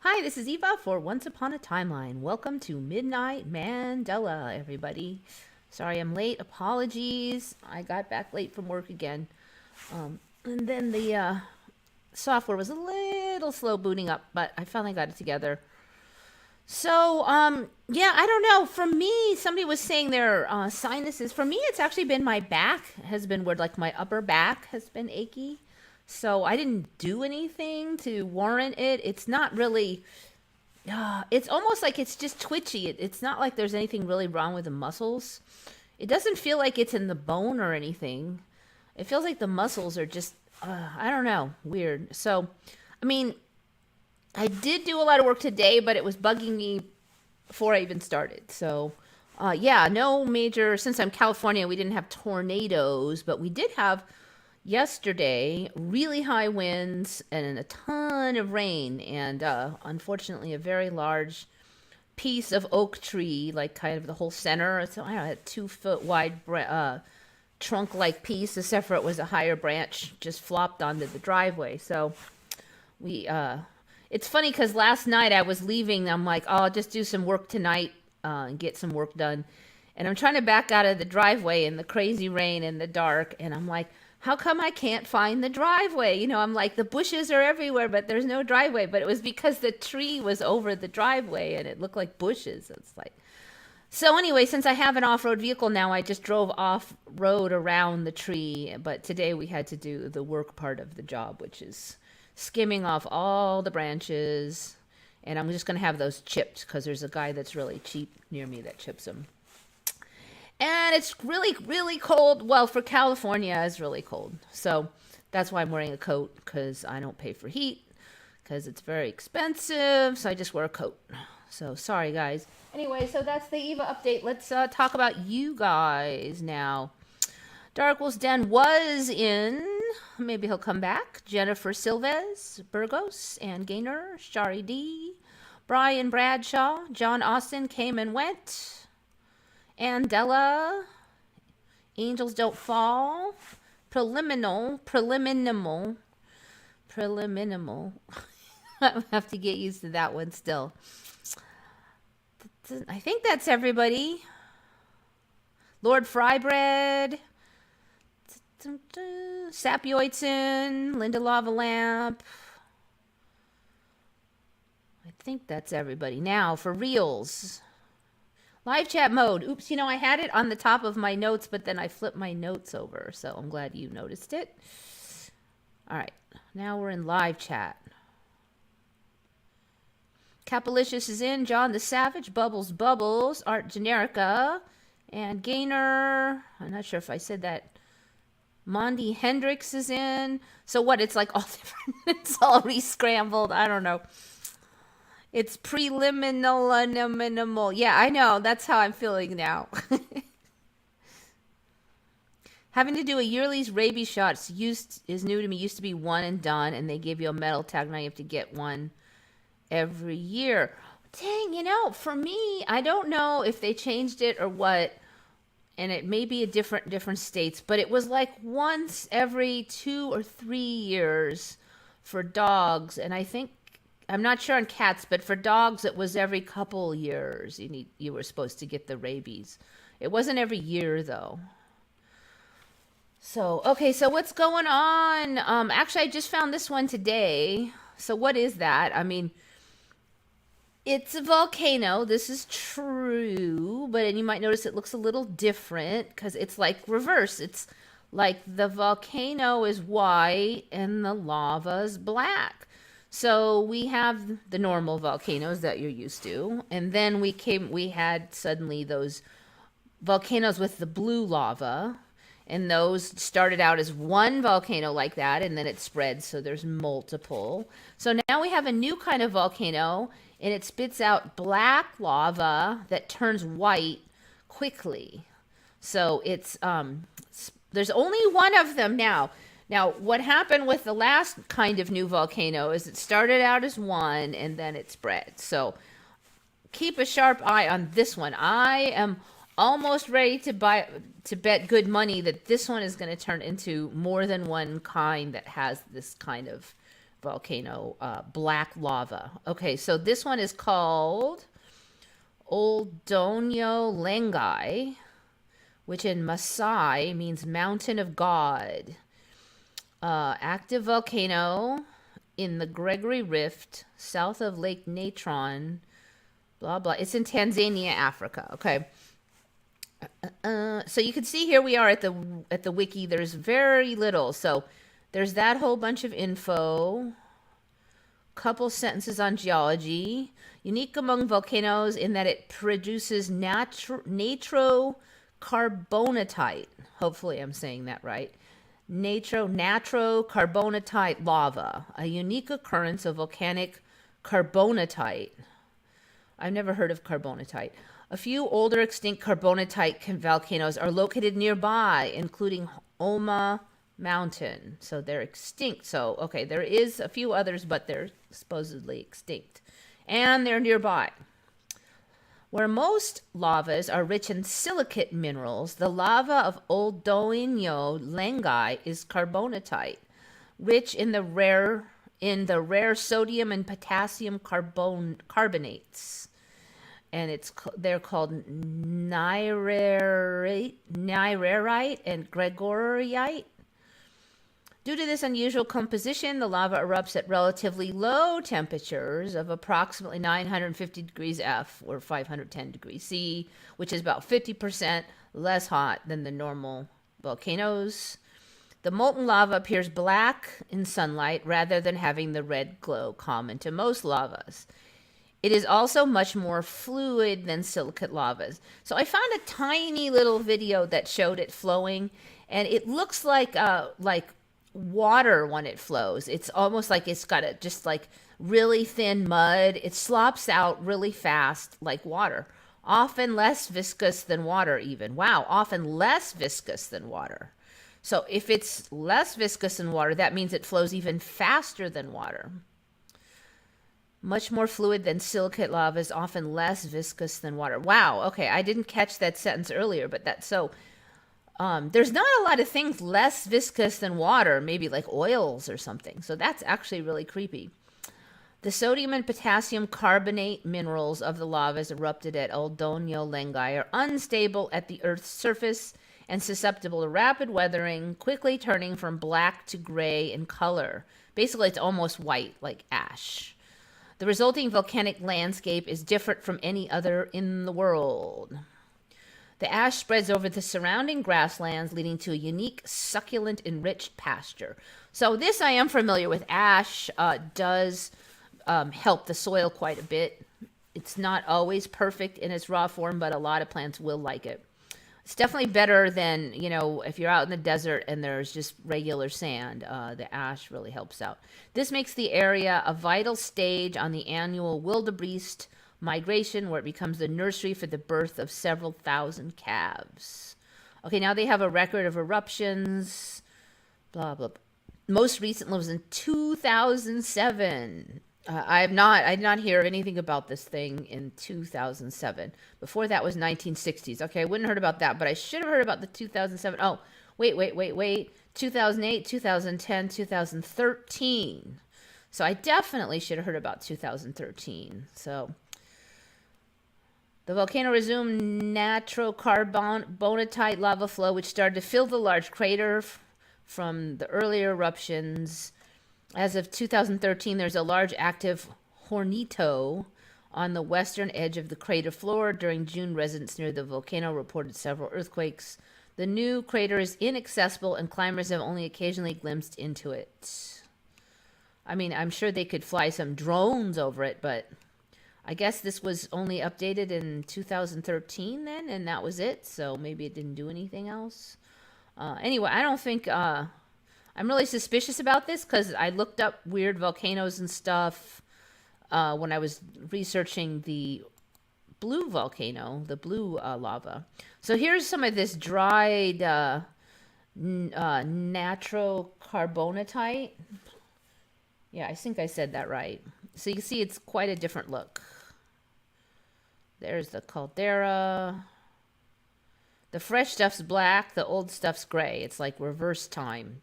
Hi, this is Eva for Once Upon a Timeline. Welcome to Midnight Mandela, everybody. Sorry I'm late. Apologies. I got back late from work again. And then the software was a little slow booting up, but I finally got it together. So, yeah, I don't know. For me, somebody was saying their sinuses. For me, it's actually been my back has been where, like, my upper back has been achy. So I didn't do anything to warrant it. It's not really, it's almost like it's just twitchy. It's not like there's anything really wrong with the muscles. It doesn't feel like it's in the bone or anything. It feels like the muscles are just, I don't know, weird. So, I mean, I did do a lot of work today, but it was bugging me before I even started. So, yeah, no major, since I'm California, we didn't have tornadoes, but we did have yesterday really high winds and a ton of rain. And unfortunately, a very large piece of oak tree, like kind of the whole center. So I don't know, a 2 foot wide trunk like piece, except for it was a higher branch, just flopped onto the driveway. So we it's funny because last night I was leaving. I'm like, oh, I'll just do some work tonight and get some work done. And I'm trying to back out of the driveway in the crazy rain in the dark. And I'm like, how come I can't find the driveway? You know, I'm like, the bushes are everywhere, but there's no driveway. But it was because the tree was over the driveway and it looked like bushes. It's like, so anyway, since I have an off-road vehicle now, I just drove off-road around the tree. But today we had to do the work part of the job, which is skimming off all the branches. And I'm just going to have those chipped because there's a guy that's really cheap near me that chips them. And it's really, really cold. Well, for California, it's really cold. So that's why I'm wearing a coat, because I don't pay for heat, because it's very expensive. So I just wear a coat. So sorry, guys. Anyway, so that's the Eva update. Let's talk about you guys now. Dark Wolf's Den was in. Maybe he'll come back. Jennifer Silves, Burgos, Ann Gaynor, Shari D, Brian Bradshaw, John Austin came and went. Andella, Angels Don't Fall, Preliminal. I have to get used to that one still. I think that's everybody. Lord Frybread, Sapioitzen, Linda Lava Lamp. I think that's everybody. Now for reals. Live chat mode. Oops, you know, I had it on the top of my notes, but then I flipped my notes over, so I'm glad you noticed it. All right, now we're in live chat. Capalicious is in, John the Savage, Bubbles, Art Generica, and Gaynor. I'm not sure if I said that. Mondi Hendricks is in. So what, it's like all different, it's all re-scrambled, I don't know. It's preliminal, minimal. Yeah, I know. That's how I'm feeling now. Having to do a yearly rabies shot is new to me. Used to be one and done, and they give you a metal tag. Now you have to get one every year. Dang, you know, for me, I don't know if they changed it or what, and it may be a different states, but it was like once every 2 or 3 years for dogs, and I think I'm not sure on cats, but for dogs, it was every couple years you were supposed to get the rabies. It wasn't every year, though. So, okay, so what's going on? Actually, I just found this one today. So what is that? I mean, it's a volcano. This is true, but you might notice it looks a little different because it's like reverse. It's like the volcano is white and the lava is black. So we have the normal volcanoes that you're used to, and then we had suddenly those volcanoes with the blue lava, and those started out as one volcano like that, and then it spread, so there's multiple. So now we have a new kind of volcano, and it spits out black lava that turns white quickly. So there's only one of them now. Now, what happened with the last kind of new volcano is it started out as one and then it spread. So keep a sharp eye on this one. I am almost ready to bet good money that this one is going to turn into more than one kind that has this kind of volcano, black lava. Okay, so this one is called Oldoinyo Lengai, which in Maasai means mountain of God. Active volcano in the Gregory Rift, south of Lake Natron, blah, blah. It's in Tanzania, Africa. Okay. So you can see here we are at the wiki. There's very little. So there's that whole bunch of info. Couple sentences on geology. Unique among volcanoes in that it produces natrocarbonatite. Hopefully I'm saying that right. Natrocarbonatite lava, a unique occurrence of volcanic carbonatite. I've never heard of carbonatite. A few older extinct carbonatite volcanoes are located nearby, including Oma Mountain. So they're extinct. So, okay, there is a few others, but they're supposedly extinct. And they're nearby. Where most lavas are rich in silicate minerals, the lava of Oldoinyo Lengai is carbonatite, rich in the rare sodium and potassium carbonates. And they're called nyrarite and gregorite. Due to this unusual composition, the lava erupts at relatively low temperatures of approximately 950 degrees F or 510 degrees C, which is about 50% less hot than the normal volcanoes. The molten lava appears black in sunlight rather than having the red glow common to most lavas. It is also much more fluid than silicate lavas. So I found a tiny little video that showed it flowing, and it looks like water when it flows. It's almost like it's got just like really thin mud. It slops out really fast like water. Often less viscous than water even. Wow, often less viscous than water. So if it's less viscous than water, that means it flows even faster than water. Much more fluid than silicate lava is often less viscous than water. Wow, okay, I didn't catch that sentence earlier, but that's so... there's not a lot of things less viscous than water, maybe like oils or something. So that's actually really creepy. The sodium and potassium carbonate minerals of the lavas erupted at Oldoinyo Lengai are unstable at the Earth's surface and susceptible to rapid weathering, quickly turning from black to gray in color. Basically, it's almost white, like ash. The resulting volcanic landscape is different from any other in the world. The ash spreads over the surrounding grasslands, leading to a unique, succulent, enriched pasture. So this I am familiar with. Ash does help the soil quite a bit. It's not always perfect in its raw form, but a lot of plants will like it. It's definitely better than, if you're out in the desert and there's just regular sand. The ash really helps out. This makes the area a vital stage on the annual wildebeest migration, where it becomes the nursery for the birth of several thousand calves. Okay, now they have a record of eruptions, blah, blah, blah. Most recently was in 2007. I did not hear anything about this thing in 2007. Before that was 1960s. Okay, I wouldn't have heard about that, but I should have heard about the 2007. Oh, wait. 2008, 2010, 2013. So I definitely should have heard about 2013. So... the volcano resumed natrocarbonatite lava flow, which started to fill the large crater from the earlier eruptions. As of 2013, there's a large active hornito on the western edge of the crater floor. During June, residents near the volcano reported several earthquakes. The new crater is inaccessible, and climbers have only occasionally glimpsed into it. I mean, I'm sure they could fly some drones over it, but... I guess this was only updated in 2013 then, and that was it. So maybe it didn't do anything else. Anyway, I don't think... I'm really suspicious about this because I looked up weird volcanoes and stuff when I was researching the blue volcano, the blue lava. So here's some of this dried natrocarbonatite. Yeah, I think I said that right. So you can see it's quite a different look. There's the caldera. The fresh stuff's black, the old stuff's gray. It's like reverse time.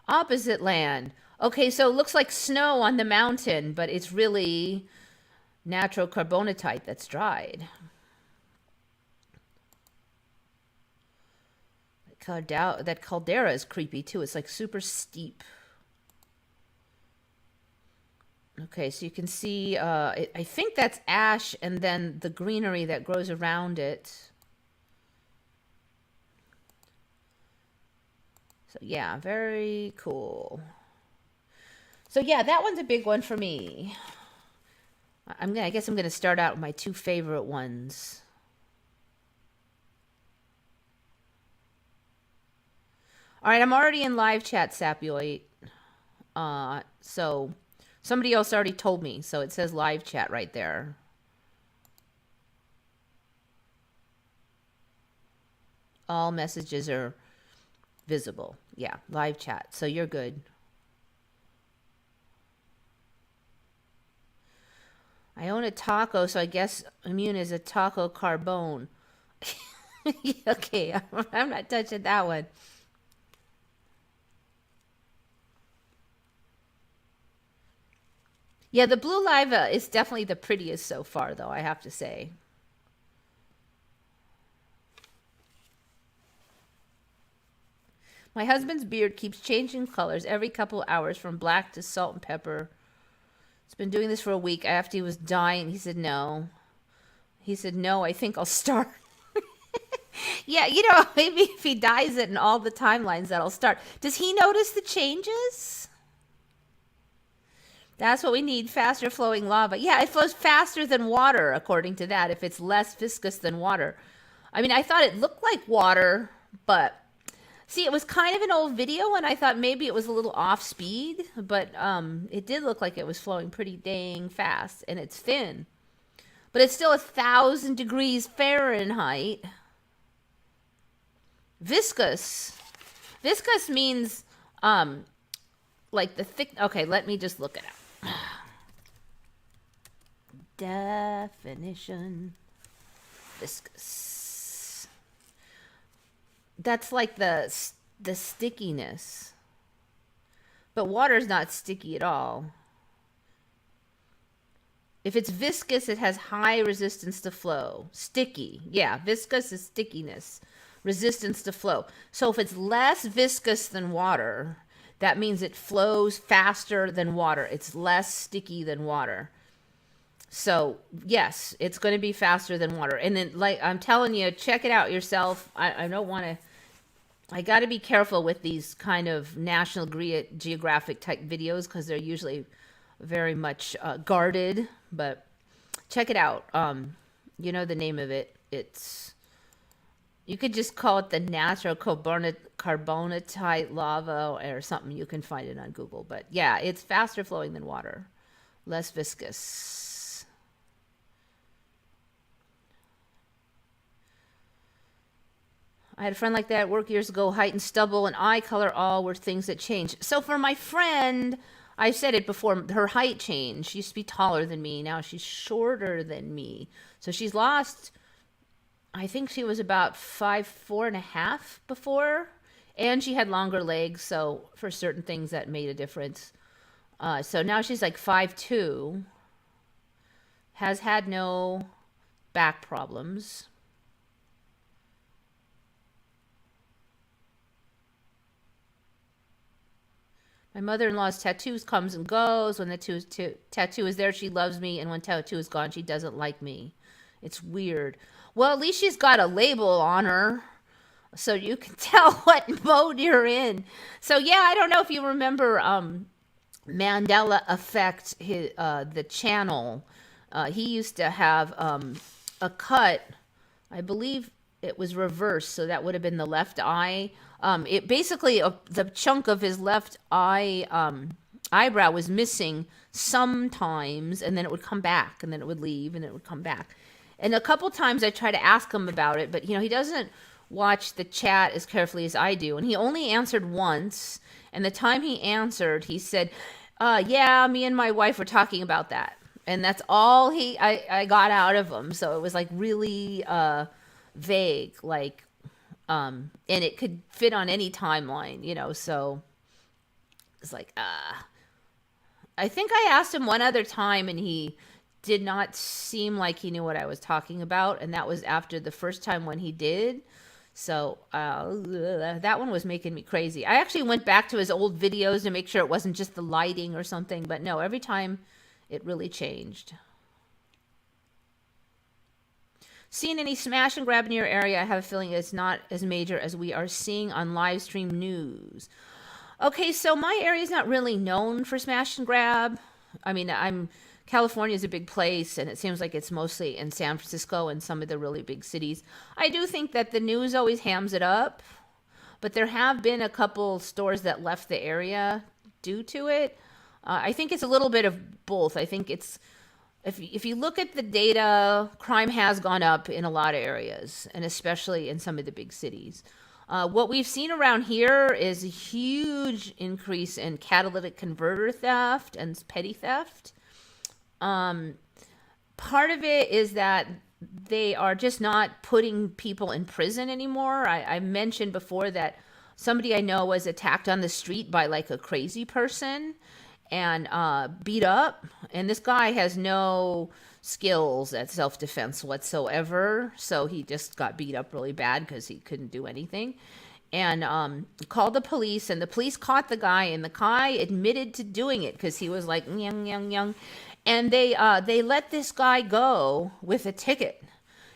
Opposite land. Okay, so it looks like snow on the mountain, but it's really natural carbonatite that's dried. That caldera is creepy too. It's like super steep. Okay, so you can see, I think that's ash and then the greenery that grows around it. So yeah, very cool. So yeah, that one's a big one for me. I guess I'm gonna start out with my two favorite ones. All right, I'm already in live chat, Sapioid. So somebody else already told me, so it says live chat right there. All messages are visible. Yeah, live chat. So you're good. I own a taco, so I guess immune is a taco carbone. Okay, I'm not touching that one. Yeah, the blue lava is definitely the prettiest so far, though, I have to say. My husband's beard keeps changing colors every couple hours from black to salt and pepper. It's been doing this for a week. After he was dying, he said no. He said, no, I think I'll start. Yeah, maybe if he dyes it in all the timelines, that'll start. Does he notice the changes? That's what we need, faster flowing lava. Yeah, it flows faster than water, according to that, if it's less viscous than water. I mean, I thought it looked like water, but see, it was kind of an old video, and I thought maybe it was a little off speed, but it did look like it was flowing pretty dang fast, and it's thin. But it's still 1,000 degrees Fahrenheit. Viscous. Viscous means like the thick. Okay, let me just look it up. Definition. Viscous. That's like the stickiness. But water's not sticky at all. If it's viscous, it has high resistance to flow. Sticky. Yeah, viscous is stickiness. Resistance to flow. So if it's less viscous than water, that means it flows faster than water. It's less sticky than water. So yes, it's going to be faster than water. And then, like I'm telling you, check it out yourself. I don't want to. I got to be careful with these kind of National Geographic type videos because they're usually very much guarded. But check it out. You know the name of it. You could just call it the natural carbonatite lava or something. You can find it on Google. But yeah, it's faster flowing than water, less viscous. I had a friend like that at work years ago. Height and stubble and eye color all were things that changed. So for my friend, I've said it before, her height changed. She used to be taller than me. Now she's shorter than me. So she's lost, I think she was about 5'4.5" before, and she had longer legs. So for certain things that made a difference. So now she's like 5'2", has had no back problems. My mother-in-law's tattoos comes and goes. When the tattoo is there, she loves me, and when tattoo is gone, she doesn't like me. It's weird. Well, at least she's got a label on her, so you can tell what mode you're in. So yeah, I don't know if you remember Mandela Effect, the channel. He used to have a cut. I believe it was reversed, so that would have been the left eye. It basically the chunk of his left eye eyebrow was missing sometimes, and then it would come back, and then it would leave, and it would come back. And a couple times I tried to ask him about it, but he doesn't watch the chat as carefully as I do, and he only answered once. And the time he answered, he said, "Yeah, me and my wife were talking about that," and that's all I got out of him. So it was like really vague, like. And it could fit on any timeline, so It's like, I think I asked him one other time and he did not seem like he knew what I was talking about. And that was after the first time when he did. So that one was making me crazy. I actually went back to his old videos to make sure it wasn't just the lighting or something. But no, every time it really changed. Seeing any smash and grab in your area, I have a feeling it's not as major as we are seeing on Livestream news. Okay, so my area is not really known for smash and grab. I mean, California is a big place, and it seems like it's mostly in San Francisco and some of the really big cities. I do think that the news always hams it up, but there have been a couple stores that left the area due to it. I think it's a little bit of both. I think it's if you look at the data, crime has gone up in a lot of areas, and especially in some of the big cities. What we've seen around here is a huge increase in catalytic converter theft and petty theft. Part of it is that they are just not putting people in prison anymore. I mentioned before that somebody I know was attacked on the street by like a crazy person and beat up. And this guy has no skills at self-defense whatsoever. So he just got beat up really bad because he couldn't do anything. And called the police, and the police caught the guy, and the guy admitted to doing it because he was like, young, young, young. And they let this guy go with a ticket.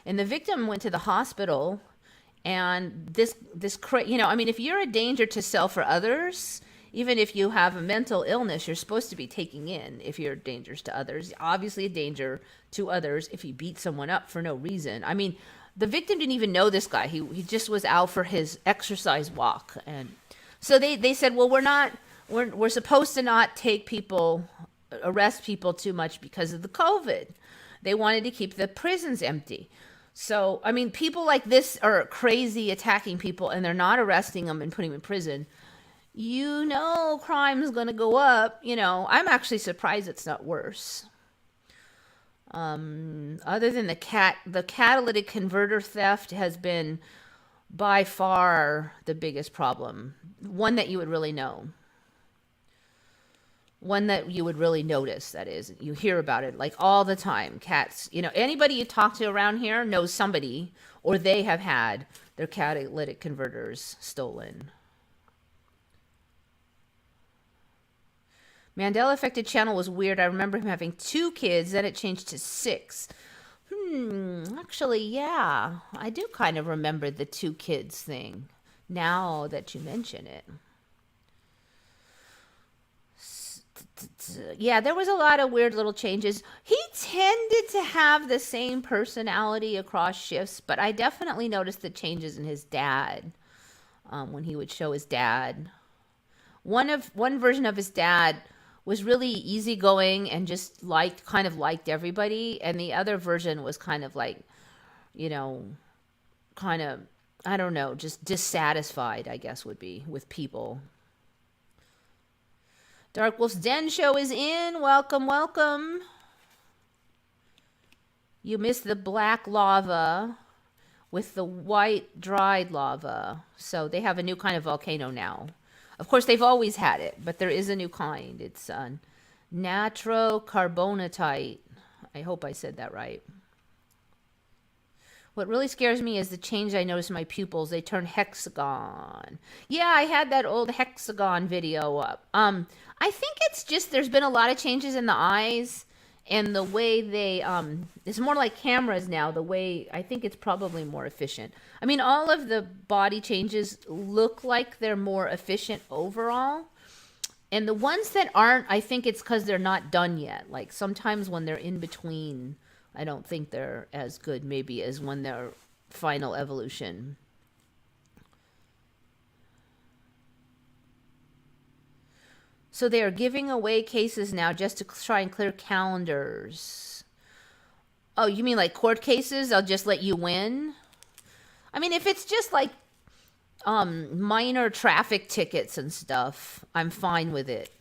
And the victim went to the hospital, and I mean, if you're a danger to self or others, even if you have a mental illness, you're supposed to be taking in if you're dangerous to others. Obviously a danger to others if you beat someone up for no reason. I mean, the victim didn't even know this guy. He just was out for his exercise walk. And so they said, well, we're supposed to not arrest people too much because of the COVID. They wanted to keep the prisons empty. So, I mean, people like this are crazy attacking people and they're not arresting them and putting them in prison. Crime's going to go up. I'm actually surprised it's not worse. Other than the catalytic converter theft has been by far the biggest problem. One that you would really know. One that you would really notice, that is. You hear about it like all the time. Cats, anybody you talk to around here knows somebody or they have had their catalytic converters stolen. Mandela affected channel was weird. I remember him having 2 kids, then it changed to 6. Actually, yeah. I do kind of remember the 2 kids thing now that you mention it. Yeah, there was a lot of weird little changes. He tended to have the same personality across shifts, but I definitely noticed the changes in his dad when he would show his dad. One version of his dad was really easygoing and just kind of liked everybody, and the other version was kind of like, kind of, I don't know, just dissatisfied, I guess would be, with people. Dark Wolf's Den show is in. Welcome, welcome. You missed the black lava with the white dried lava. So they have a new kind of volcano now. Of course, they've always had it, but there is a new kind. It's natrocarbonatite. I hope I said that right. What really scares me is the change I noticed in my pupils. They turn hexagon. Yeah, I had that old hexagon video up. I think it's just there's been a lot of changes in the eyes and the way they it's more like cameras now. The way I think it's probably more efficient. I mean, all of the body changes look like they're more efficient overall. And the ones that aren't, I think it's because they're not done yet. Like sometimes when they're in between, I don't think they're as good maybe as when they're final evolution. So they are giving away cases now just to try and clear calendars. Oh, you mean like court cases? They'll just let you win? I mean, if it's just like minor traffic tickets and stuff, I'm fine with it.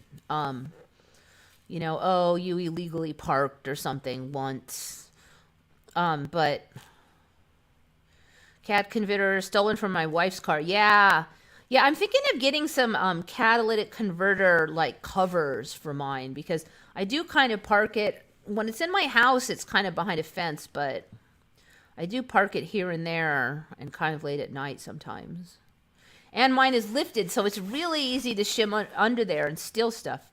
You illegally parked or something once. But cat converter stolen from my wife's car. Yeah. Yeah, I'm thinking of getting some catalytic converter like covers for mine because I do kind of park it when it's in my house. It's kind of behind a fence, but I do park it here and there and kind of late at night sometimes. And mine is lifted, so it's really easy to shim under there and steal stuff.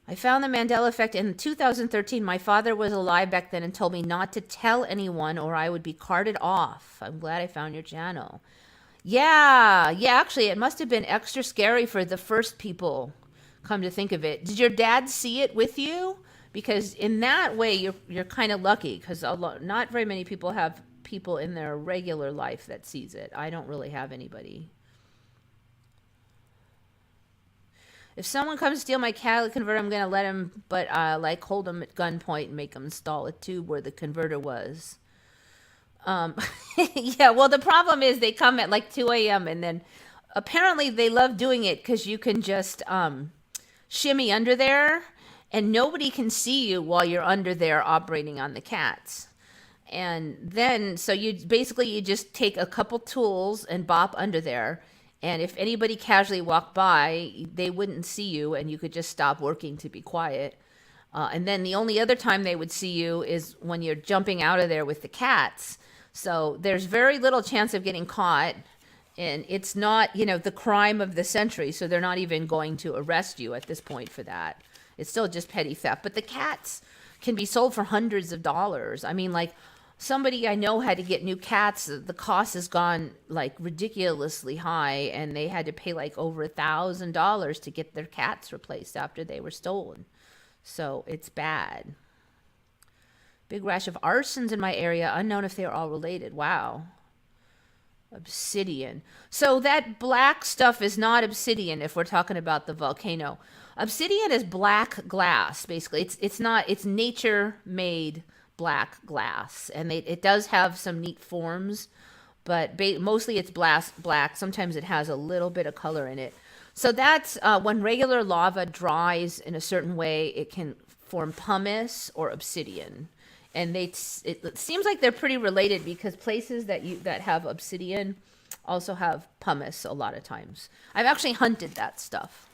I found the Mandela effect in 2013. My father was alive back then and told me not to tell anyone or I would be carted off. I'm glad I found your channel. Yeah, yeah, actually, it must have been extra scary for the first people, come to think of it. Did your dad see it with you? Because in that way, you're kind of lucky because not very many people have people in their regular life that sees it. I don't really have anybody. If someone comes to steal my catalytic converter, I'm going to let him, but like hold him at gunpoint and make him install a tube where the converter was. Yeah, well, the problem is they come at like 2 a.m. and then apparently they love doing it because you can just shimmy under there and nobody can see you while you're under there operating on the cats. And then, so you just take a couple tools and bop under there. And if anybody casually walked by, they wouldn't see you and you could just stop working to be quiet. And then the only other time they would see you is when you're jumping out of there with the cats. So there's very little chance of getting caught. And it's not, the crime of the century. So they're not even going to arrest you at this point for that. It's still just petty theft. But the cats can be sold for hundreds of dollars. I mean, like somebody I know had to get new cats. The cost has gone like ridiculously high. And they had to pay like over $1,000 to get their cats replaced after they were stolen. So it's bad. Big rash of arsons in my area. Unknown if they are all related. Wow. Obsidian. So that black stuff is not obsidian if we're talking about the volcano. Obsidian is black glass, basically. It's nature made black glass. And it does have some neat forms, but mostly it's black. Sometimes it has a little bit of color in it. So that's when regular lava dries in a certain way, it can form pumice or obsidian. And it seems like they're pretty related because places that have obsidian also have pumice a lot of times. I've actually hunted that stuff.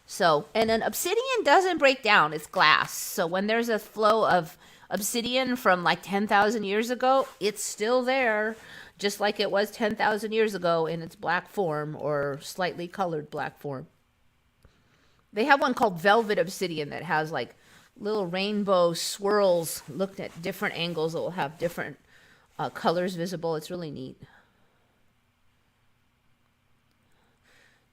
So, and then obsidian doesn't break down, it's glass. So when there's a flow of obsidian from like 10,000 years ago, it's still there, just like it was 10,000 years ago in its black form or slightly colored black form. They have one called velvet obsidian that has like little rainbow swirls looked at different angles that will have different colors visible. It's really neat.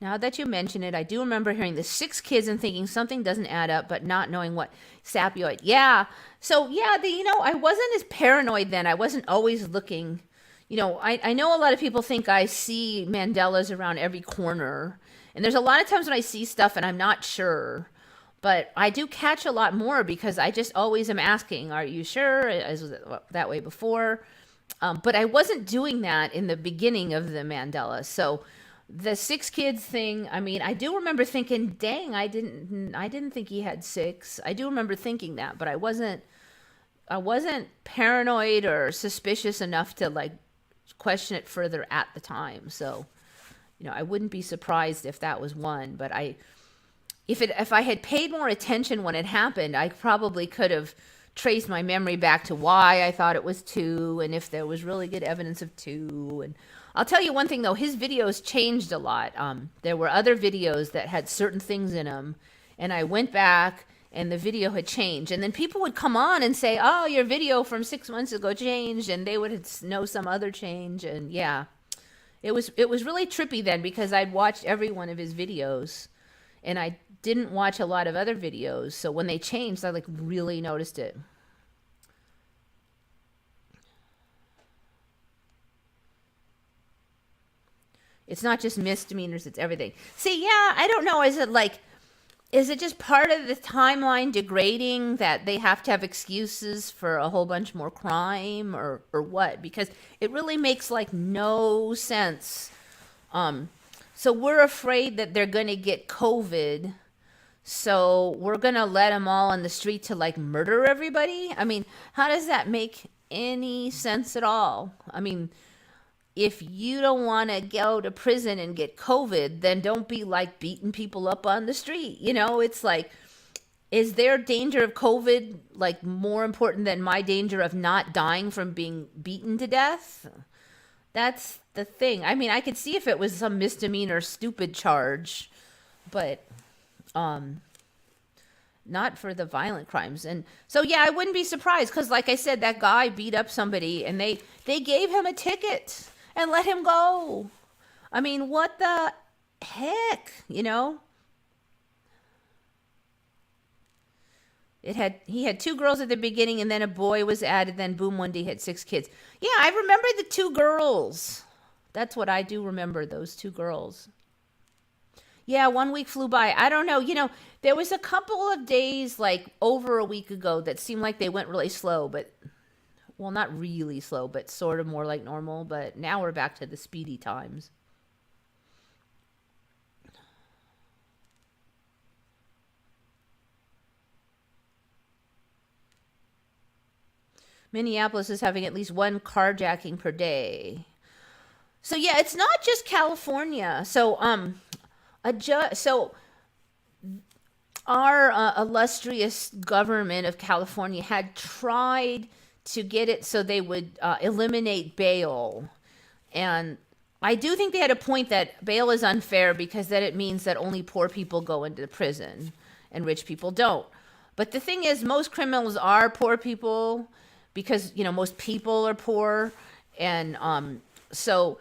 Now that you mention it, I do remember hearing the 6 kids and thinking something doesn't add up, but not knowing what. Sapioid. Yeah. So, yeah, I wasn't as paranoid then. I wasn't always looking. I know a lot of people think I see Mandelas around every corner. And there's a lot of times when I see stuff and I'm not sure. But I do catch a lot more because I just always am asking, are you sure? As was it that way before? But I wasn't doing that in the beginning of the Mandela. So the 6 kids thing, I mean, I do remember thinking, dang, I didn't think he had 6. I do remember thinking that, but I wasn't paranoid or suspicious enough to like question it further at the time. So, I wouldn't be surprised if that was one, but if I had paid more attention when it happened, I probably could have traced my memory back to why I thought it was 2 and if there was really good evidence of 2. And I'll tell you one thing, though. His videos changed a lot. There were other videos that had certain things in them, and I went back, and the video had changed. And then people would come on and say, oh, your video from 6 months ago changed, and they would know some other change. And, yeah, it was really trippy then because I'd watched every one of his videos, and I didn't watch a lot of other videos. So when they changed, I, really noticed it. It's not just misdemeanors, it's everything. See, yeah, I don't know. Is it just part of the timeline degrading that they have to have excuses for a whole bunch more crime or what? Because it really makes no sense. So we're afraid that they're going to get COVID. So we're going to let them all on the street to murder everybody. I mean, how does that make any sense at all. I mean, if you don't want to go to prison and get COVID, then don't be like beating people up on the street. It's like, is their danger of COVID like more important than my danger of not dying from being beaten to death? That's the thing. I mean, I could see if it was some misdemeanor stupid charge, but not for the violent crimes. And so, yeah, I wouldn't be surprised because, like I said, that guy beat up somebody and they gave him a ticket and let him go. I mean, what the heck, He had two girls at the beginning and then a boy was added. Then boom, one day he had 6 kids. Yeah, I remember the 2 girls. That's what I do remember, those 2 girls. Yeah, 1 week flew by. I don't know. There was a couple of days like over a week ago that seemed like they went really slow, but well, not really slow, but sort of more like normal. But now we're back to the speedy times. Minneapolis is having at least 1 carjacking per day. So yeah, it's not just California. So so our illustrious government of California had tried to get it so they would eliminate bail. And I do think they had a point that bail is unfair because then it means that only poor people go into prison and rich people don't. But the thing is, most criminals are poor people because, most people are poor. And so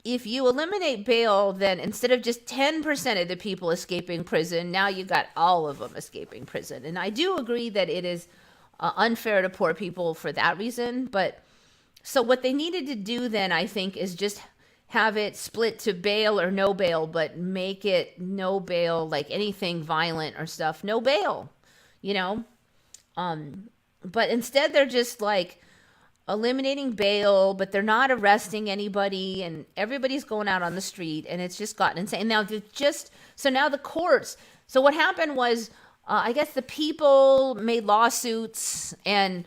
if you eliminate bail, then instead of just 10% of the people escaping prison, now you got all of them escaping prison. And I do agree that it is unfair to poor people for that reason. But so what they needed to do then, I think, is just have it split to bail or no bail, but make it no bail, like anything violent or stuff, no bail, But instead they're just like eliminating bail, but they're not arresting anybody, and everybody's going out on the street, and it's just gotten insane. Now now the courts. So what happened was, I guess the people made lawsuits, and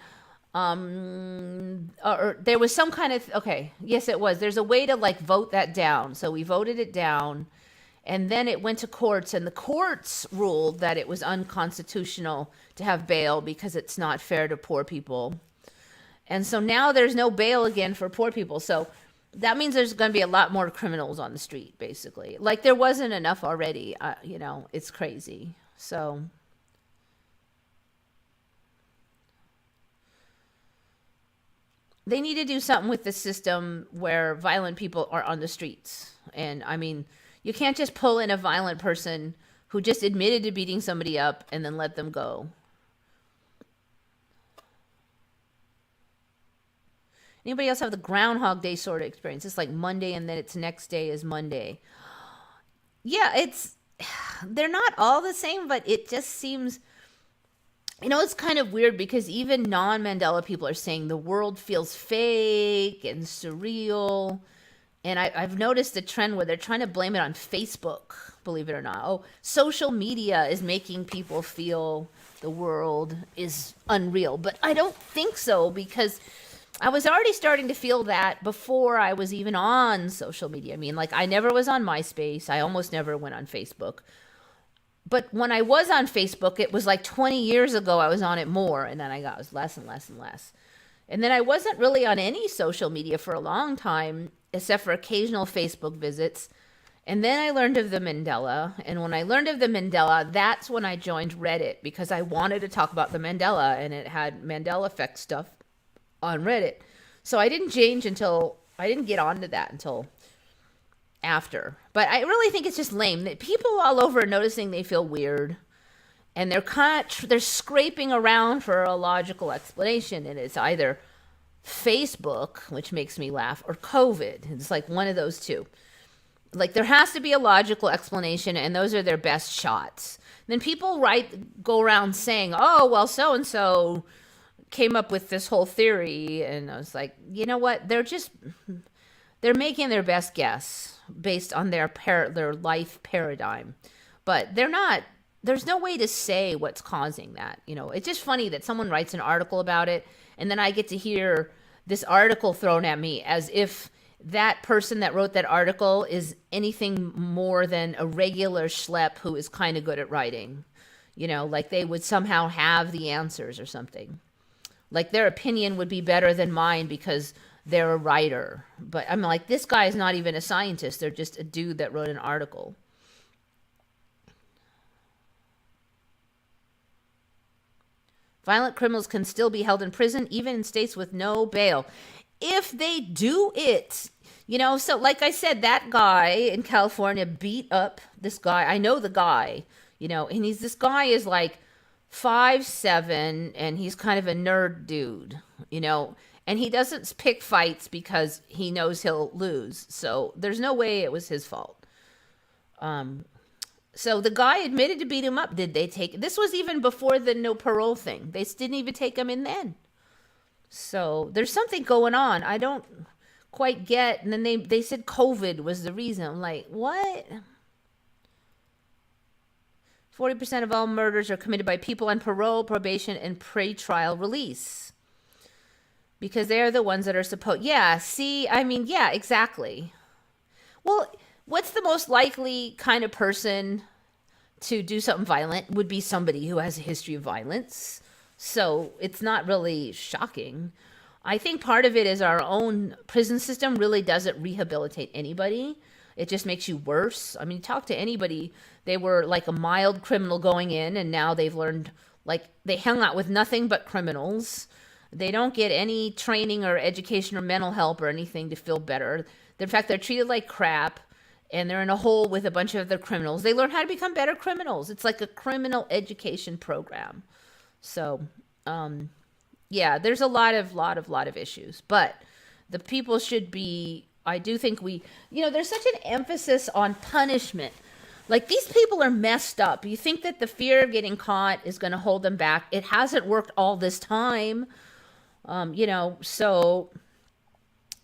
or there was some kind of yes, it was. There's a way to like vote that down. So we voted it down, and then it went to courts, and the courts ruled that it was unconstitutional to have bail because it's not fair to poor people. And so now there's no bail again for poor people. So that means there's going to be a lot more criminals on the street, basically. Like there wasn't enough already. It's crazy. So they need to do something with the system where violent people are on the streets. And I mean, you can't just pull in a violent person who just admitted to beating somebody up and then let them go. Anybody else have the Groundhog Day sort of experience? It's like Monday and then its next day is Monday. Yeah, they're not all the same, but it just seems, it's kind of weird because even non-Mandela people are saying the world feels fake and surreal. And I've noticed a trend where they're trying to blame it on Facebook, believe it or not. Oh, social media is making people feel the world is unreal. But I don't think so, because I was already starting to feel that before I was even on social media. I mean, like, I never was on MySpace. I almost never went on Facebook. But when I was on Facebook, it was like 20 years ago I was on it more, and then it was less and less and less. And then I wasn't really on any social media for a long time, except for occasional Facebook visits. And then I learned of the Mandela. And when I learned of the Mandela, that's when I joined Reddit, because I wanted to talk about the Mandela, and it had Mandela effect stuff on Reddit. So I didn't get onto that until after. But I really think it's just lame that people all over are noticing they feel weird, and they're scraping around for a logical explanation, and it's either Facebook, which makes me laugh, or COVID. It's like one of those two. Like, there has to be a logical explanation, and those are their best shots. Then people go around saying, oh, well, so-and-so came up with this whole theory, and I was like, you know what? They're making their best guess based on their life paradigm, but they're not there's no way to say what's causing that. It's just funny that someone writes an article about it, and then I get to hear this article thrown at me as if that person that wrote that article is anything more than a regular schlep who is kind of good at writing. Like they would somehow have the answers or something. Like their opinion would be better than mine because they're a writer. But I'm like, this guy is not even a scientist. They're just a dude that wrote an article. Violent criminals can still be held in prison, even in states with no bail, if they do it. So like I said, that guy in California beat up this guy. I know the guy, and this guy is like 5'7", and he's kind of a nerd dude, and he doesn't pick fights because he knows he'll lose. So there's no way it was his fault. So the guy admitted to beat him up. Did they take... This was even before the no parole thing. They didn't even take him in then. So there's something going on. I don't quite get... And then they said COVID was the reason. I'm like, what? 40% of all murders are committed by people on parole, probation, and pre-trial release. Because they're the ones that are supposed... Yeah, see? I mean, yeah, exactly. Well... What's the most likely kind of person to do something violent would be somebody who has a history of violence. So it's not really shocking. I think part of it is our own prison system really doesn't rehabilitate anybody. It just makes you worse. I mean, talk to anybody. They were like a mild criminal going in, and now they've learned, like, they hung out with nothing but criminals. They don't get any training or education or mental help or anything to feel better. In fact, they're treated like crap. And they're in a hole with a bunch of other criminals. They learn how to become better criminals. It's like a criminal education program. So, yeah, there's a lot of issues. But the people should be, I do think there's such an emphasis on punishment. Like, these people are messed up. You think that the fear of getting caught is going to hold them back. It hasn't worked all this time. So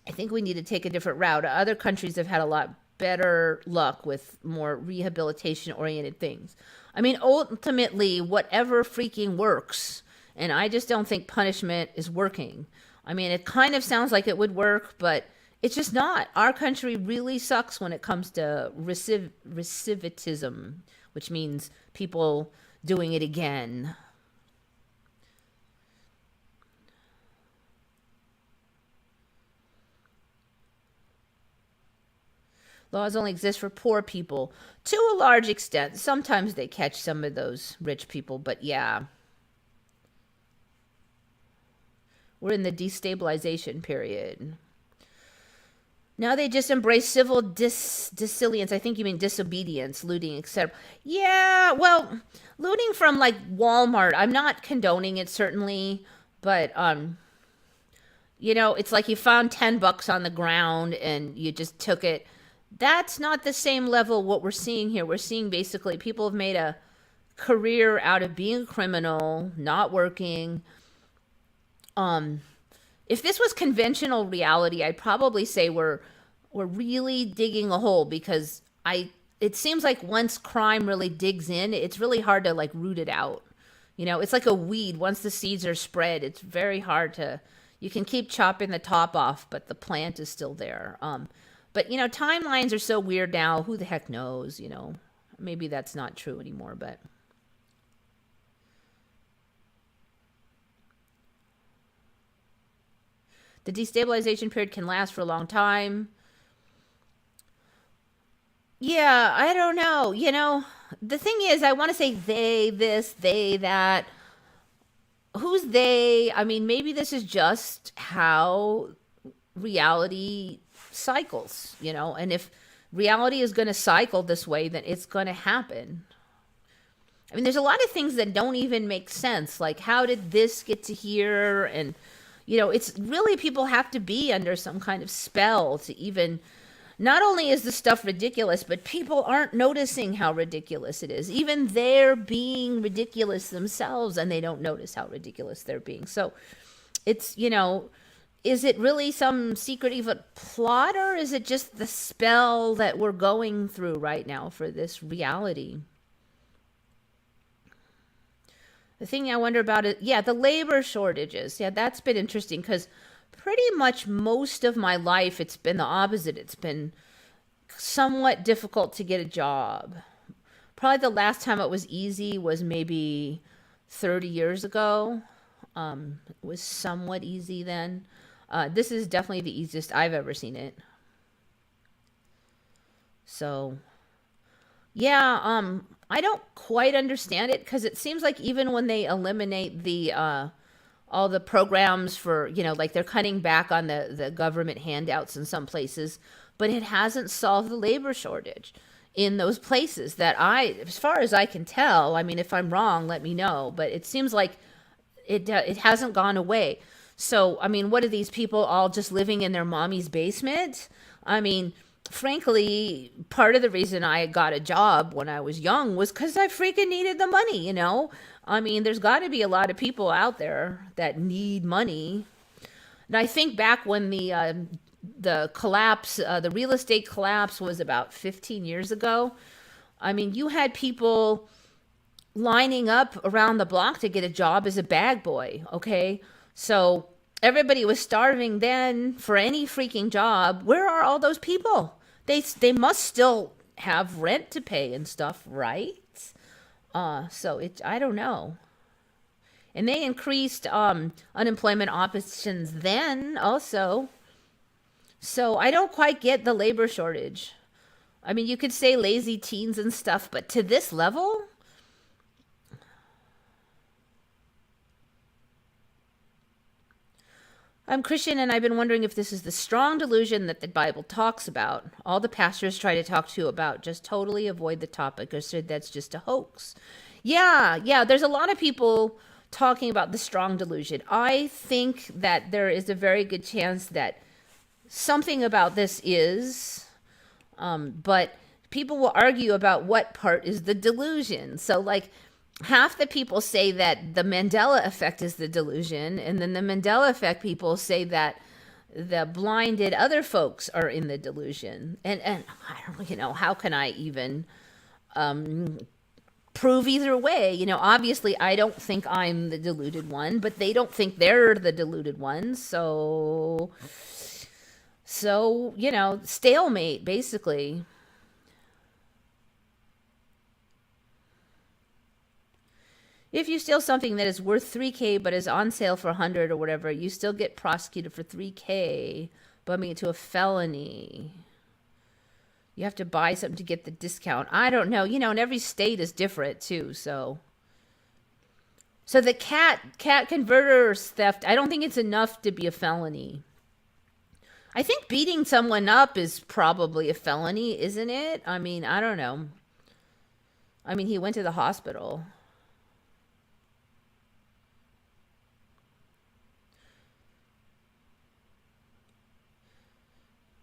I think we need to take a different route. Other countries have had a lot better luck with more rehabilitation oriented things. I mean, ultimately, whatever freaking works, and I just don't think punishment is working. I mean, it kind of sounds like it would work, but it's just not. Our country really sucks when it comes to recidivism, which means people doing it again. Laws only exist for poor people to a large extent. Sometimes they catch some of those rich people, but yeah. We're in the destabilization period. Now they just embrace civil disobedience. I think you mean disobedience, looting, etc. Yeah, well, looting from like Walmart, I'm not condoning it certainly, but it's like you found $10 on the ground and you just took it. That's not the same level what we're seeing here. We're seeing basically people have made a career out of being a criminal, not working. If this was conventional reality, I'd probably say we're really digging a hole, because it seems like once crime really digs in, it's really hard to like root it out. It's like a weed. Once the seeds are spread, it's very hard you can keep chopping the top off, but the plant is still there. But, timelines are so weird now. Who the heck knows, Maybe that's not true anymore, but... The destabilization period can last for a long time. Yeah, I don't know. The thing is, I want to say they, this, they, that. Who's they? I mean, maybe this is just how reality cycles, and if reality is going to cycle this way, then it's going to happen. I mean, there's a lot of things that don't even make sense, like how did this get to here? And it's really, people have to be under some kind of spell to even, not only is the stuff ridiculous, but people aren't noticing how ridiculous it is. Even they're being ridiculous themselves, and they don't notice how ridiculous they're being. So it's, is it really some secret evil plot, or is it just the spell that we're going through right now for this reality? The thing I wonder about is, yeah, the labor shortages. Yeah, that's been interesting because pretty much most of my life it's been the opposite. It's been somewhat difficult to get a job. Probably the last time it was easy was maybe 30 years ago. It was somewhat easy then. This is definitely the easiest I've ever seen it. So, yeah, I don't quite understand it because it seems like even when they eliminate the all the programs for, like they're cutting back on the government handouts in some places, but it hasn't solved the labor shortage in those places that as far as I can tell, I mean, if I'm wrong, let me know, but it seems like it hasn't gone away. So, I mean, what are these people all just living in their mommy's basement? I mean, frankly, part of the reason I got a job when I was young was because I freaking needed the money. I mean, there's got to be a lot of people out there that need money. And I think back when the collapse, the real estate collapse was about 15 years ago. I mean, you had people lining up around the block to get a job as a bag boy, okay? So everybody was starving then for any freaking job. Where are all those people? They must still have rent to pay and stuff, right? So I don't know. And they increased unemployment options then also. So I don't quite get the labor shortage. I mean, you could say lazy teens and stuff, but to this level? I'm Christian, and I've been wondering if this is the strong delusion that the Bible talks about. All the pastors try to talk to you about just totally avoid the topic or said that's just a hoax. Yeah, there's a lot of people talking about the strong delusion. I think that there is a very good chance that something about this is, but people will argue about what part is the delusion. So, like, half the people say that the Mandela effect is the delusion, and then the Mandela effect people say that the blinded other folks are in the delusion. And I don't, how can I even prove either way? Obviously I don't think I'm the deluded one, but they don't think they're the deluded ones. So, stalemate, basically. If you steal something that is worth 3K but is on sale for 100 or whatever, you still get prosecuted for 3K, bumping it to a felony. You have to buy something to get the discount. I don't know. And every state is different too, so the cat converter theft, I don't think it's enough to be a felony. I think beating someone up is probably a felony, isn't it? I mean, I don't know. I mean, he went to the hospital.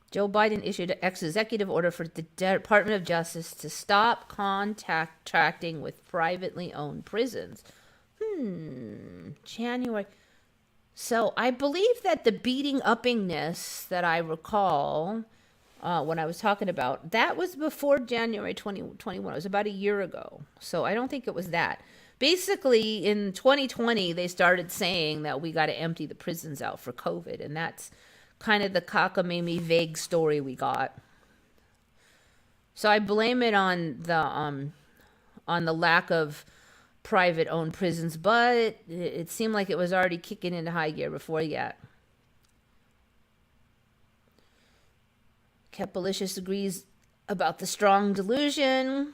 Joe Biden issued an executive order for the Department of Justice to stop contracting with privately owned prisons. January. So I believe that the beating uppingness that I recall when I was talking about, that was before January 2021. It was about a year ago. So I don't think it was that. Basically, in 2020, they started saying that we got to empty the prisons out for COVID, and that's kind of the cockamamie vague story we got. So I blame it on the lack of private owned prisons, but it seemed like it was already kicking into high gear before yet. Capalicious agrees about the strong delusion.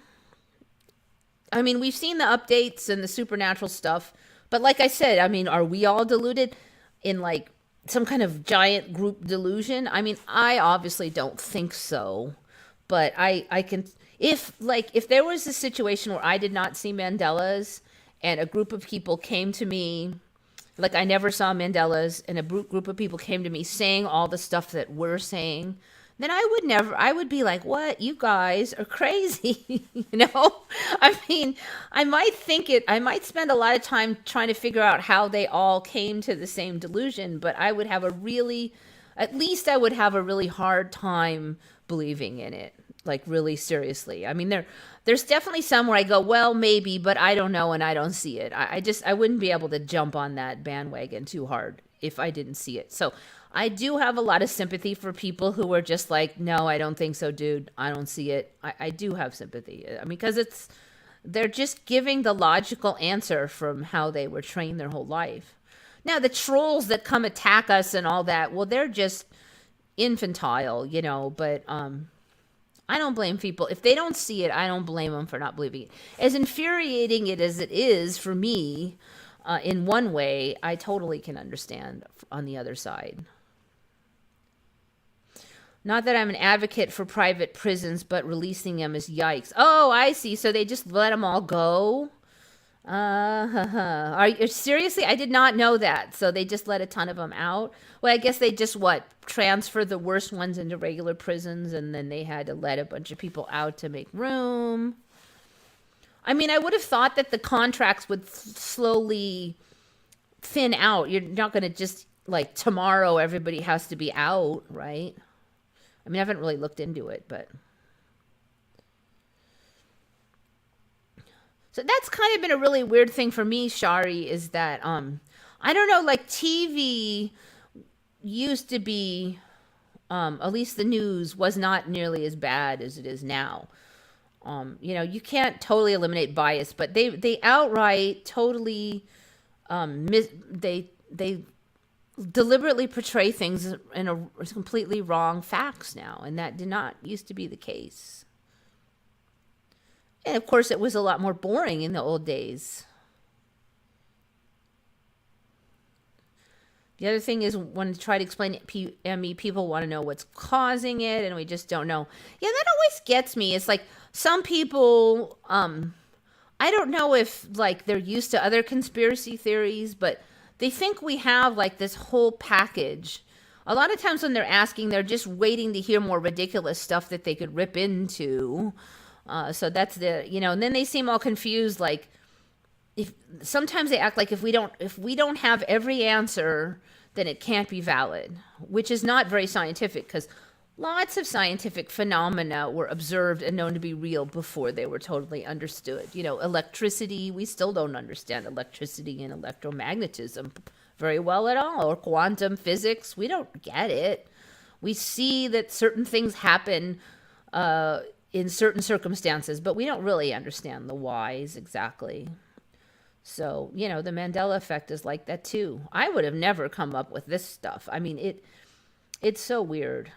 I mean, we've seen the updates and the supernatural stuff, but like I said, I mean, are we all deluded in like some kind of giant group delusion? I mean, I obviously don't think so, but I can, if there was a situation where I did not see Mandela's and a group of people came to me, like I never saw Mandela's, and a group of people came to me saying all the stuff that we're saying, then I would be like, what? You guys are crazy. I mean, I might spend a lot of time trying to figure out how they all came to the same delusion, but I would have a really hard time believing in it. like really seriously. I mean, there's definitely some where I go, well, maybe, but I don't know and I don't see it. I wouldn't be able to jump on that bandwagon too hard if I didn't see it. So I do have a lot of sympathy for people who are just like, no, I don't think so, dude. I don't see it. I do have sympathy. I mean, because they're just giving the logical answer from how they were trained their whole life. Now, the trolls that come attack us and all that, well, they're just infantile, but I don't blame people. If they don't see it, I don't blame them for not believing it. As infuriating as it is for me, in one way, I totally can understand on the other side. Not that I'm an advocate for private prisons, but releasing them is yikes. Oh, I see. So they just let them all go? Are you seriously? I did not know that. So they just let a ton of them out. Well, I guess they just transfer the worst ones into regular prisons, and then they had to let a bunch of people out to make room. I mean, I would have thought that the contracts would slowly thin out. You're not going to just tomorrow everybody has to be out, right? I mean, I haven't really looked into it, but so that's kind of been a really weird thing for me, Shari, is that I don't know, TV used to be at least the news was not nearly as bad as it is now. You can't totally eliminate bias, but they outright totally they deliberately portray things in a completely wrong facts now, and that did not used to be the case. And of course, it was a lot more boring in the old days. The other thing is when I try to explain it, people want to know what's causing it, and we just don't know. Yeah, that always gets me. It's like some people, I don't know if they're used to other conspiracy theories, but they think we have this whole package. A lot of times when they're asking, they're just waiting to hear more ridiculous stuff that they could rip into. So that's and then they seem all confused. If sometimes they act like if we don't have every answer, then it can't be valid, which is not very scientific, because lots of scientific phenomena were observed and known to be real before they were totally understood. Electricity, we still don't understand electricity and electromagnetism very well at all, or quantum physics. We don't get it. We see that certain things happen in certain circumstances, but we don't really understand the whys exactly. So, the Mandela effect is like that too. I would have never come up with this stuff. I mean, it's so weird.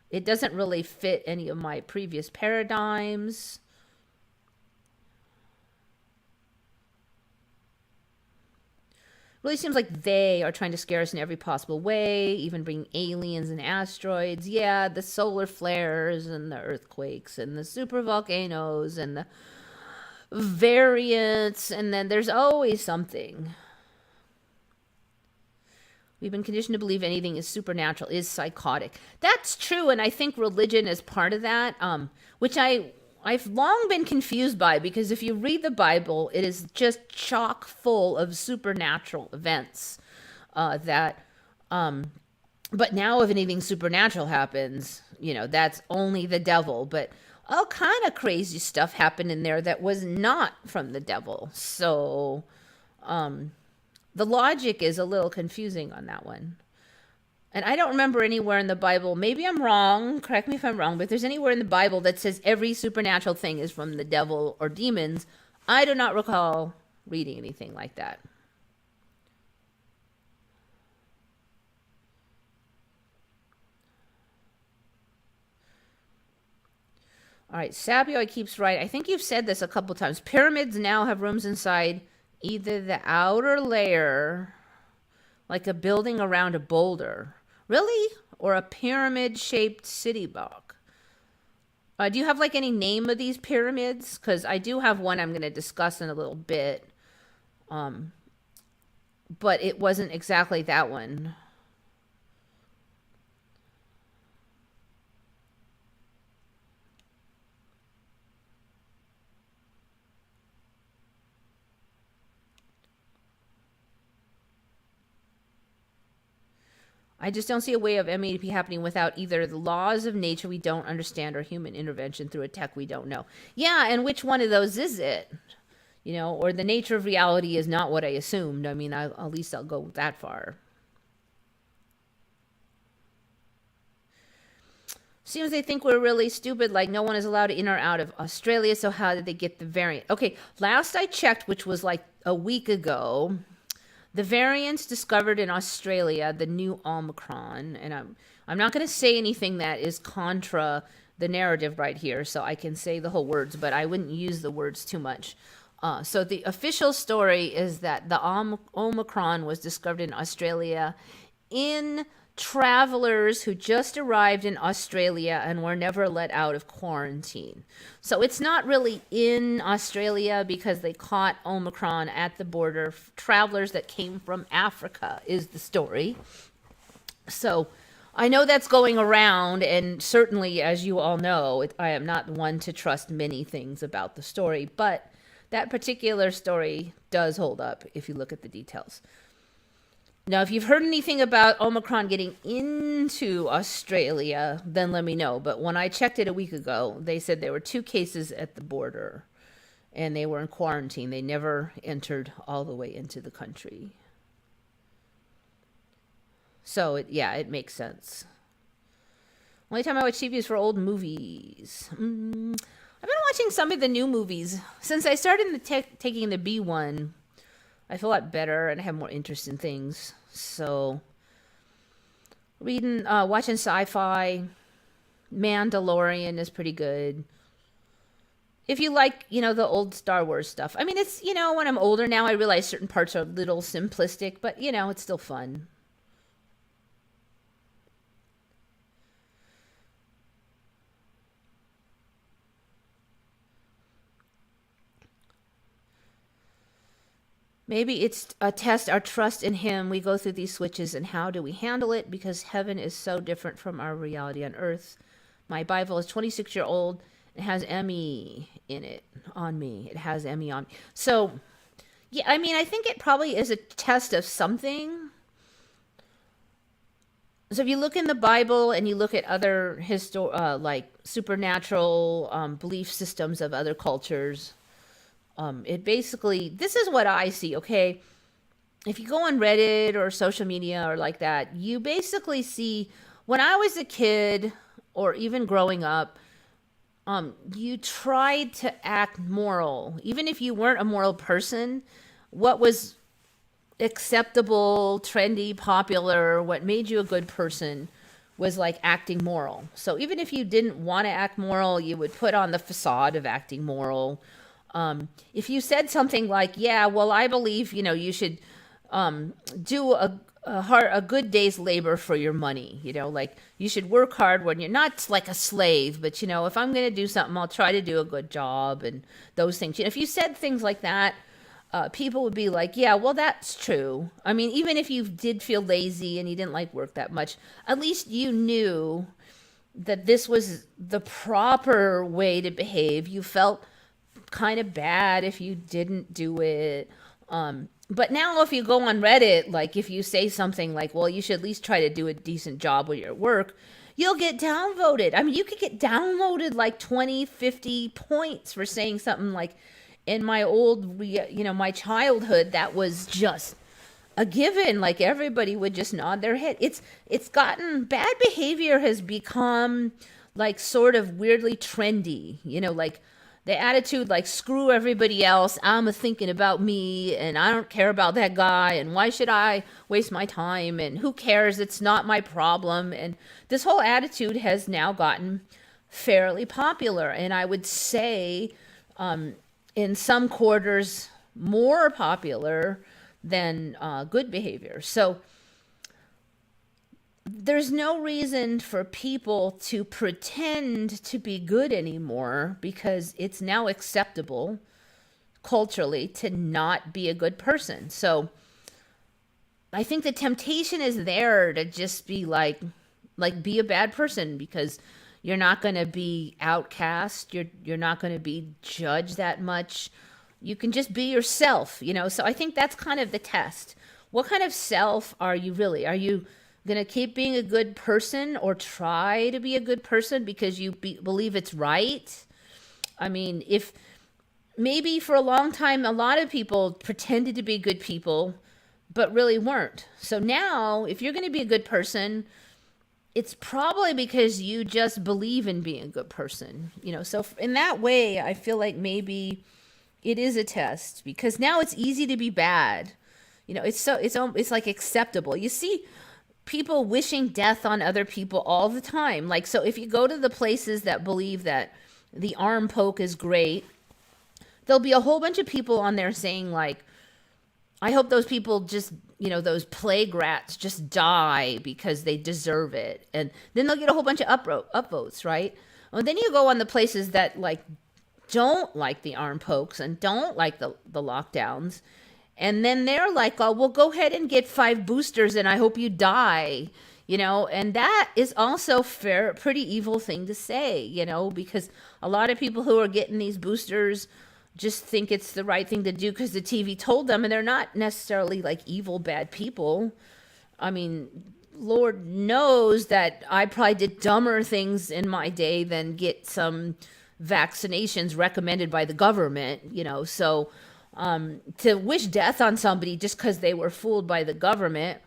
It doesn't really fit any of my previous paradigms. Really seems like they are trying to scare us in every possible way, even bring aliens and asteroids. Yeah, the solar flares and the earthquakes and the super volcanoes and the variants, and then there's always something. We've been conditioned to believe anything is supernatural, is psychotic. That's true, and I think religion is part of that, which I've long been confused by, because if you read the Bible, it is just chock full of supernatural events but now if anything supernatural happens, that's only the devil. But all kind of crazy stuff happened in there that was not from the devil. So the logic is a little confusing on that one. And I don't remember anywhere in the Bible, maybe I'm wrong, correct me if I'm wrong, but if there's anywhere in the Bible that says every supernatural thing is from the devil or demons, I do not recall reading anything like that. All right, Sabioy keeps right. I think you've said this a couple times. Pyramids now have rooms inside either the outer layer, like a building around a boulder. Really? Or a pyramid-shaped city block. Do you have any name of these pyramids? Because I do have one I'm going to discuss in a little bit. But it wasn't exactly that one. I just don't see a way of MEP happening without either the laws of nature we don't understand or human intervention through a tech we don't know. Yeah, and which one of those is it? Or the nature of reality is not what I assumed. I mean, at least I'll go that far. Seems they think we're really stupid, like no one is allowed in or out of Australia, so how did they get the variant? Okay, last I checked, which was like a week ago, the variants discovered in Australia, the new Omicron, and I'm not going to say anything that is contra the narrative right here, so I can say the whole words, but I wouldn't use the words too much. So the official story is that the Omicron was discovered in Australia in travelers who just arrived in Australia and were never let out of quarantine. So it's not really in Australia because they caught Omicron at the border. Travelers that came from Africa is the story. So I know that's going around, and certainly, as you all know, I am not one to trust many things about the story, but that particular story does hold up if you look at the details. Now, if you've heard anything about Omicron getting into Australia, then let me know. But when I checked it a week ago, they said there were 2 cases at the border, and they were in quarantine. They never entered all the way into the country. So, it makes sense. Only time I watch TV is for old movies. I've been watching some of the new movies. Since I started taking the B1, I feel a lot better and I have more interest in things. So, watching sci-fi, Mandalorian is pretty good. If you like, the old Star Wars stuff. I mean, it's, when I'm older now, I realize certain parts are a little simplistic, but, it's still fun. Maybe it's a test our trust in him. We go through these switches, and how do we handle it? Because heaven is so different from our reality on earth. My Bible is 26-year-old. It has Emmy in it on me. It has Emmy on me. So, yeah, I mean, I think it probably is a test of something. So if you look in the Bible and you look at other like supernatural belief systems of other cultures, it basically, this is what I see, okay? If you go on Reddit or social media or like that, you basically see, when I was a kid or even growing up, you tried to act moral. Even if you weren't a moral person, what was acceptable, trendy, popular, what made you a good person was like acting moral. So even if you didn't want to act moral, you would put on the facade of acting moral. If you said something like, yeah, well, I believe, you should do a good day's labor for your money, like you should work hard when you're not like a slave, but, if I'm going to do something, I'll try to do a good job and those things. If you said things like that, people would be like, yeah, well, that's true. I mean, even if you did feel lazy and you didn't like work that much, at least you knew that this was the proper way to behave. You felt kind of bad if you didn't do it. But now if you go on Reddit, like if you say something like, well, you should at least try to do a decent job with your work, you'll get downvoted. I mean, you could get downloaded like 20, 50 points for saying something like, in my my childhood, that was just a given. Like everybody would just nod their head. It's gotten, bad behavior has become like sort of weirdly trendy, like the attitude like, screw everybody else, I'm thinking about me, and I don't care about that guy, and why should I waste my time, and who cares, it's not my problem. And this whole attitude has now gotten fairly popular, and I would say in some quarters more popular than good behavior. So there's no reason for people to pretend to be good anymore, because it's now acceptable culturally to not be a good person. So I think the temptation is there to just be like be a bad person, because you're not going to be outcast. You're not going to be judged that much. You can just be yourself, So I think that's kind of the test. What kind of self are you really? Are you going to keep being a good person or try to be a good person because you believe it's right. I mean, if maybe for a long time, a lot of people pretended to be good people, but really weren't. So now, if you're going to be a good person, it's probably because you just believe in being a good person, you know. So in that way, I feel like maybe it is a test because now it's easy to be bad. You know, it's like acceptable. You see people wishing death on other people all the time. Like, so if you go to the places that believe that the arm poke is great, there'll be a whole bunch of people on there saying like, I hope those people just, you know, those plague rats just die because they deserve it. And then they'll get a whole bunch of upvotes, right? Well, then you go on the places that like don't like the arm pokes and don't like the lockdowns. And then they're like, oh, well, go ahead and get 5 boosters and I hope you die, you know. And that is also pretty evil thing to say, you know, because a lot of people who are getting these boosters just think it's the right thing to do because the TV told them, and they're not necessarily like evil, bad people. I mean, Lord knows that I probably did dumber things in my day than get some vaccinations recommended by the government, you know. So to wish death on somebody just because they were fooled by the government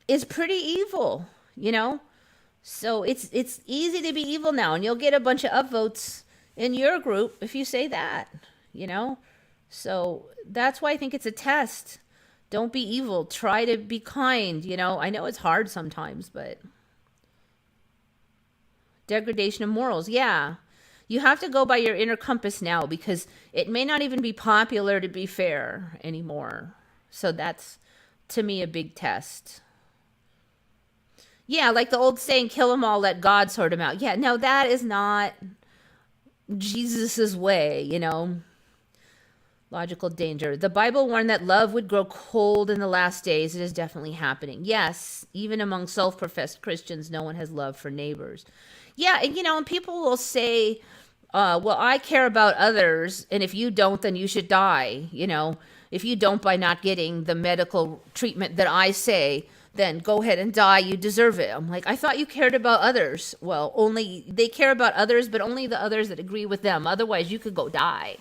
is pretty evil, you know. So it's easy to be evil now, and you'll get a bunch of upvotes in your group if you say that, you know. So that's why I think it's a test. Don't be evil. Try to be kind, you know. I know it's hard sometimes, but degradation of morals, yeah. You have to go by your inner compass now because it may not even be popular to be fair anymore. So that's, to me, a big test. Yeah, like the old saying, kill them all, let God sort them out. Yeah, no, that is not Jesus's way, you know. Logical danger. The Bible warned that love would grow cold in the last days. It is definitely happening. Yes, even among self-professed Christians, no one has love for neighbors. Yeah, and you know, and people will say, well, I care about others, and if you don't, then you should die. You know, if you don't by not getting the medical treatment that I say, then go ahead and die. You deserve it. I'm like, I thought you cared about others. Well, only they care about others, but only the others that agree with them. Otherwise, you could go die.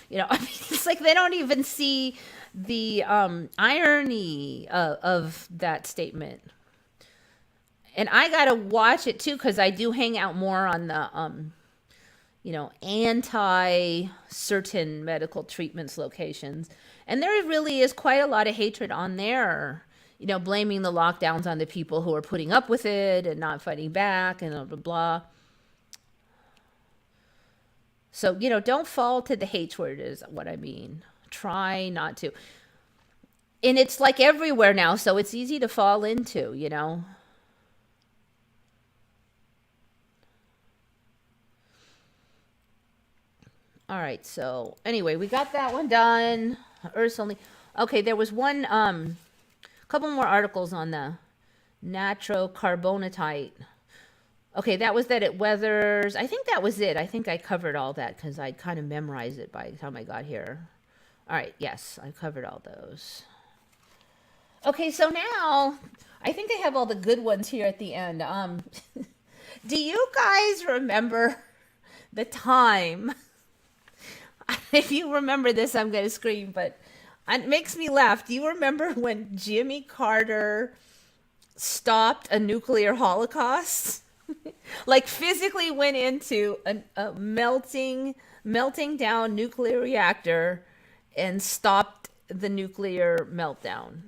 You know, I mean, it's like they don't even see the irony of that statement. And I got to watch it too, because I do hang out more on the, you know, anti-certain medical treatments locations. And there really is quite a lot of hatred on there, you know, blaming the lockdowns on the people who are putting up with it and not fighting back and blah, blah, blah. So, you know, don't fall to the hatred is what I mean. Try not to. And it's like everywhere now, so it's easy to fall into, you know. All right, so anyway, we got that one done. Earth's only... Okay, there was one, couple more articles on the natrocarbonatite. Okay, that was that it weathers. I think that was it. I think I covered all that because I kind of memorized it by the time I got here. All right, yes, I covered all those. Okay, so now I think I have all the good ones here at the end. Do you guys remember the time? If you remember this, I'm going to scream, but it makes me laugh. Do you remember when Jimmy Carter stopped a nuclear holocaust? Like physically went into a melting down nuclear reactor and stopped the nuclear meltdown.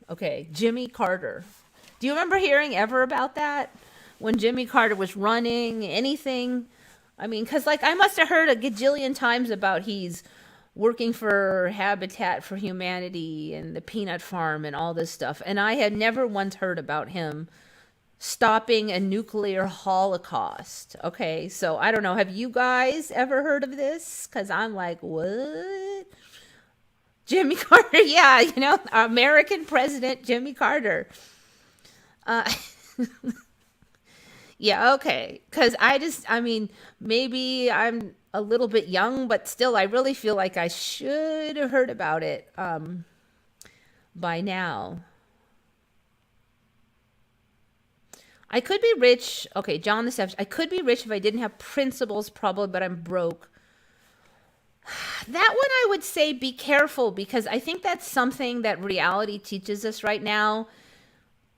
Okay, Jimmy Carter. Do you remember hearing ever about that? When Jimmy Carter was running anything? I mean, because like I must have heard a gajillion times about he's working for Habitat for Humanity and the peanut farm and all this stuff. And I had never once heard about him stopping a nuclear holocaust. Okay, so I don't know. Have you guys ever heard of this? Because I'm like, what? Jimmy Carter, yeah, you know, American President Jimmy Carter. Uh, yeah, okay. Because I mean, maybe I'm a little bit young, but still, I really feel like I should have heard about it by now. I could be rich. Okay, John the Savage. I could be rich if I didn't have principles, probably, but I'm broke. That one I would say be careful, because I think that's something that reality teaches us right now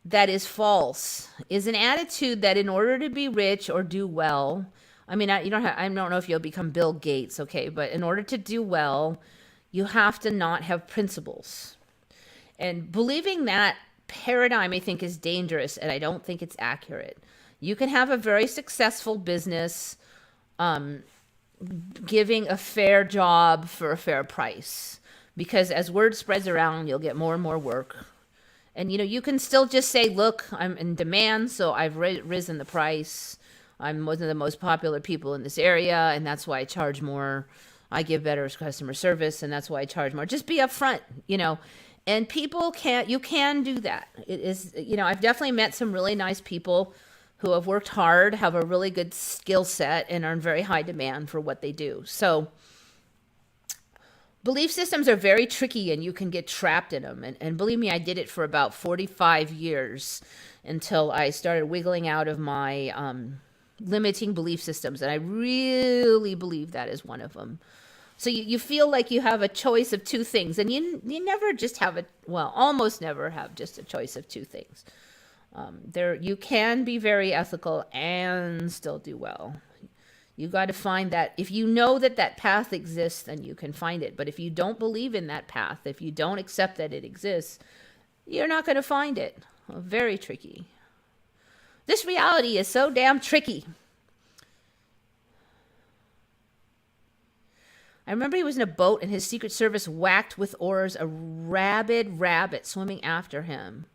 that is false, is an attitude that in order to be rich or do well, I mean, I don't know if you'll become Bill Gates, okay, but in order to do well, you have to not have principles. And believing that paradigm, I think, is dangerous, and I don't think it's accurate. You can have a very successful business, giving a fair job for a fair price, because as word spreads around, you'll get more and more work. And you can still just say, look, I'm in demand, so I've risen the price. I'm one of the most popular people in this area, and that's why I charge more. I give better customer service, and that's why I charge more. Just be upfront, and people you can do that. It is, I've definitely met some really nice people who have worked hard, have a really good skill set, and are in very high demand for what they do. So belief systems are very tricky, and you can get trapped in them. And believe me, I did it for about 45 years until I started wiggling out of my limiting belief systems. And I really believe that is one of them. So you feel like you have a choice of two things, and you never just have almost never have just a choice of two things. You can be very ethical and still do well. You got to find that. If you know that path exists, then you can find it. But if you don't believe in that path, if you don't accept that it exists, you're not going to find it. Very tricky. This reality is so damn tricky. I remember he was in a boat and his Secret Service whacked with oars a rabid rabbit swimming after him.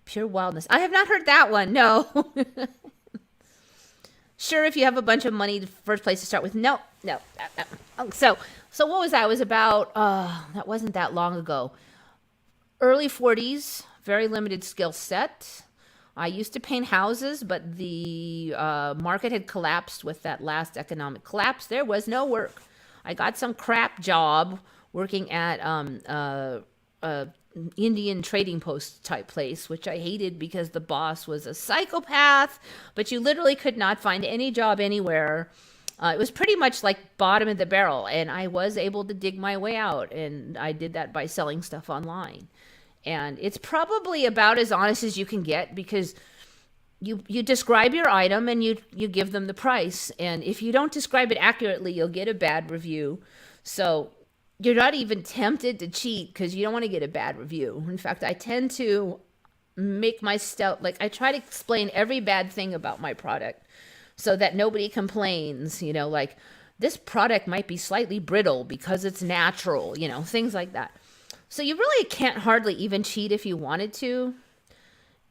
Pure wildness. I have not heard that one. No. Sure, if you have a bunch of money, the first place to start with. No. So what was that? It was about, that wasn't that long ago. Early 40s, very limited skill set. I used to paint houses, but the market had collapsed with that last economic collapse. There was no work. I got some crap job working at Indian trading post type place, which I hated because the boss was a psychopath, but you literally could not find any job anywhere. It was pretty much like bottom of the barrel, and I was able to dig my way out, and I did that by selling stuff online. And it's probably about as honest as you can get, because you describe your item and you give them the price, and if you don't describe it accurately, you'll get a bad review. So you're not even tempted to cheat because you don't want to get a bad review. In fact, I tend to make my stuff, like, I try to explain every bad thing about my product so that nobody complains, like, this product might be slightly brittle because it's natural, things like that. So you really can't hardly even cheat if you wanted to.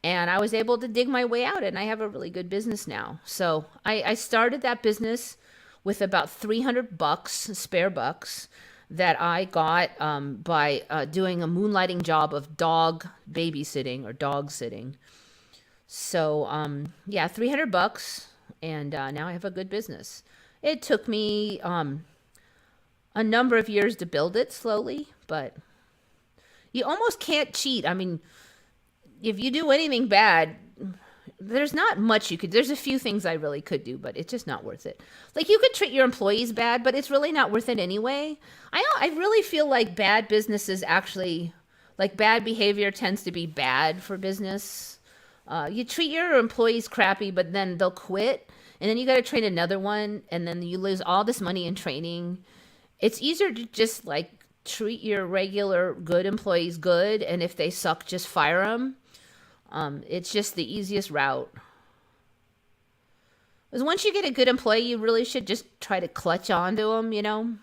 And I was able to dig my way out, and I have a really good business now. So I started that business with about $300 spare bucks that I got by doing a moonlighting job of dog babysitting or dog sitting. So $300, and now I have a good business. It took me a number of years to build it slowly, but you almost can't cheat. I mean, if you do anything bad, there's not much you could. There's a few things I really could do, but it's just not worth it. Like, you could treat your employees bad, but it's really not worth it anyway. I really feel like bad businesses actually, like, bad behavior tends to be bad for business. You treat your employees crappy, but then they'll quit, and then you got to train another one, and then you lose all this money in training. It's easier to just, like, treat your regular good employees good, and if they suck, just fire them. It's just the easiest route. Because once you get a good employee, you really should just try to clutch onto them,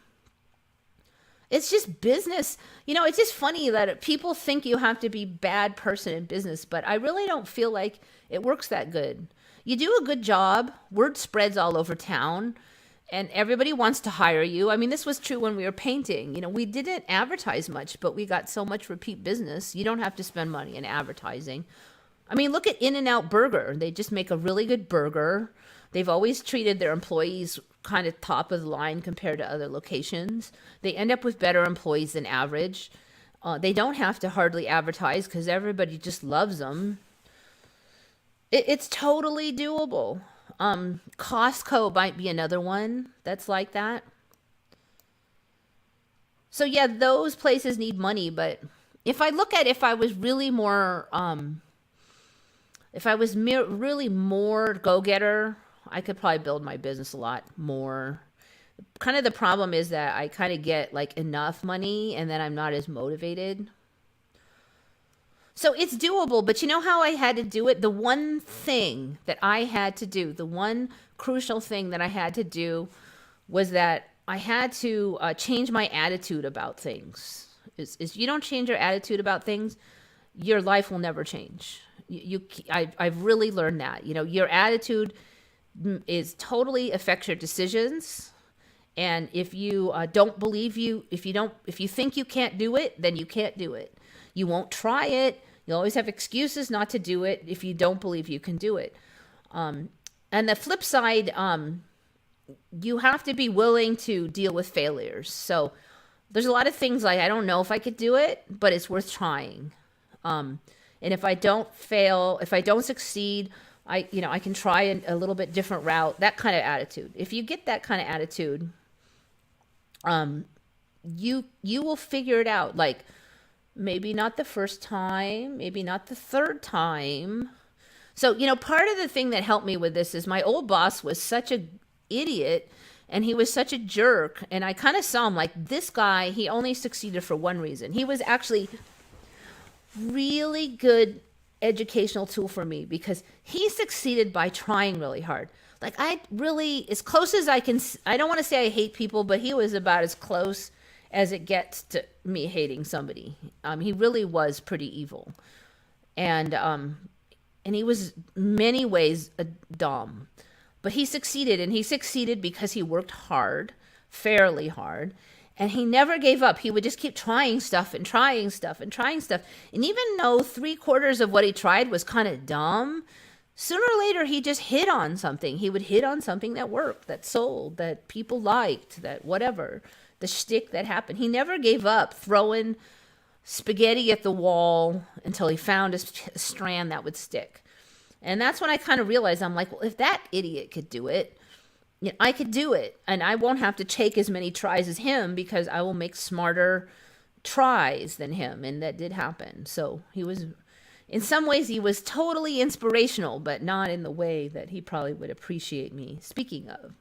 It's just business. It's just funny that people think you have to be a bad person in business, but I really don't feel like it works that good. You do a good job, word spreads all over town, and everybody wants to hire you. I mean, this was true when we were painting. We didn't advertise much, but we got so much repeat business. You don't have to spend money in advertising. I mean, look at In-N-Out Burger. They just make a really good burger. They've always treated their employees kind of top of the line compared to other locations. They end up with better employees than average. They don't have to hardly advertise because everybody just loves them. It's totally doable. Costco might be another one that's like that. So yeah, those places need money, but if I look at if I was really more if I was really more go-getter, I could probably build my business a lot more. Kind of the problem is that I kind of get like enough money and then I'm not as motivated. So it's doable, but you know how I had to do it? The one thing that I had to do, the one crucial thing that I had to do was that I had to change my attitude about things. Is you don't change your attitude about things, your life will never change. I've really learned that. You know, your attitude is totally affects your decisions. And if you don't believe if you think you can't do it, then you can't do it. You won't try it. You always have excuses not to do it if you don't believe you can do it. And the flip side, you have to be willing to deal with failures. So there's a lot of things like I don't know if I could do it, but it's worth trying. And if I don't fail, if I don't succeed, I can try a little bit different route. That kind of attitude. If you get that kind of attitude, you will figure it out. Like maybe not the first time, maybe not the third time. So, part of the thing that helped me with this is my old boss was such a idiot and he was such a jerk. And I kind of saw him like this guy, he only succeeded for one reason. He was actually really good educational tool for me because he succeeded by trying really hard. Like I really, as close as I can, I don't want to say I hate people, but he was about as close as it gets to me hating somebody. He really was pretty evil. And he was many ways dumb. But he succeeded, and he succeeded because he worked hard, fairly hard, and he never gave up. He would just keep trying stuff and trying stuff and trying stuff. And even though 3/4 of what he tried was kind of dumb, sooner or later he just hit on something. He would hit on something that worked, that sold, that people liked, that whatever, the shtick that happened. He never gave up throwing spaghetti at the wall until he found a strand that would stick. And that's when I kind of realized, I'm like, well, if that idiot could do it, I could do it. And I won't have to take as many tries as him because I will make smarter tries than him. And that did happen. So he was, in some ways, he was totally inspirational, but not in the way that he probably would appreciate me speaking of.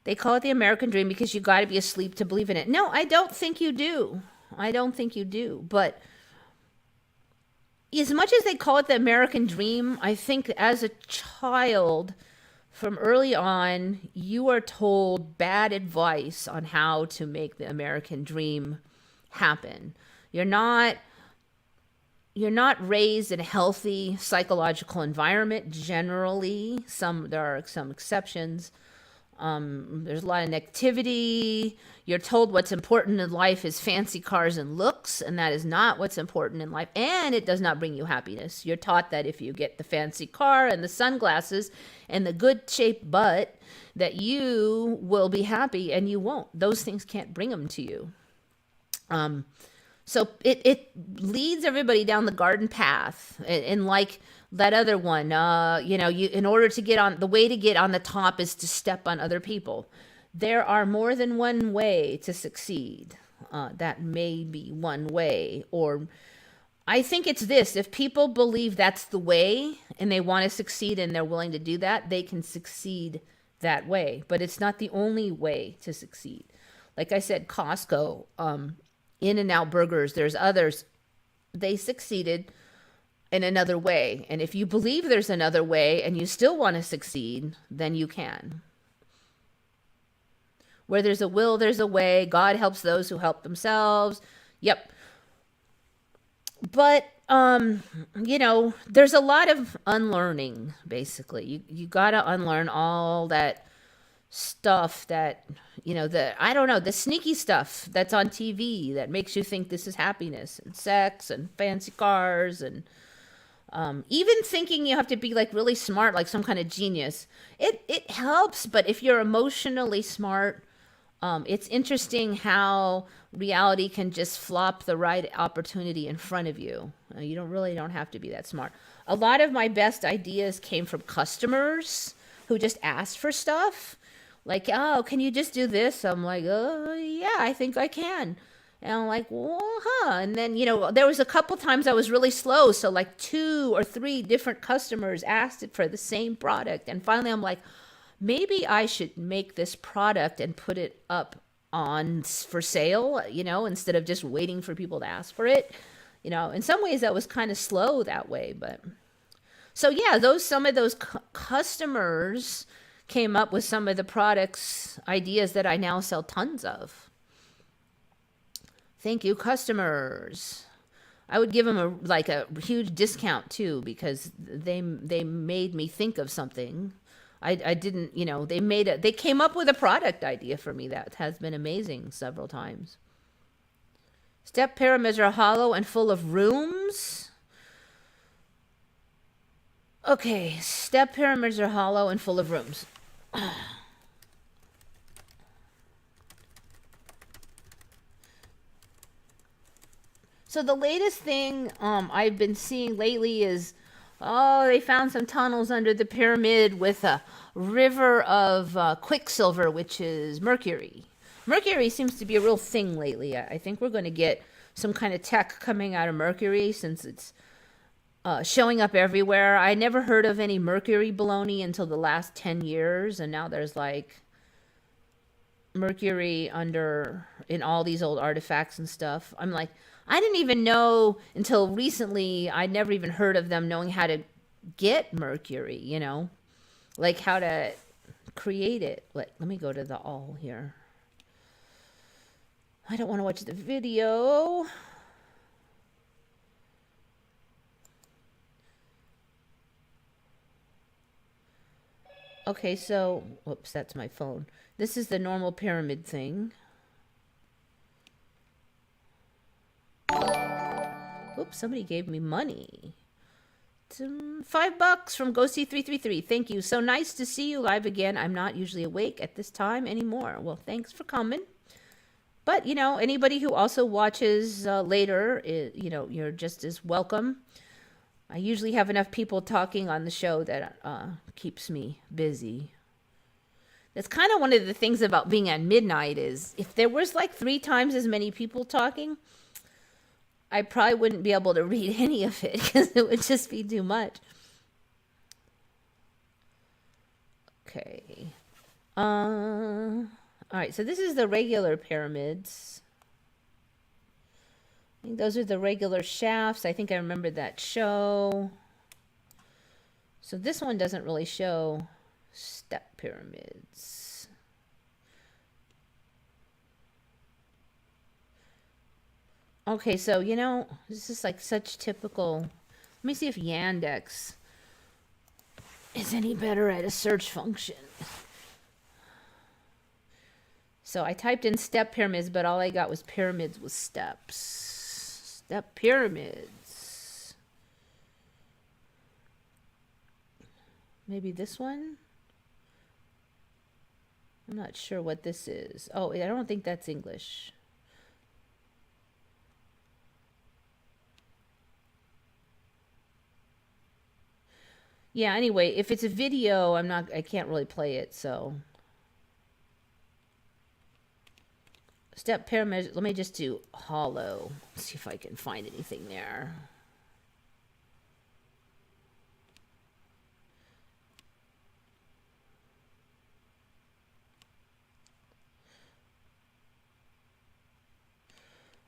They call it the American dream because you got to be asleep to believe in it. No, I don't think you do. I don't think you do. But as much as they call it the American dream, I think as a child, from early on, you are told bad advice on how to make the American dream happen. You're not raised in a healthy psychological environment generally. There are some exceptions. There's a lot of negativity. You're told what's important in life is fancy cars and looks, and that is not what's important in life, and it does not bring you happiness. You're taught that if you get the fancy car and the sunglasses and the good shaped butt, that you will be happy, and you won't. Those things can't bring them to you. So it leads everybody down the garden path, and like that other one, you in order to get on, the way to get on the top is to step on other people. There are more than one way to succeed. That may be one way, or I think it's this: if people believe that's the way and they want to succeed and they're willing to do that, they can succeed that way. But it's not the only way to succeed. Like I said, Costco, In-N-Out Burgers, there's others. They succeeded in another way. And if you believe there's another way and you still want to succeed, then you can. Where there's a will, there's a way. God helps those who help themselves. Yep. But, there's a lot of unlearning, basically. You got to unlearn all that stuff that, the sneaky stuff that's on TV that makes you think this is happiness and sex and fancy cars and even thinking you have to be like really smart, like some kind of genius. It helps, but if you're emotionally smart, It's interesting how reality can just flop the right opportunity in front of you. You don't have to be that smart. A lot of my best ideas came from customers who just asked for stuff. Like, oh, can you just do this? I'm like, oh, yeah, I think I can. And I'm like, well, huh. And then, there was a couple times I was really slow. So, like, 2 or 3 different customers asked it for the same product. And finally, I'm like, maybe I should make this product and put it up on for sale, instead of just waiting for people to ask for it. In some ways that was kind of slow that way, but so yeah, some of those customers came up with some of the products ideas that I now sell tons of. Thank you, customers. I would give them a huge discount too, because they made me think of something. I didn't, they came up with a product idea for me that has been amazing several times. Step pyramids are hollow and full of rooms. Okay, step pyramids are hollow and full of rooms. So the latest thing I've been seeing lately is, they found some tunnels under the pyramid with a river of quicksilver, which is Mercury. Mercury seems to be a real thing lately. I think we're going to get some kind of tech coming out of Mercury, since it's showing up everywhere. I never heard of any Mercury baloney until the last 10 years, and now there's like Mercury in all these old artifacts and stuff. I'm like, I didn't even know until recently. I'd never even heard of them knowing how to get Mercury, like how to create it. Let me go to the all here. I don't want to watch the video. Okay, so, whoops, that's my phone. This is the normal pyramid thing. Oops, somebody gave me money. $5 from Ghosty333. Thank you. So nice to see you live again. I'm not usually awake at this time anymore. Well, thanks for coming. But, anybody who also watches later, you're just as welcome. I usually have enough people talking on the show that keeps me busy. That's kind of one of the things about being at midnight is if there was like 3 times as many people talking, I probably wouldn't be able to read any of it because it would just be too much. Okay. All right, so this is the regular pyramids. I think those are the regular shafts. I think I remember that show. So this one doesn't really show step pyramids. Okay, so, this is like such typical. Let me see if Yandex is any better at a search function. So I typed in step pyramids, but all I got was pyramids with steps. Step pyramids. Maybe this one? I'm not sure what this is. Oh, I don't think that's English. Yeah, anyway, if it's a video, I can't really play it, so. Step pyramid, let me just do hollow. See if I can find anything there.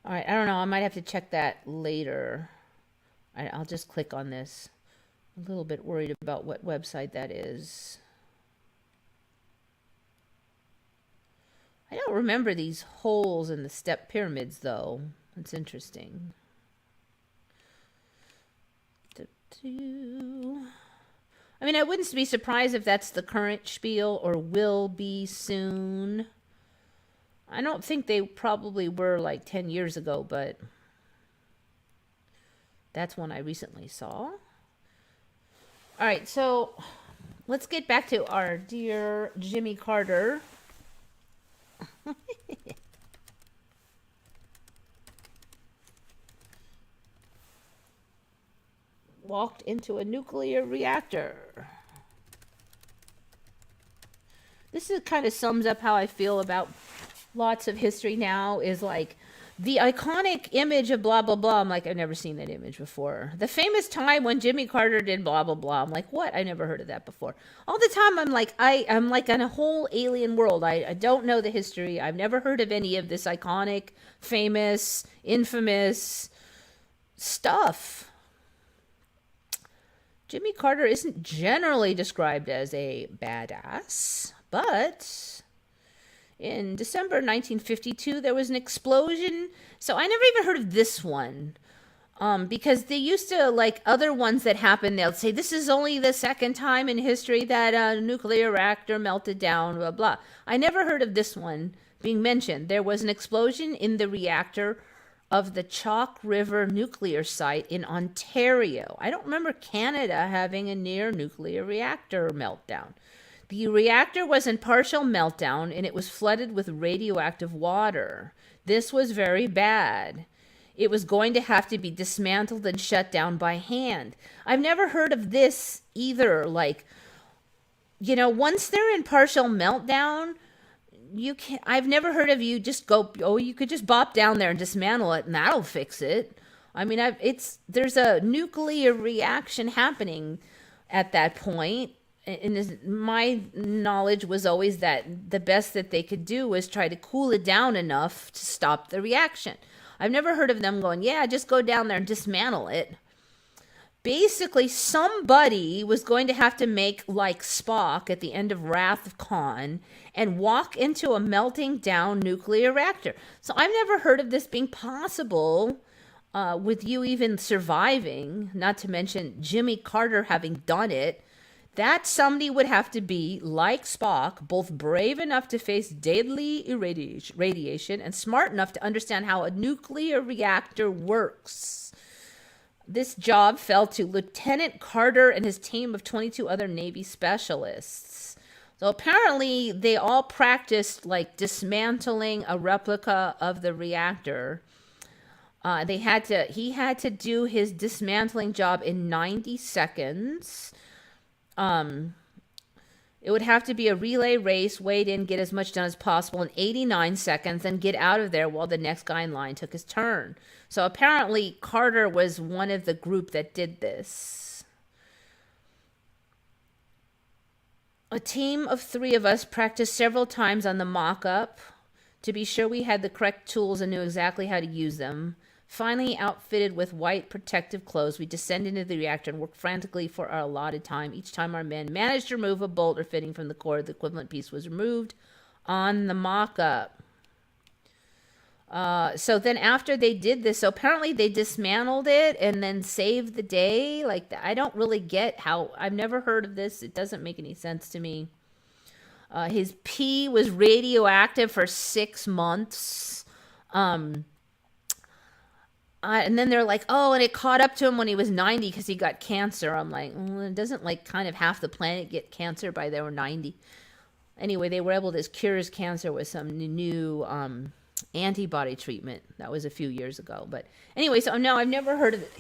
All right, I don't know. I might have to check that later. I'll just click on this. A little bit worried about what website that is. I don't remember these holes in the step pyramids, though. It's interesting. I mean, I wouldn't be surprised if that's the current spiel or will be soon. I don't think they probably were like 10 years ago, but that's one I recently saw. All right, so let's get back to our dear Jimmy Carter. Walked into a nuclear reactor. This is kind of sums up how I feel about lots of history now, is like the iconic image of blah blah blah. I'm like, I've never seen that image before. The famous time when Jimmy Carter did blah blah blah. I'm like, what? I never heard of that before. All the time I'm like in a whole alien world. I don't know the history. I've never heard of any of this iconic, famous, infamous stuff. Jimmy Carter isn't generally described as a badass, but in December 1952, there was an explosion. So I never even heard of this one. Because they used to, like other ones that happened, they'll say this is only the second time in history that a nuclear reactor melted down, blah, blah. I never heard of this one being mentioned. There was an explosion in the reactor of the Chalk River nuclear site in Ontario. I don't remember Canada having a near nuclear reactor meltdown. The reactor was in partial meltdown and it was flooded with radioactive water. This was very bad. It was going to have to be dismantled and shut down by hand. I've never heard of this either. Like, once they're in partial meltdown, I've never heard of you just go, you could just bop down there and dismantle it and that'll fix it. I mean, there's a nuclear reaction happening at that point. And my knowledge was always that the best that they could do was try to cool it down enough to stop the reaction. I've never heard of them going, yeah, just go down there and dismantle it. Basically, somebody was going to have to make like Spock at the end of Wrath of Khan and walk into a melting down nuclear reactor. So I've never heard of this being possible with you even surviving, not to mention Jimmy Carter having done it. That somebody would have to be, like Spock, both brave enough to face deadly radiation and smart enough to understand how a nuclear reactor works. This job fell to Lieutenant Carter and his team of 22 other Navy specialists. So apparently they all practiced like dismantling a replica of the reactor. He had to do his dismantling job in 90 seconds. It would have to be a relay race, wade in, get as much done as possible in 89 seconds, then get out of there while the next guy in line took his turn. So apparently Carter was one of the group that did this. A team of 3 of us practiced several times on the mock-up to be sure we had the correct tools and knew exactly how to use them. Finally outfitted with white protective clothes, we descended into the reactor and worked frantically for our allotted time. Each time our men managed to remove a bolt or fitting from the core, the equivalent piece was removed on the mock-up. So then after they did this, so apparently they dismantled it and then saved the day. Like, I don't really get how, I've never heard of this. It doesn't make any sense to me. His pee was radioactive for 6 months. And then they're like, oh, and it caught up to him when he was 90 because he got cancer. I'm like, doesn't like kind of half the planet get cancer by they were 90? Anyway, they were able to cure his cancer with some new antibody treatment. That was a few years ago. But anyway, so no, I've never heard of it.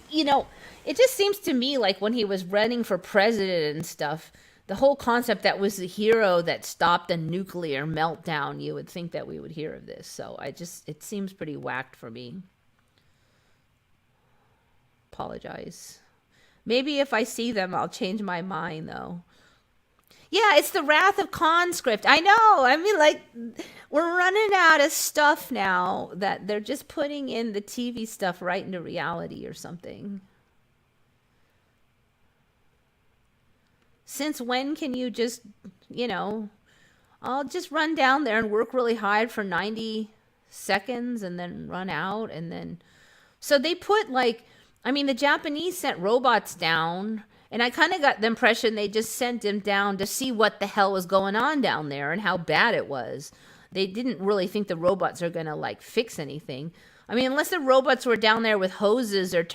It just seems to me like when he was running for president and stuff, the whole concept that was the hero that stopped a nuclear meltdown, you would think that we would hear of this. So it seems pretty whacked for me. Apologize. Maybe if I see them, I'll change my mind, though. Yeah, it's the Wrath of Khan script. I know. I mean, like, we're running out of stuff now that they're just putting in the TV stuff right into reality or something. Since when can you just, I'll just run down there and work really hard for 90 seconds and then run out and then... So they put, the Japanese sent robots down, and I kind of got the impression they just sent them down to see what the hell was going on down there and how bad it was. They didn't really think the robots are going to, fix anything. I mean, unless the robots were down there with hoses or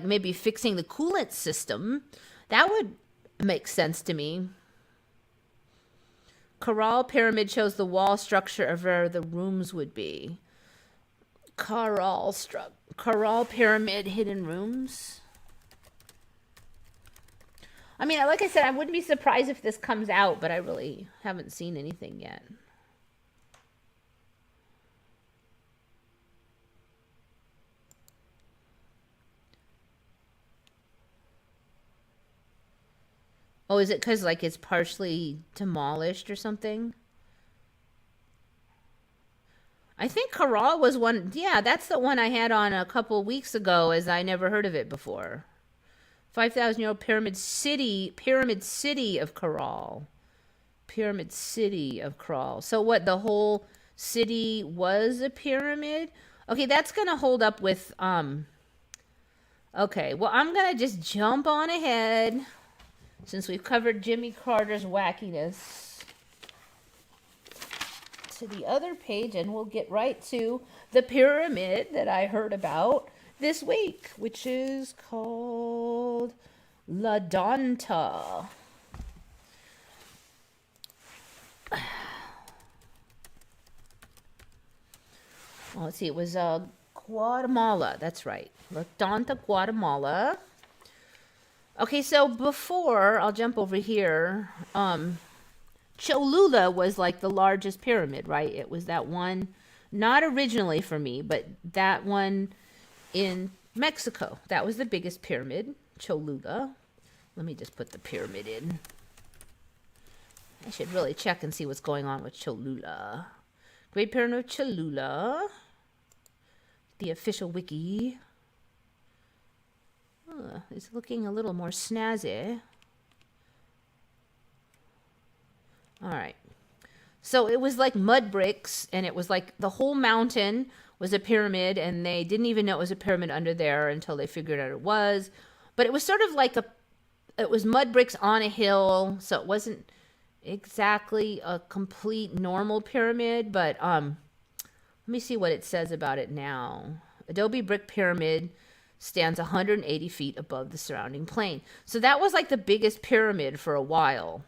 maybe fixing the coolant system, that would make sense to me. Corral pyramid shows the wall structure of where the rooms would be. Corral pyramid, hidden rooms. I mean, like I said, I wouldn't be surprised if this comes out, but I really haven't seen anything yet. Oh, is it because, like, it's partially demolished or something? I think Corral was one. Yeah, that's the one I had on a couple weeks ago, as I never heard of it before. 5,000-year-old pyramid city of Corral. Pyramid city of Corral. So what, the whole city was a pyramid? Okay, that's going to hold up with, okay, well, I'm going to just jump on ahead, since we've covered Jimmy Carter's wackiness, to the other page, and we'll get right to the pyramid that I heard about this week, which is called La Donta. Well, let's see, it was Guatemala, that's right. La Donta, Guatemala. Okay, so before, I'll jump over here, Cholula was like the largest pyramid, right? It was that one, not originally for me, but that one in Mexico. That was the biggest pyramid, Cholula. Let me just put the pyramid in. I should really check and see what's going on with Cholula. Great Pyramid of Cholula. The official wiki. It's looking a little more snazzy. All right. So it was like mud bricks, and it was like the whole mountain was a pyramid, and they didn't even know it was a pyramid under there until they figured out it was. But it was sort of like it was mud bricks on a hill, so it wasn't exactly a complete normal pyramid, but let me see what it says about it now. Adobe brick pyramid stands 180 feet above the surrounding plain. So that was like the biggest pyramid for a while.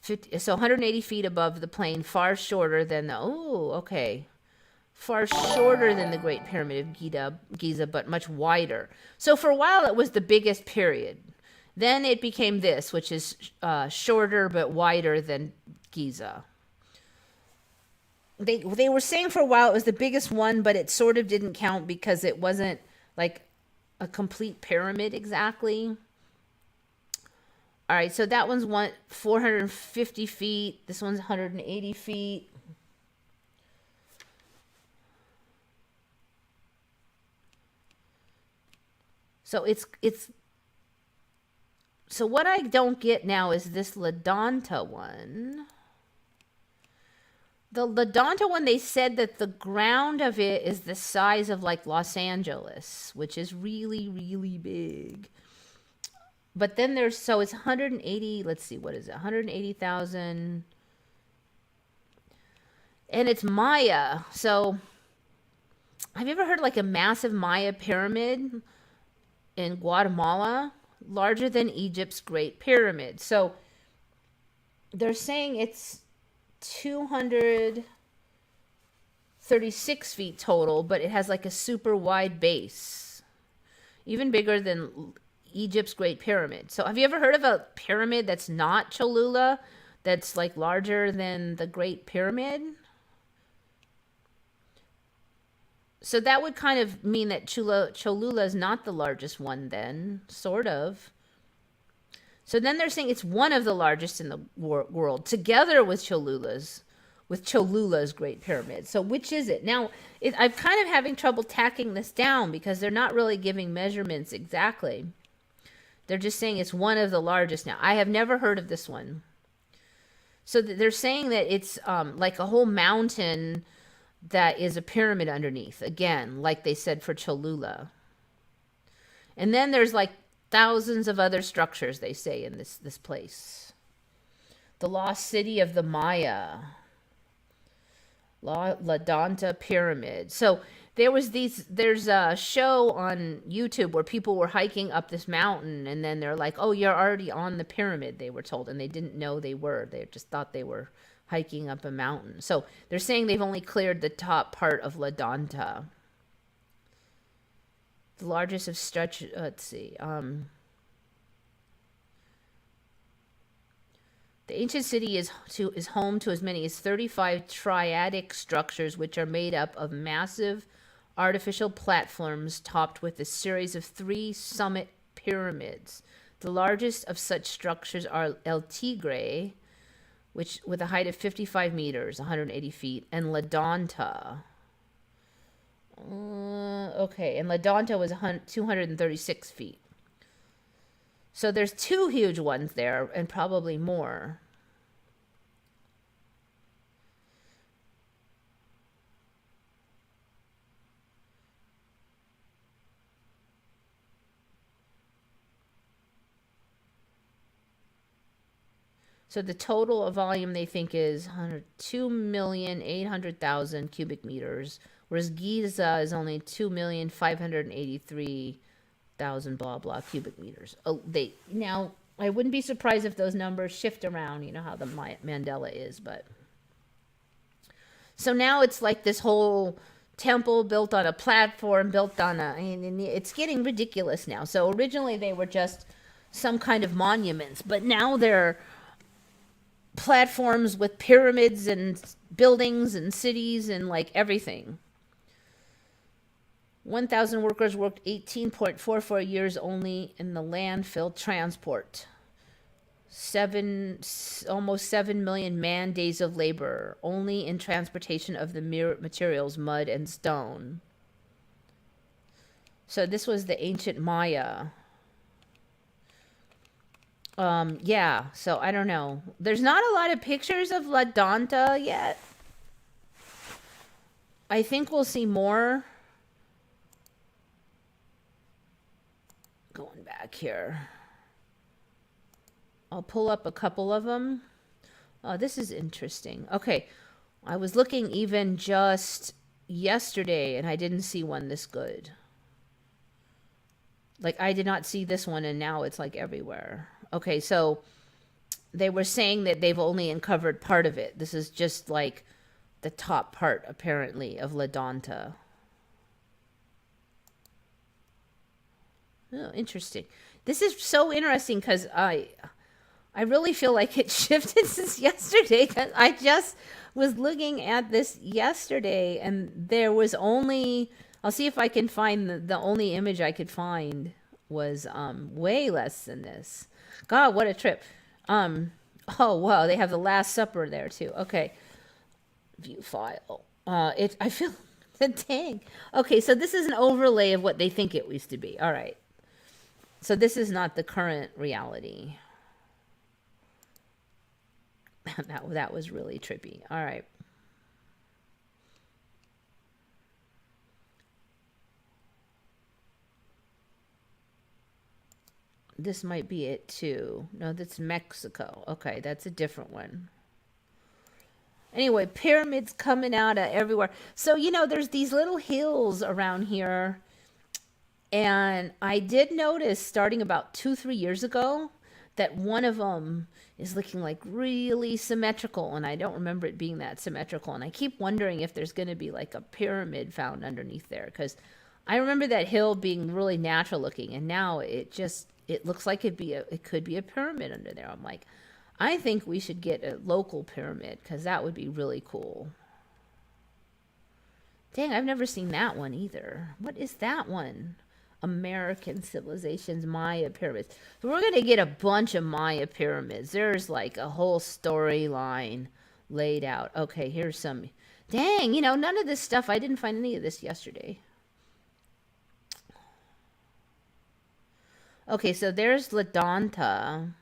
So 180 feet above the plain, far shorter than far shorter than the Great Pyramid of Giza, but much wider. So for a while it was the biggest period. Then it became this, which is shorter but wider than Giza. They were saying for a while it was the biggest one, but it sort of didn't count because it wasn't like a complete pyramid exactly. All right, so that one's 450 feet. This one's 180 feet. So so what I don't get now is this La Donta one. The La Donta one, they said that the ground of it is the size of like Los Angeles, which is really, really big. But then it's 180, let's see, what is it? 180,000. And it's Maya. So have you ever heard like a massive Maya pyramid in Guatemala? Larger than Egypt's Great Pyramid. So they're saying it's 236 feet total, but it has like a super wide base. Even bigger than Egypt's Great Pyramid. So have you ever heard of a pyramid that's not Cholula, that's like larger than the Great Pyramid? So that would kind of mean that Cholula is not the largest one then, sort of. So then they're saying it's one of the largest in the world, together with Cholula's Great Pyramid. So which is it? Now, I'm kind of having trouble tacking this down because they're not really giving measurements exactly. They're just saying it's one of the largest now. I have never heard of this one. So they're saying that it's like a whole mountain that is a pyramid underneath. Again, like they said for Cholula. And then there's like thousands of other structures, they say, in this place. The lost city of the Maya. La Donta Pyramid. So there's a show on YouTube where people were hiking up this mountain, and then they're like, oh, you're already on the pyramid, they were told, and they didn't know they were. They just thought they were hiking up a mountain. So they're saying they've only cleared the top part of La Donta. The largest of stretch, let's see. The ancient city is home to as many as 35 triadic structures, which are made up of massive artificial platforms topped with a series of 3 summit pyramids. The largest of such structures are El Tigre, which with a height of 55 meters, 180 feet, and La Donta. Okay, and La Donta was 236 feet. So there's 2 huge ones there, and probably more. So the total of volume they think is 2,800,000 cubic meters, whereas Giza is only 2,583,000 blah blah cubic meters. Oh, now I wouldn't be surprised if those numbers shift around. You know how the Mandela is, but so now it's like this whole temple built on a platform, built on it's getting ridiculous now. So originally they were just some kind of monuments, but now they're platforms with pyramids and buildings and cities and like everything. 1,000 workers worked 18.44 years only in the landfill transport. Almost 7 million man days of labor only in transportation of the materials, mud and stone. So this was the ancient Maya. Yeah, so I don't know. There's not a lot of pictures of La Donta yet. I think we'll see more. Going back here. I'll pull up a couple of them. This is interesting. Okay, I was looking even just yesterday, and I didn't see one this good. Like, I did not see this one, and now it's like everywhere. Okay, so they were saying that they've only uncovered part of it. This is just like the top part, apparently, of La Donta. Oh, interesting. This is so interesting because I really feel like it shifted since yesterday, because I just was looking at this yesterday, and there was only, I'll see if I can find the only image I could find was way less than this. God, what a trip. Oh, wow, they have the Last Supper there, too. Okay. View file. I feel, dang. Okay, so this is an overlay of what they think it used to be. All right. So this is not the current reality. That was really trippy. All right. This might be it too. No, that's Mexico. Okay, that's a different one. Anyway, pyramids coming out of everywhere. So, there's these little hills around here. And I did notice starting about 2-3 years ago that one of them is looking like really symmetrical. And I don't remember it being that symmetrical. And I keep wondering if there's going to be like a pyramid found underneath there. Because I remember that hill being really natural looking. And now it looks like it could be a pyramid under there. I'm like, I think we should get a local pyramid because that would be really cool. Dang, I've never seen that one either. What is that one? American civilizations, Maya pyramids. So we're going to get a bunch of Maya pyramids. There's like a whole storyline laid out. Okay, here's some. Dang, none of this stuff. I didn't find any of this yesterday. Okay, so there's La Donta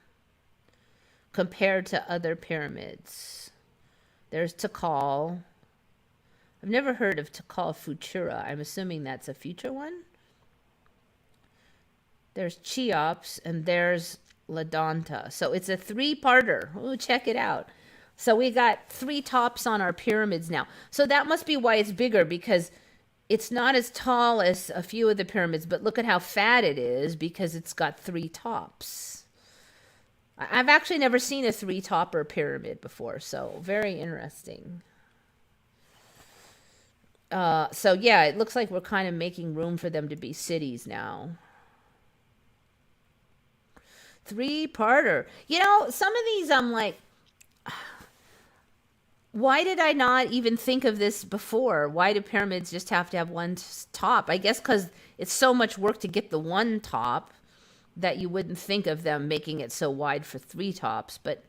compared to other pyramids. There's Tikal. I've never heard of Tikal Futura. I'm assuming that's a future one. There's Cheops, and there's La Donta. So it's a 3-parter. Oh, check it out. So we got 3 tops on our pyramids now. So that must be why it's bigger, because It's not as tall as a few of the pyramids, but look at how fat it is because it's got three tops. I've actually never seen a three topper pyramid before, so very interesting. So yeah, it looks like we're kind of making room for them to be cities now. Three-parter. You know, some of these I'm like, why did I not even think of this before? Why do pyramids just have to have one top? I guess because it's so much work to get the one top that you wouldn't think of them making it so wide for three tops. But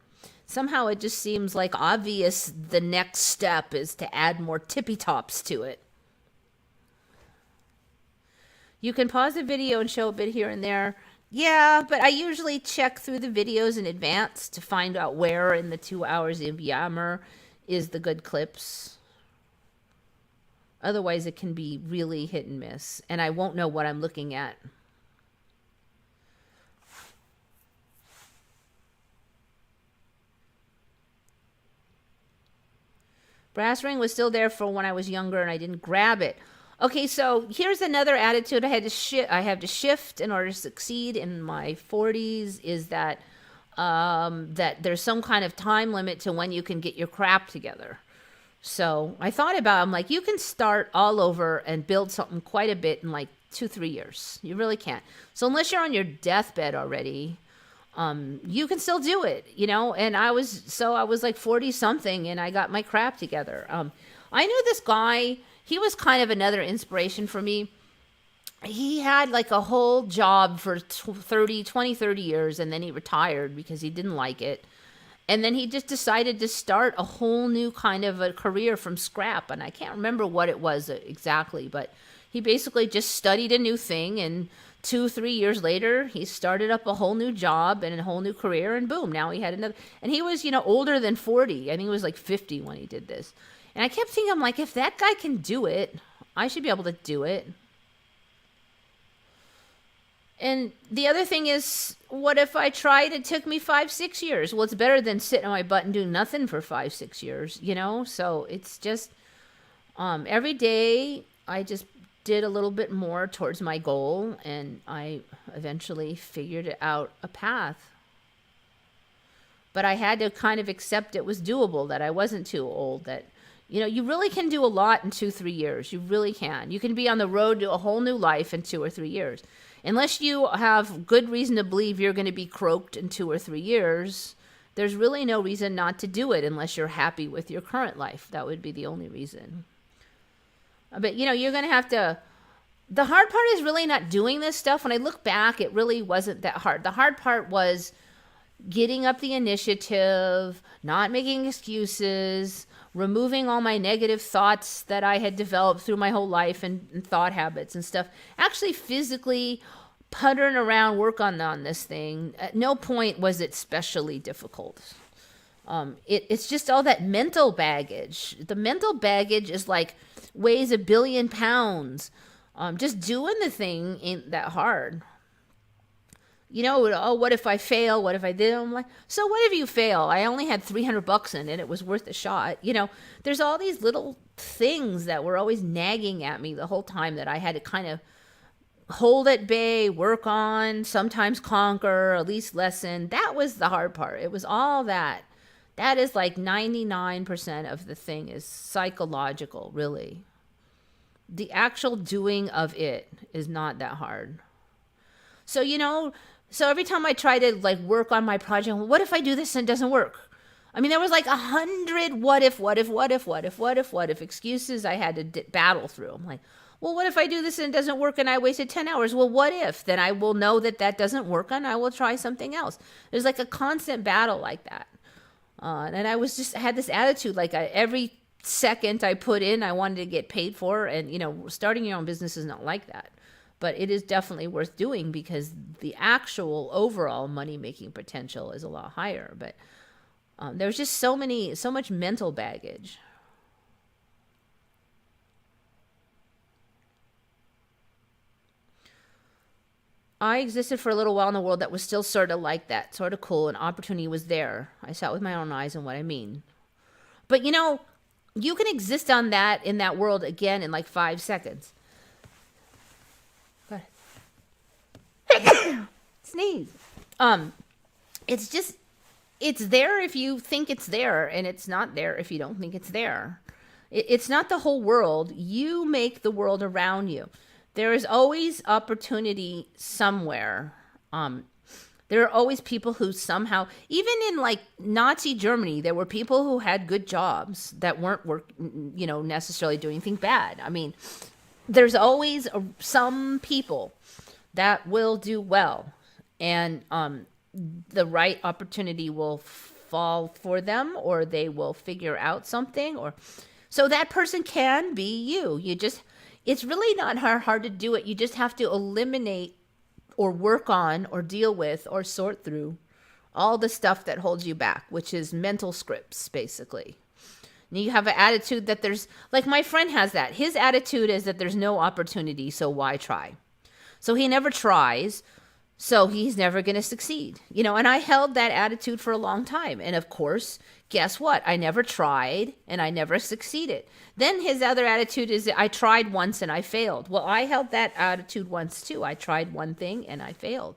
somehow it just seems like obvious the next step is to add more tippy tops to it. You can pause the video and show a bit here and there. Yeah, but I usually check through the videos in advance to find out where in the 2 hours of Yammer is the good clips. Otherwise, it can be really hit and miss, and I won't know what I'm looking at. Brass ring was still there for when I was younger, and I didn't grab it. Okay, so here's another attitude I have to shift in order to succeed in my 40s is that that there's some kind of time limit to when you can get your crap together. So I thought about, I'm like, you can start all over and build something quite a bit in like 2-3 years. You really can't. So unless you're on your deathbed already, you can still do it, you know? And I was like 40 something and I got my crap together. I knew this guy, he was kind of another inspiration for me. He had like a whole job for 30 years and then he retired because he didn't like it. And then he just decided to start a whole new kind of a career from scrap. And I can't remember what it was exactly, but he basically just studied a new thing. And 2-3 years later, he started up a whole new job and a whole new career. And boom, now he had another. And he was, older than 40. I think he was like 50 when he did this. And I kept thinking, I'm like, if that guy can do it, I should be able to do it. And the other thing is, what if I tried? It took me 5-6 years. Well, it's better than sitting on my butt and doing nothing for 5-6 years, So it's just every day I just did a little bit more towards my goal, and I eventually figured out a path. But I had to kind of accept it was doable, that I wasn't too old, that you really can do a lot in 2-3 years. You really can. You can be on the road to a whole new life in 2 or 3 years. Unless you have good reason to believe you're going to be croaked in 2 or 3 years, there's really no reason not to do it unless you're happy with your current life. That would be the only reason. But, you're going to have to... The hard part is really not doing this stuff. When I look back, it really wasn't that hard. The hard part was getting up the initiative, not making excuses, removing all my negative thoughts that I had developed through my whole life and thought habits and stuff. Actually physically puttering around, work on this thing. At no point was it especially difficult. It's just all that mental baggage. The mental baggage is like weighs 1 billion pounds. Just doing the thing ain't that hard. What if I fail? What if I did? I'm like, so what if you fail? I only had $300 in it. It was worth a shot. There's all these little things that were always nagging at me the whole time that I had to kind of hold at bay, work on, sometimes conquer, at least lessen. That was the hard part. It was all that. That is like 99% of the thing is psychological, really. The actual doing of it is not that hard. So, so every time I try to like work on my project, what if I do this and it doesn't work? I mean, there was like 100 what if excuses I had to battle through. I'm like, well, what if I do this and it doesn't work and I wasted 10 hours? Well, what if? Then I will know that doesn't work and I will try something else. There's like a constant battle like that. And I had this attitude, like every second I put in, I wanted to get paid for. And, starting your own business is not like that. But it is definitely worth doing because the actual overall money-making potential is a lot higher. But there's just so much mental baggage. I existed for a little while in a world that was still sort of like that, sort of cool, and opportunity was there. I saw it with my own eyes and what I mean. But, you can exist on that in that world again in like 5 seconds. Go ahead. Sneeze. It's just, it's there if you think it's there, and it's not there if you don't think it's there. It's not the whole world. You make the world around you. There is always opportunity somewhere. There are always people who somehow, even in like Nazi Germany, there were people who had good jobs that weren't necessarily doing anything bad. I mean, there's always some people that will do well, and the right opportunity will fall for them, or they will figure out something, or so that person can be you. It's really not hard to do it. You just have to eliminate or work on or deal with or sort through all the stuff that holds you back, which is mental scripts, basically. And you have an attitude that there's, like my friend has that. His attitude is that there's no opportunity, so why try? So he never tries, so he's never going to succeed. And I held that attitude for a long time. And of course, guess what? I never tried and I never succeeded. Then his other attitude is that I tried once and I failed. Well, I held that attitude once too. I tried one thing and I failed.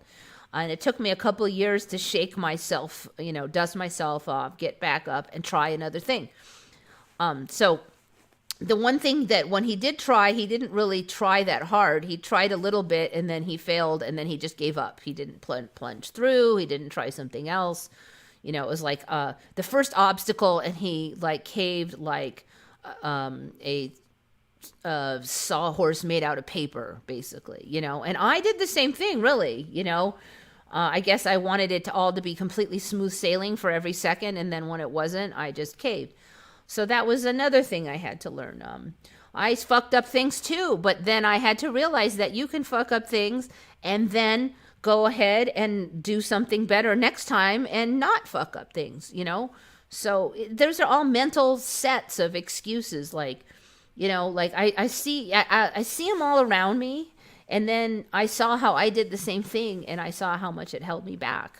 And it took me a couple of years to shake myself, dust myself off, get back up and try another thing. So the one thing that when he did try, he didn't really try that hard. He tried a little bit and then he failed and then he just gave up. He didn't plunge through. He didn't try something else. It was like the first obstacle, and he like caved like a sawhorse made out of paper, basically, And I did the same thing, really, I guess I wanted it to all to be completely smooth sailing for every second, and then when it wasn't, I just caved. So that was another thing I had to learn. I fucked up things too, but then I had to realize that you can fuck up things and then go ahead and do something better next time and not fuck up things, So those are all mental sets of excuses. Like, like I see them all around me. And then I saw how I did the same thing, and I saw how much it held me back.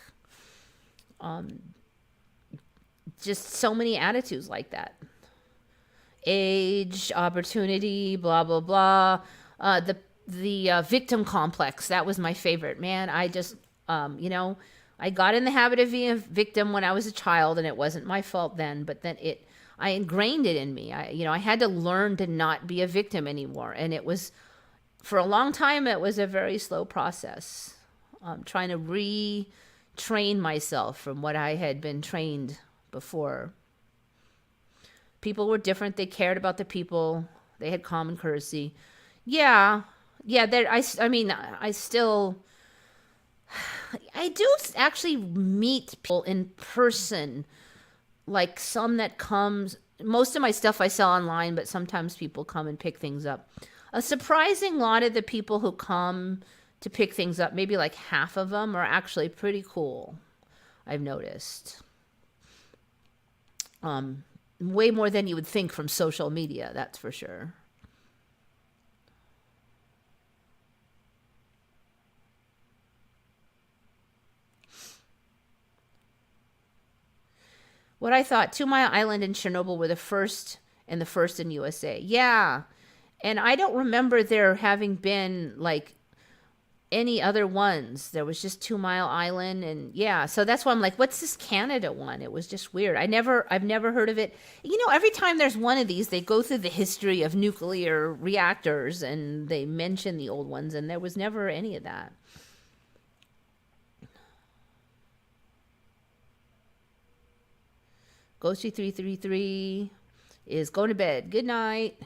Just so many attitudes like that. Age, opportunity, blah, blah, blah. The victim complex, that was my favorite. Man, I just, I got in the habit of being a victim when I was a child, and it wasn't my fault then, but then I ingrained it in me. I had to learn to not be a victim anymore. And it was, for a long time, it was a very slow process. Trying to retrain myself from what I had been trained before. People were different. They cared about the people. They had common courtesy. Yeah. I do actually meet people in person, like some that comes, most of my stuff I sell online, but sometimes people come and pick things up. A surprising lot of the people who come to pick things up, maybe like half of them, are actually pretty cool, I've noticed. Way more than you would think from social media, that's for sure. What I thought, 2 Mile Island and Chernobyl were the first in USA. Yeah. And I don't remember there having been like any other ones. There was just 2 Mile Island, and yeah. So that's why I'm like, what's this Canada one? It was just weird. I've never heard of it. Every time there's one of these, they go through the history of nuclear reactors and they mention the old ones, and there was never any of that. Ghosty 333 is going to bed. Good night.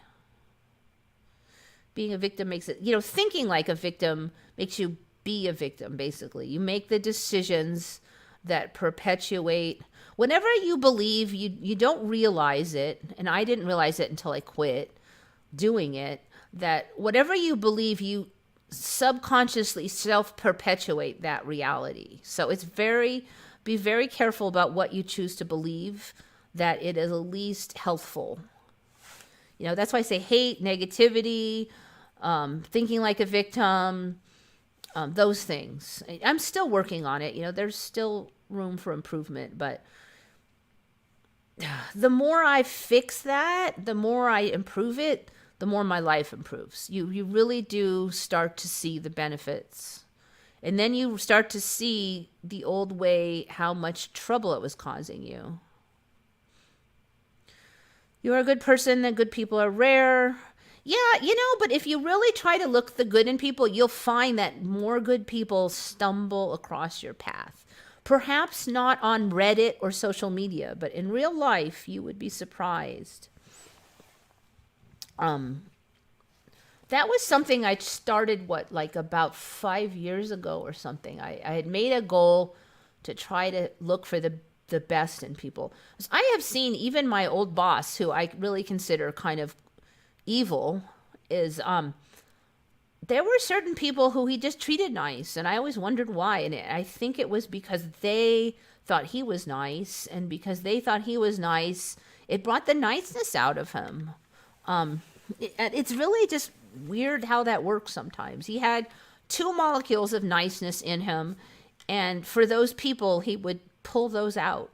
Being a victim makes it, thinking like a victim makes you be a victim, basically. You make the decisions that perpetuate. Whenever you believe, you don't realize it, and I didn't realize it until I quit doing it, that whatever you believe, you subconsciously self-perpetuate that reality. So be very careful about what you choose to believe, that it is at least healthful. That's why I say hate, negativity, thinking like a victim, those things. I'm still working on it. There's still room for improvement, but the more I fix that, the more I improve it, the more my life improves. You really do start to see the benefits. And then you start to see the old way, how much trouble it was causing you. You're a good person, that good people are rare. Yeah, but if you really try to look the good in people, you'll find that more good people stumble across your path. Perhaps not on Reddit or social media, but in real life, you would be surprised. That was something I started, like about 5 years ago or something. I had made a goal to try to look for the best in people. I have seen even my old boss, who I really consider kind of evil, is there were certain people who he just treated nice, and I always wondered why. And I think it was because they thought he was nice, and because they thought he was nice, it brought the niceness out of him. It's really just weird how that works sometimes. He had two molecules of niceness in him, and for those people, he would pull those out.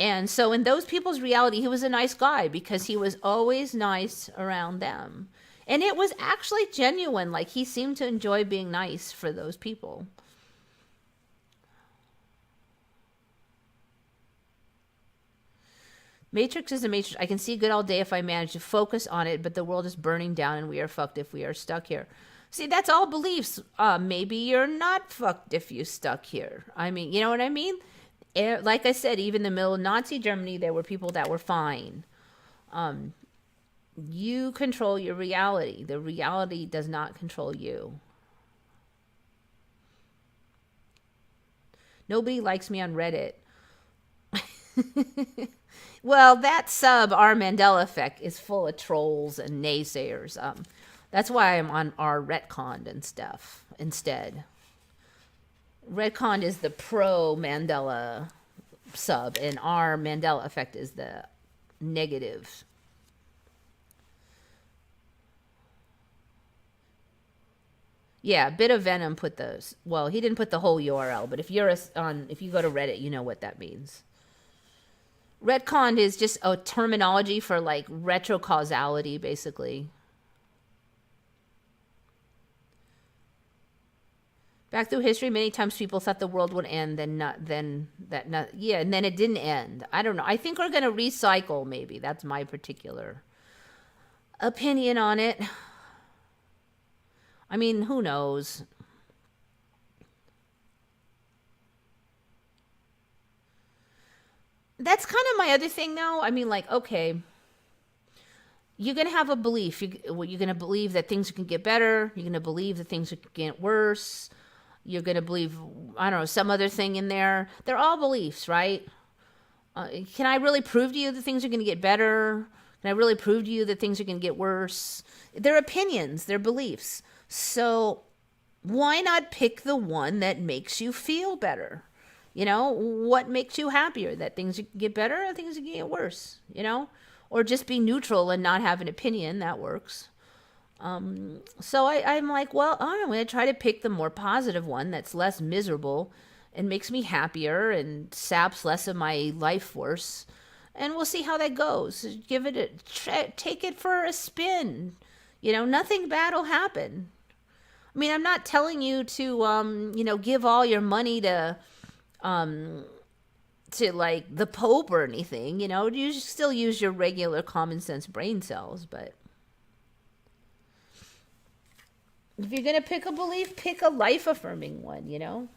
And so in those people's reality, he was a nice guy because he was always nice around them. And it was actually genuine. Like, he seemed to enjoy being nice for those people. Matrix is a matrix. I can see good all day if I manage to focus on it, but the world is burning down and we are fucked if we are stuck here. See, that's all beliefs. Maybe you're not fucked if you stuck here. I mean, you know what I mean? Like I said, even in the middle of Nazi Germany, there were people that were fine. You control your reality. The reality does not control you. Nobody likes me on Reddit. Well, that sub, our Mandela effect, is full of trolls and naysayers. That's why I'm on our retconned and stuff instead. Retconned is the pro Mandela sub, and our Mandela effect is the negative. Yeah, Bit of Venom put those. Well, he didn't put the whole URL, but if you go to Reddit, you know what that means. Retconned is just a terminology for like retrocausality, basically. Back through history, many times people thought the world would end, and then it didn't end. I don't know. I think we're gonna recycle. Maybe that's my particular opinion on it. I mean, who knows? That's kind of my other thing, though. I mean, like, okay, you're going to have a belief. You're going to believe that things can get better. You're going to believe that things can get worse. You're going to believe, I don't know, some other thing in there. They're all beliefs, right? Can I really prove to you that things are going to get better? Can I really prove to you that things are going to get worse? They're opinions. They're beliefs. So why not pick the one that makes you feel better? You know, what makes you happier? That things get better or things get worse, you know? Or just be neutral and not have an opinion. That works. So I'm like, well, I'm going to try to pick the more positive one that's less miserable and makes me happier and saps less of my life force. And we'll see how that goes. Give it take it for a spin. You know, nothing bad will happen. I mean, I'm not telling you to, give all your money to like the Pope or anything, you still use your regular common sense brain cells. But if you're going to pick a belief, pick a life affirming one,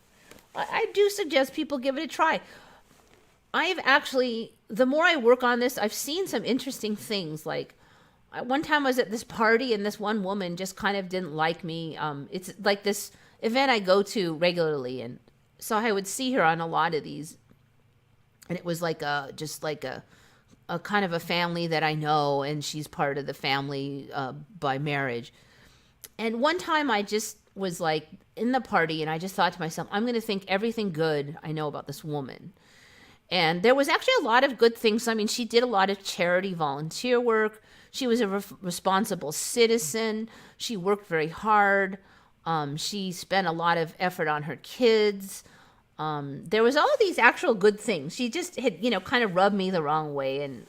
I do suggest people give it a try. I've actually, the more I work on this, I've seen some interesting things. Like one time I was at this party and this one woman just kind of didn't like me. It's like this event I go to regularly, and so I would see her on a lot of these, and it was like a kind of a family that I know, and she's part of the family by marriage. And one time I just was like in the party, and I just thought to myself, I'm going to think everything good I know about this woman. And there was actually a lot of good things. I mean, she did a lot of charity volunteer work. She was a responsible citizen. She worked very hard. She spent a lot of effort on her kids. there was all these actual good things. She just had, kind of rubbed me the wrong way, and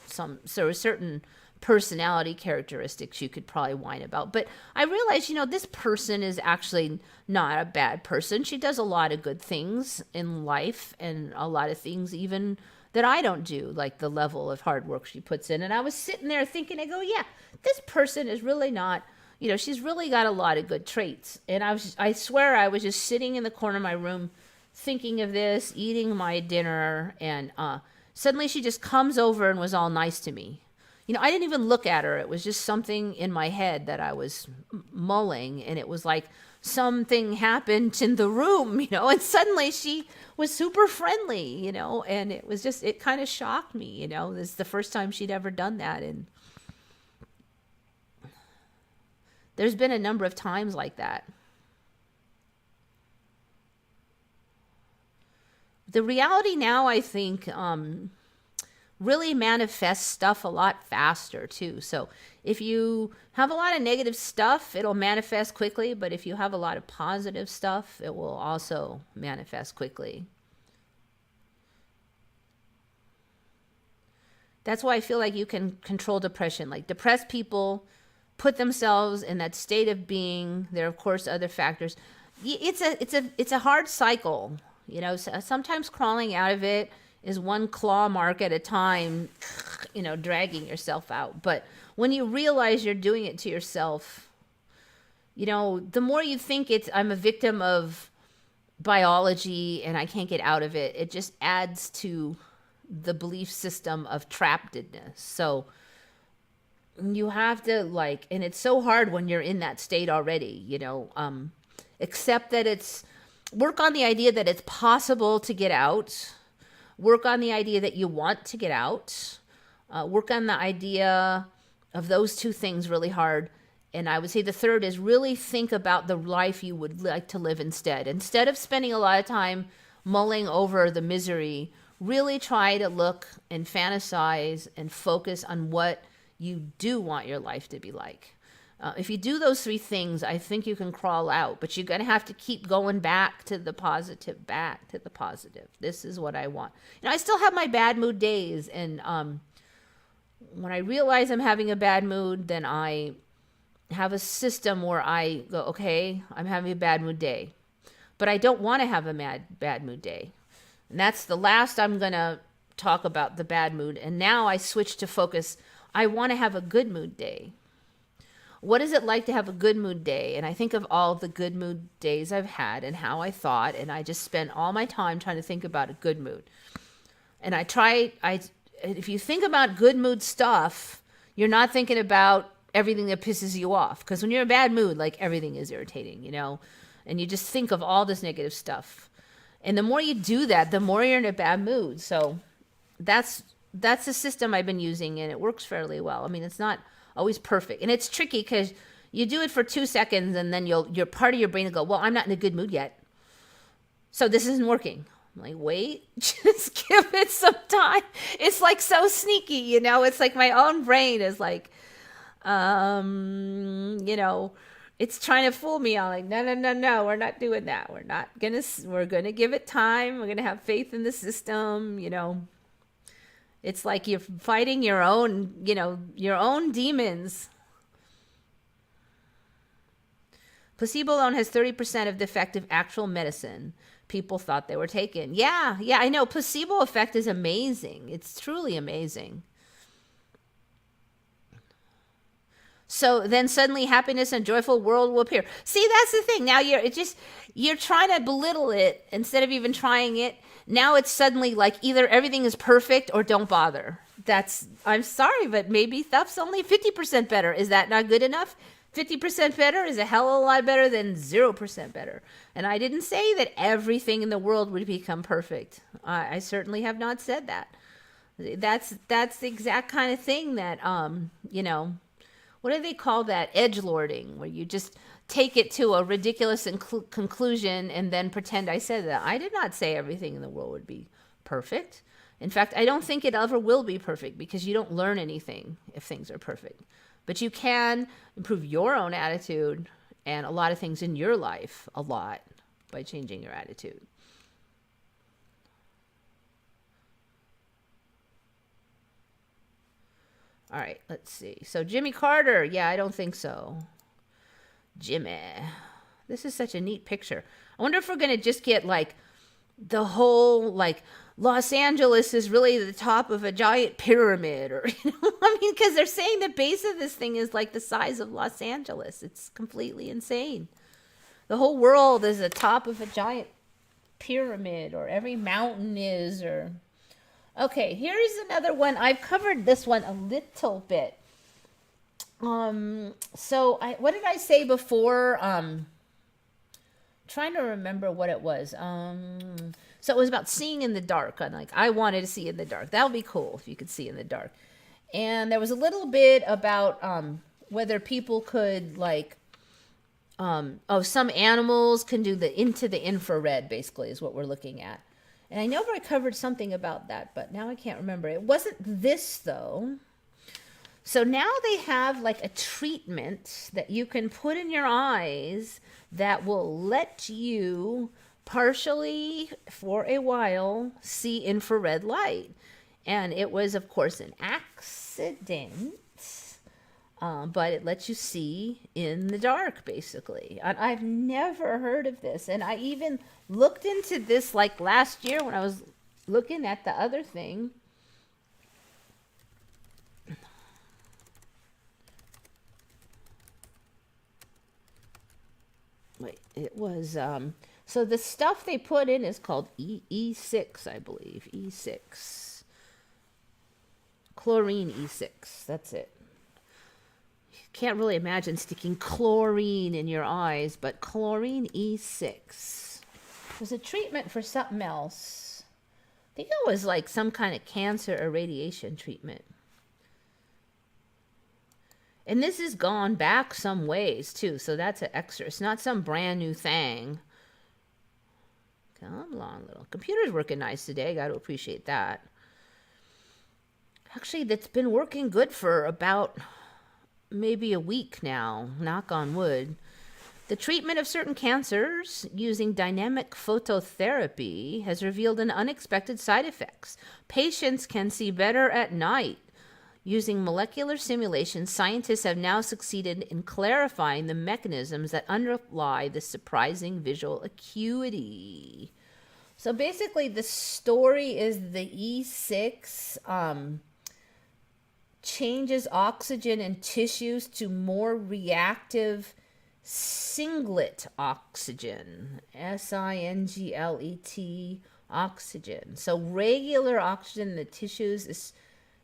there were certain personality characteristics you could probably whine about. But I realized, this person is actually not a bad person. She does a lot of good things in life, and a lot of things even that I don't do, like the level of hard work she puts in. And I was sitting there thinking, I go, yeah, this person is really not, she's really got a lot of good traits. And I swear I was just sitting in the corner of my room thinking of this, eating my dinner, and suddenly she just comes over and was all nice to me. I didn't even look at her. It was just something in my head that I was mulling, and it was like something happened in the room, and suddenly she was super friendly, and it kind of shocked me, This is the first time she'd ever done that, and there's been a number of times like that. The reality now, I think, really manifests stuff a lot faster too. So if you have a lot of negative stuff, it'll manifest quickly. But if you have a lot of positive stuff, it will also manifest quickly. That's why I feel like you can control depression. Like depressed people put themselves in that state of being. There are, of course, other factors. It's a hard cycle. Sometimes crawling out of it is one claw mark at a time, dragging yourself out. But when you realize you're doing it to yourself, the more you think I'm a victim of biology and I can't get out of it, it just adds to the belief system of trappedness. So you have to and it's so hard when you're in that state already, accept that work on the idea that it's possible to get out. Work on the idea that you want to get out. Work on the idea of those two things really hard. And I would say the third is really think about the life you would like to live instead. Instead of spending a lot of time mulling over the misery, really try to look and fantasize and focus on what you do want your life to be like. If you do those three things, I think you can crawl out, but you're going to have to keep going back to the positive. This is what I want. I still have my bad mood days, and when I realize I'm having a bad mood, then I have a system where I go, okay, I'm having a bad mood day, but I don't want to have a bad mood day. And that's the last I'm going to talk about the bad mood. And now I switch to focus. I want to have a good mood day. What is it like to have a good mood day? And I think of all the good mood days I've had and how I thought, and I just spent all my time trying to think about a good mood. And if you think about good mood stuff, you're not thinking about everything that pisses you off. Because when you're in a bad mood, everything is irritating, and you just think of all this negative stuff. And the more you do that, the more you're in a bad mood. So that's the system I've been using, and it works fairly well. I mean, it's not always perfect. And it's tricky because you do it for 2 seconds and then your part of your brain will go, well, I'm not in a good mood yet, so this isn't working. I'm like, wait, just give it some time. It's so sneaky, it's like my own brain is it's trying to fool me. I'm like, no, we're not doing that. We're gonna give it time. We're gonna have faith in the system, It's like you're fighting your own demons. Placebo alone has 30% of the effect of actual medicine people thought they were taking. Yeah, I know. Placebo effect is amazing. It's truly amazing. So then suddenly happiness and joyful world will appear. See, that's the thing. Now you're trying to belittle it instead of even trying it. Now it's suddenly either everything is perfect or don't bother. I'm sorry, but maybe stuff's only 50% better. Is that not good enough? 50% better is a hell of a lot better than 0% better. And I didn't say that everything in the world would become perfect. I certainly have not said that. That's the exact kind of thing that, what do they call that? Edgelording, where you just take it to a ridiculous conclusion and then pretend I said that. I did not say everything in the world would be perfect. In fact, I don't think it ever will be perfect because you don't learn anything if things are perfect. But you can improve your own attitude and a lot of things in your life a lot by changing your attitude. All right, let's see. So Jimmy Carter. Yeah, I don't think so. Jimmy. This is such a neat picture. I wonder if we're going to just get like the whole like Los Angeles is really the top of a giant pyramid, or I mean, because they're saying the base of this thing is like the size of Los Angeles. It's completely insane. The whole world is the top of a giant pyramid, or every mountain is, or okay, here's another one. I've covered this one a little bit. So what did I say before? Trying to remember what it was. So it was about seeing in the dark. And like, I wanted to see in the dark. That would be cool if you could see in the dark. And there was a little bit about whether people could like, some animals can do into the infrared, basically, is what we're looking at. And I know I covered something about that, but now I can't remember. It wasn't this, though. So now they have like a treatment that you can put in your eyes that will let you partially, for a while, see infrared light. And it was, of course, an accident, but it lets you see in the dark, basically. And I've never heard of this. And I even looked into this like last year when I was looking at the other thing. Wait, it was, so the stuff they put in is called E6, I believe. E6. Chlorine E6. That's it. Can't really imagine sticking chlorine in your eyes, but chlorine E6 was a treatment for something else. I think it was like some kind of cancer or radiation treatment. And this has gone back some ways, too, so that's an extra. It's not some brand new thing. Come along, little. Computer's working nice today. Got to appreciate that. Actually, that's been working good for about maybe a week now. Knock on wood. The treatment of certain cancers using dynamic phototherapy has revealed an unexpected side effects. Patients can see better at night. Using molecular simulations, scientists have now succeeded in clarifying the mechanisms that underlie the surprising visual acuity. So basically, the story is the E6 changes oxygen in tissues to more reactive singlet oxygen. SINGLET oxygen. So regular oxygen in the tissues is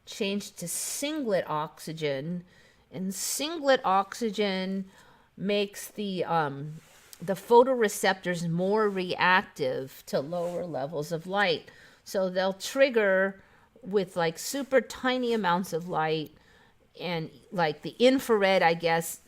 changed to singlet oxygen, and singlet oxygen makes the photoreceptors more reactive to lower levels of light. So they'll trigger with like super tiny amounts of light, and like the infrared, I guess,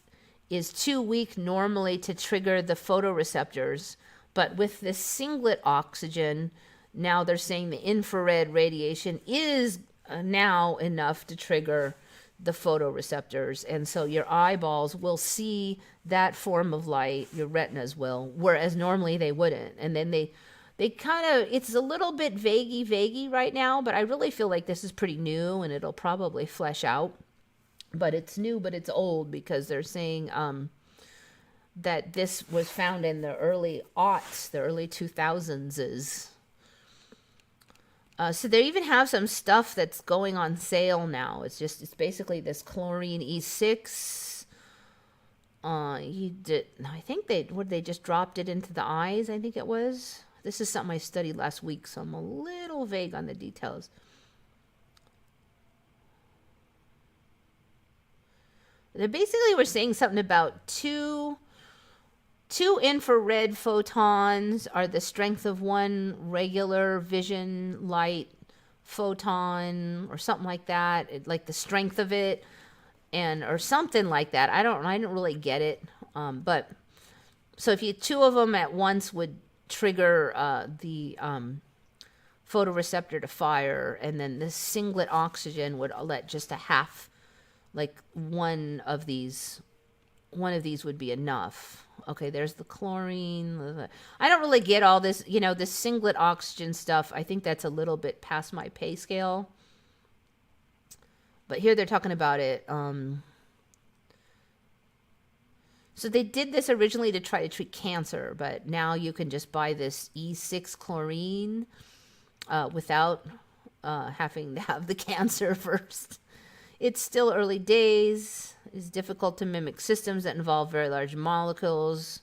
is too weak normally to trigger the photoreceptors. But with this singlet oxygen, now they're saying the infrared radiation is now enough to trigger the photoreceptors, and so your eyeballs will see that form of light, your retinas will, whereas normally they wouldn't. And then they kind of, it's a little bit vaguey right now, but I really feel like this is pretty new and it'll probably flesh out. But it's new, but it's old, because they're saying that this was found in the early aughts, the early 2000s. So they even have some stuff that's going on sale now. It's basically this chlorine E6. I think they just dropped it into the eyes, I think it was. This is something I studied last week, so I'm a little vague on the details. They basically were saying something about two infrared photons are the strength of one regular vision light photon, or something like that, like the strength of it, or something like that. I didn't really get it. But so if you two of them at once would trigger the photoreceptor to fire, and then the singlet oxygen would let just a half, like one of these would be enough. Okay, there's the chlorine. I don't really get all this, this singlet oxygen stuff. I think that's a little bit past my pay scale. But here they're talking about it. So they did this originally to try to treat cancer, but now you can just buy this E6 chlorine without having to have the cancer first. It's still early days. It's difficult to mimic systems that involve very large molecules.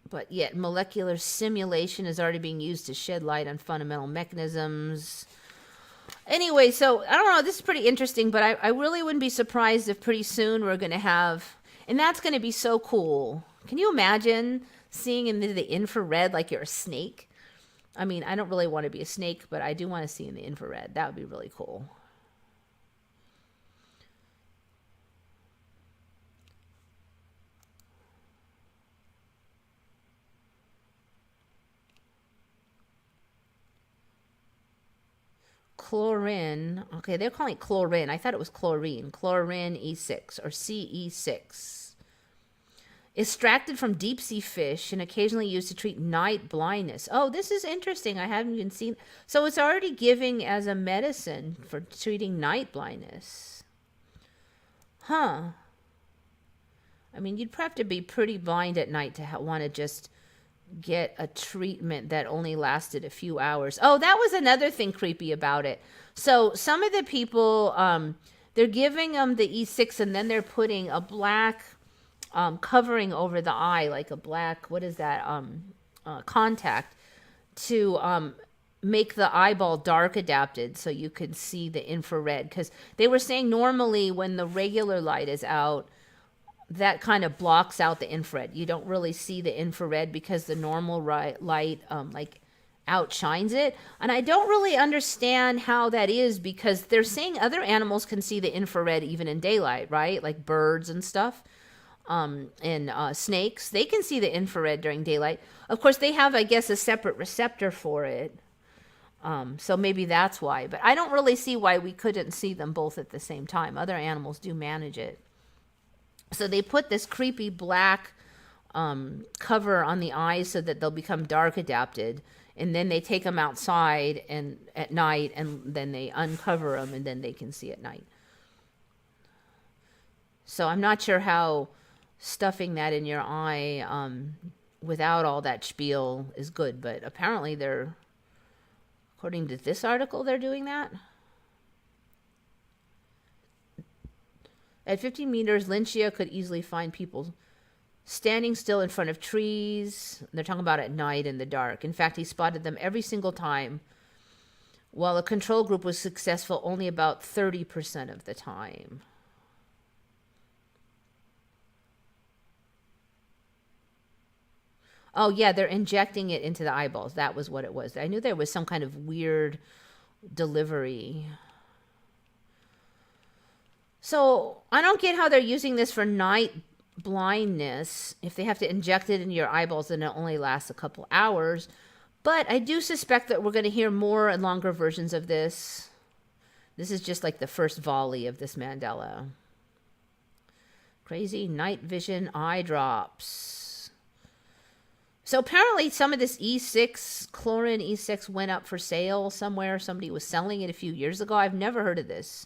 But yet molecular simulation is already being used to shed light on fundamental mechanisms. Anyway, so I don't know, this is pretty interesting, but I really wouldn't be surprised if pretty soon we're going to have, and that's going to be so cool. Can you imagine seeing into the infrared like you're a snake? I mean, I don't really want to be a snake, but I do want to see in the infrared. That would be really cool. Chlorine. Okay, they're calling it chlorine. I thought it was chlorine. Chlorine E6 or CE6. Extracted from deep sea fish and occasionally used to treat night blindness. Oh, this is interesting. I haven't even seen. So it's already giving as a medicine for treating night blindness. Huh. I mean, you'd have to be pretty blind at night to want to just get a treatment that only lasted a few hours. Oh, that was another thing creepy about it. So some of the people, they're giving them the E6 and then they're putting a black covering over the eye, like a black, what is that, contact, to make the eyeball dark adapted so you could see the infrared. Because they were saying normally when the regular light is out, that kind of blocks out the infrared. You don't really see the infrared because the normal light like outshines it. And I don't really understand how that is, because they're saying other animals can see the infrared even in daylight, right? Like birds and stuff. And snakes, they can see the infrared during daylight. Of course, they have, I guess, a separate receptor for it. So maybe that's why. But I don't really see why we couldn't see them both at the same time. Other animals do manage it. So they put this creepy black cover on the eyes so that they'll become dark adapted. And then they take them outside and at night, and then they uncover them, and then they can see at night. So I'm not sure how stuffing that in your eye without all that spiel is good, but apparently they're, according to this article, they're doing that. At 50 meters, Lynchia could easily find people standing still in front of trees. They're talking about at night in the dark. In fact, he spotted them every single time, while a control group was successful only about 30% of the time. Oh, yeah, they're injecting it into the eyeballs. That was what it was. I knew there was some kind of weird delivery. So I don't get how they're using this for night blindness. If they have to inject it into your eyeballs, then it only lasts a couple hours. But I do suspect that we're going to hear more and longer versions of this. This is just like the first volley of this Mandela. Crazy night vision eye drops. So apparently some of this E6, chlorine E6, went up for sale somewhere. Somebody was selling it a few years ago. I've never heard of this.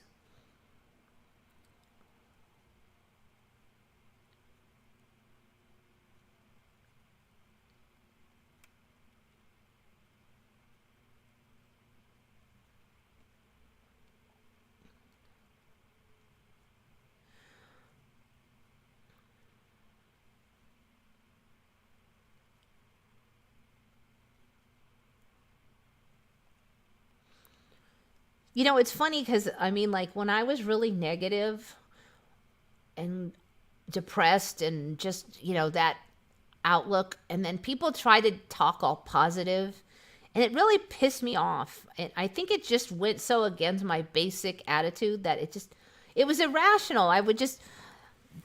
You know, it's funny because, I mean, like when I was really negative and depressed and just, you know, that outlook, and then people try to talk all positive, and it really pissed me off. And I think it just went so against my basic attitude that it was irrational. I would just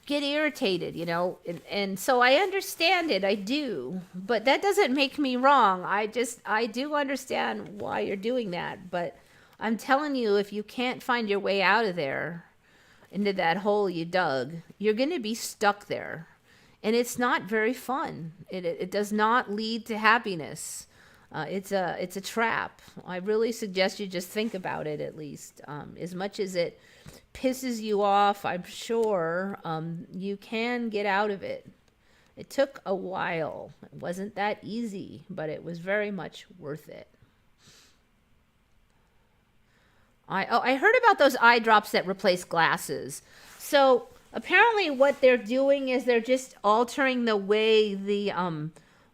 get irritated, you know, and so I understand it. I do, but that doesn't make me wrong. I do understand why you're doing that, but I'm telling you, if you can't find your way out of there, into that hole you dug, you're going to be stuck there. And it's not very fun. It does not lead to happiness. It's a trap. I really suggest you just think about it at least. As much as it pisses you off, I'm sure you can get out of it. It took a while. It wasn't that easy, but it was very much worth it. I heard about those eye drops that replace glasses. So apparently what they're doing is they're just altering the way the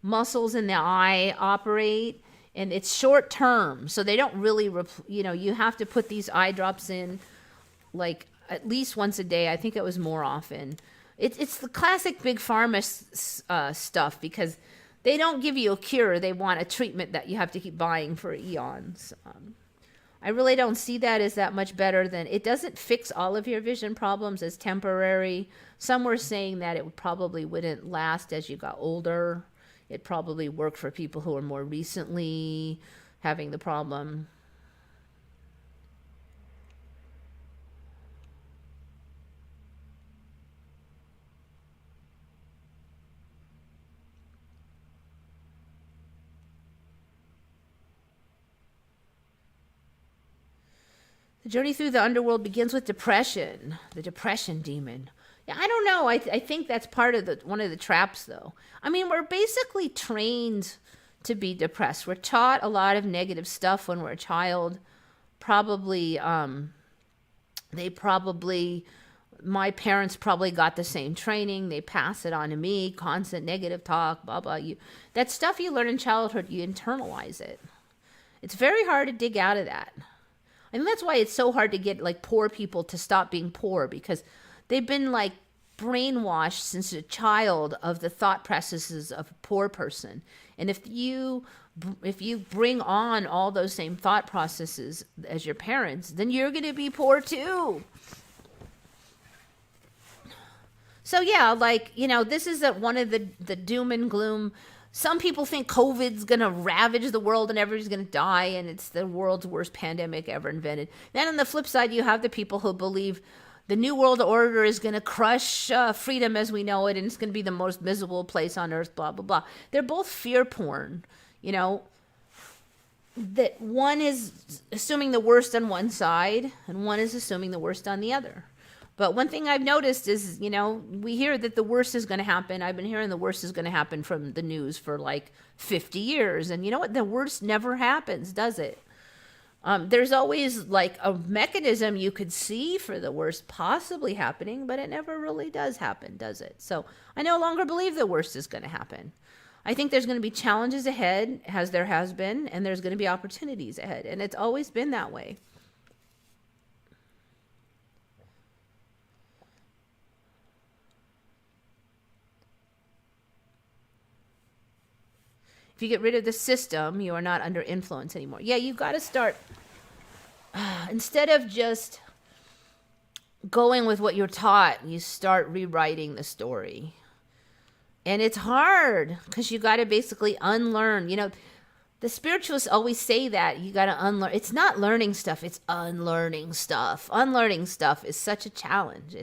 muscles in the eye operate, and it's short term. So they don't really, you have to put these eye drops in like at least once a day. I think it was more often. It's the classic big pharma stuff, because they don't give you a cure. They want a treatment that you have to keep buying for eons. I really don't see that as that much better than, it doesn't fix all of your vision problems as temporary. Some were saying that it probably wouldn't last as you got older. It probably worked for people who are more recently having the problem. The journey through the underworld begins with depression, the depression demon. Yeah, I don't know. I think that's part of one of the traps, though. I mean, we're basically trained to be depressed. We're taught a lot of negative stuff when we're a child. Probably, my parents probably got the same training. They pass it on to me. Constant negative talk, blah blah. That stuff you learn in childhood, you internalize it. It's very hard to dig out of that. And that's why it's so hard to get like poor people to stop being poor, because they've been like brainwashed since a child of the thought processes of a poor person. And if you bring on all those same thought processes as your parents, then you're going to be poor too. So yeah, like, this is one of the doom and gloom. Some people think COVID's going to ravage the world and everybody's going to die, and it's the world's worst pandemic ever invented. Then on the flip side, you have the people who believe the New World Order is going to crush freedom as we know it, and it's going to be the most miserable place on earth, blah, blah, blah. They're both fear porn, that one is assuming the worst on one side, and one is assuming the worst on the other. But one thing I've noticed is, we hear that the worst is going to happen. I've been hearing the worst is going to happen from the news for like 50 years. And you know what? The worst never happens, does it? There's always like a mechanism you could see for the worst possibly happening, but it never really does happen, does it? So I no longer believe the worst is going to happen. I think there's going to be challenges ahead, as there has been, and there's going to be opportunities ahead. And it's always been that way. If you get rid of the system, you are not under influence anymore. Yeah, you've got to start, instead of just going with what you're taught, you start rewriting the story. And it's hard, because you got to basically unlearn. The spiritualists always say that you got to unlearn. It's not learning stuff, it's unlearning stuff. Unlearning stuff is such a challenge.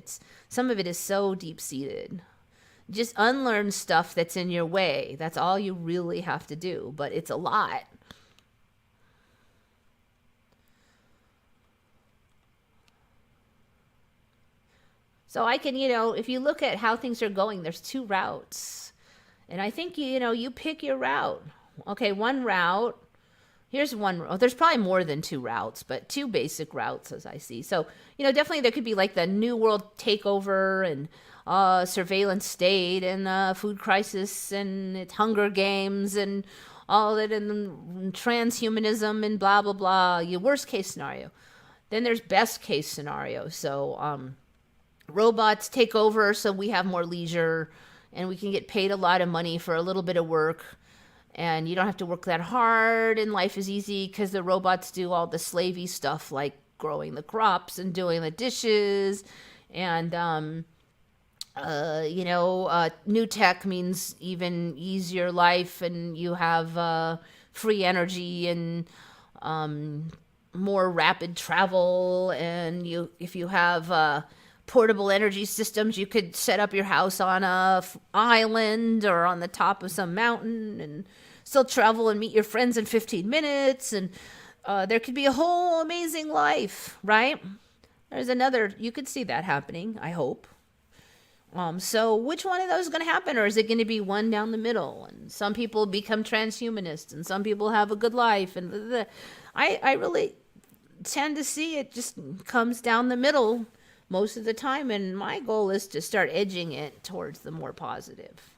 Some of it is so deep-seated. Just unlearn stuff that's in your way. That's all you really have to do, but it's a lot. So I can, if you look at how things are going, there's two routes. And I think, you pick your route. Okay, one route. Here's one. Oh, there's probably more than two routes, but two basic routes as I see. So, definitely there could be like the New World takeover and surveillance state and food crisis and it's Hunger Games and all that, and transhumanism and blah, blah, blah. Your worst case scenario. Then there's best case scenario. So robots take over so we have more leisure and we can get paid a lot of money for a little bit of work. And you don't have to work that hard, and life is easy because the robots do all the slavey stuff like growing the crops and doing the dishes. And, new tech means even easier life, and you have free energy and more rapid travel. And if you have portable energy systems, you could set up your house on a island or on the top of some mountain. And still travel and meet your friends in 15 minutes, and there could be a whole amazing life, right? There's another, you could see that happening, I hope. So which one of those is going to happen, or is it going to be one down the middle? And some people become transhumanists, and some people have a good life, and I really tend to see it just comes down the middle most of the time, and my goal is to start edging it towards the more positive.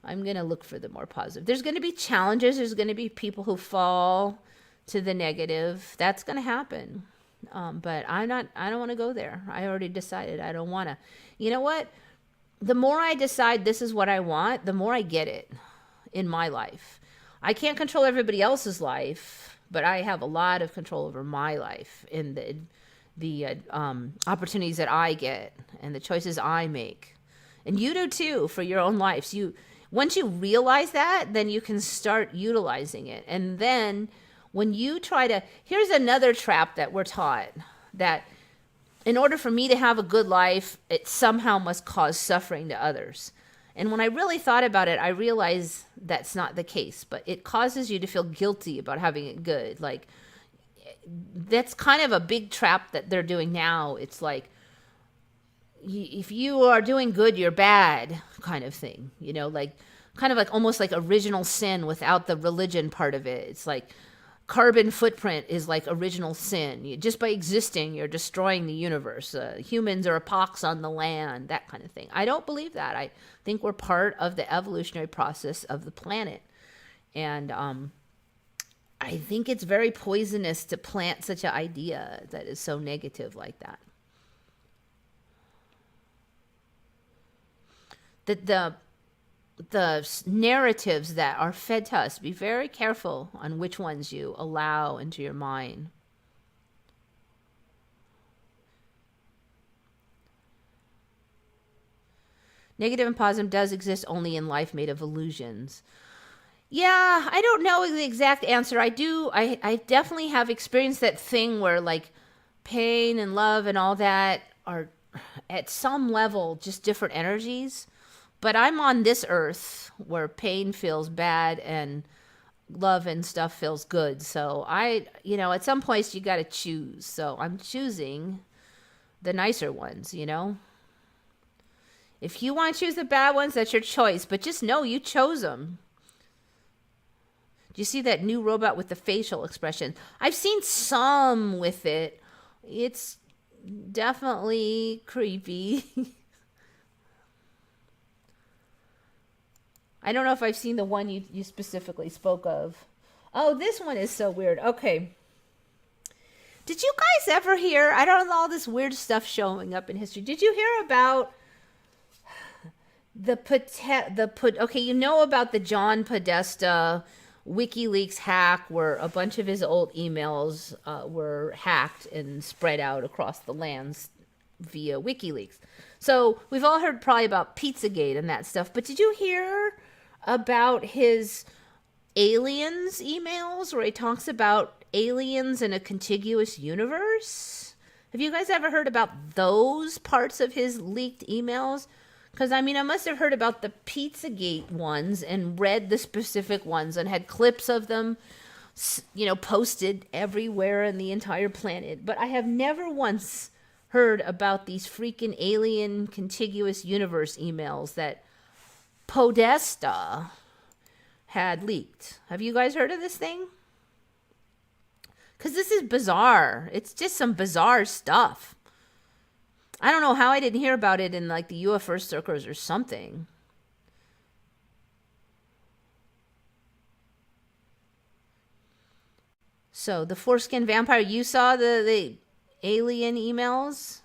I'm going to look for the more positive. There's going to be challenges. There's going to be people who fall to the negative. That's going to happen. But I don't want to go there. I already decided I don't want to. You know what? The more I decide this is what I want, the more I get it in my life. I can't control everybody else's life, but I have a lot of control over my life and the opportunities that I get and the choices I make. And you do too for your own lives. Once you realize that, then you can start utilizing it. And then when you here's another trap that we're taught, that in order for me to have a good life, it somehow must cause suffering to others. And when I really thought about it, I realized that's not the case, but it causes you to feel guilty about having it good. Like, that's kind of a big trap that they're doing now. It's like, if you are doing good, you're bad kind of thing, like kind of like almost like original sin without the religion part of it. It's like carbon footprint is like original sin. Just by existing, you're destroying the universe. Humans are a pox on the land, that kind of thing. I don't believe that. I think we're part of the evolutionary process of the planet. And I think it's very poisonous to plant such an idea that is so negative like that. The narratives that are fed to us, be very careful on which ones you allow into your mind. Negative and positive does exist only in life made of illusions. Yeah, I don't know the exact answer. I definitely have experienced that thing where like pain and love and all that are at some level just different energies. But I'm on this earth where pain feels bad and love and stuff feels good. So at some points you got to choose. So I'm choosing the nicer ones, If you want to choose the bad ones, that's your choice. But just know you chose them. Do you see that new robot with the facial expression? I've seen some with it. It's definitely creepy. I don't know if I've seen the one you specifically spoke of. Oh, this one is so weird. Okay. Did you guys ever hear, I don't know, all this weird stuff showing up in history. Did you hear about okay, you know about the John Podesta WikiLeaks hack where a bunch of his old emails were hacked and spread out across the lands via WikiLeaks. So we've all heard probably about Pizzagate and that stuff, but did you hear about his aliens emails where he talks about aliens in a contiguous universe? Have you guys ever heard about those parts of his leaked emails? Because, I must have heard about the Pizzagate ones and read the specific ones and had clips of them, posted everywhere in the entire planet. But I have never once heard about these freaking alien contiguous universe emails that Podesta had leaked. Have you guys heard of this thing? Because this is bizarre. It's just some bizarre stuff. I don't know how I didn't hear about it in like the UFO circles or something. So the foreskin vampire, you saw the alien emails?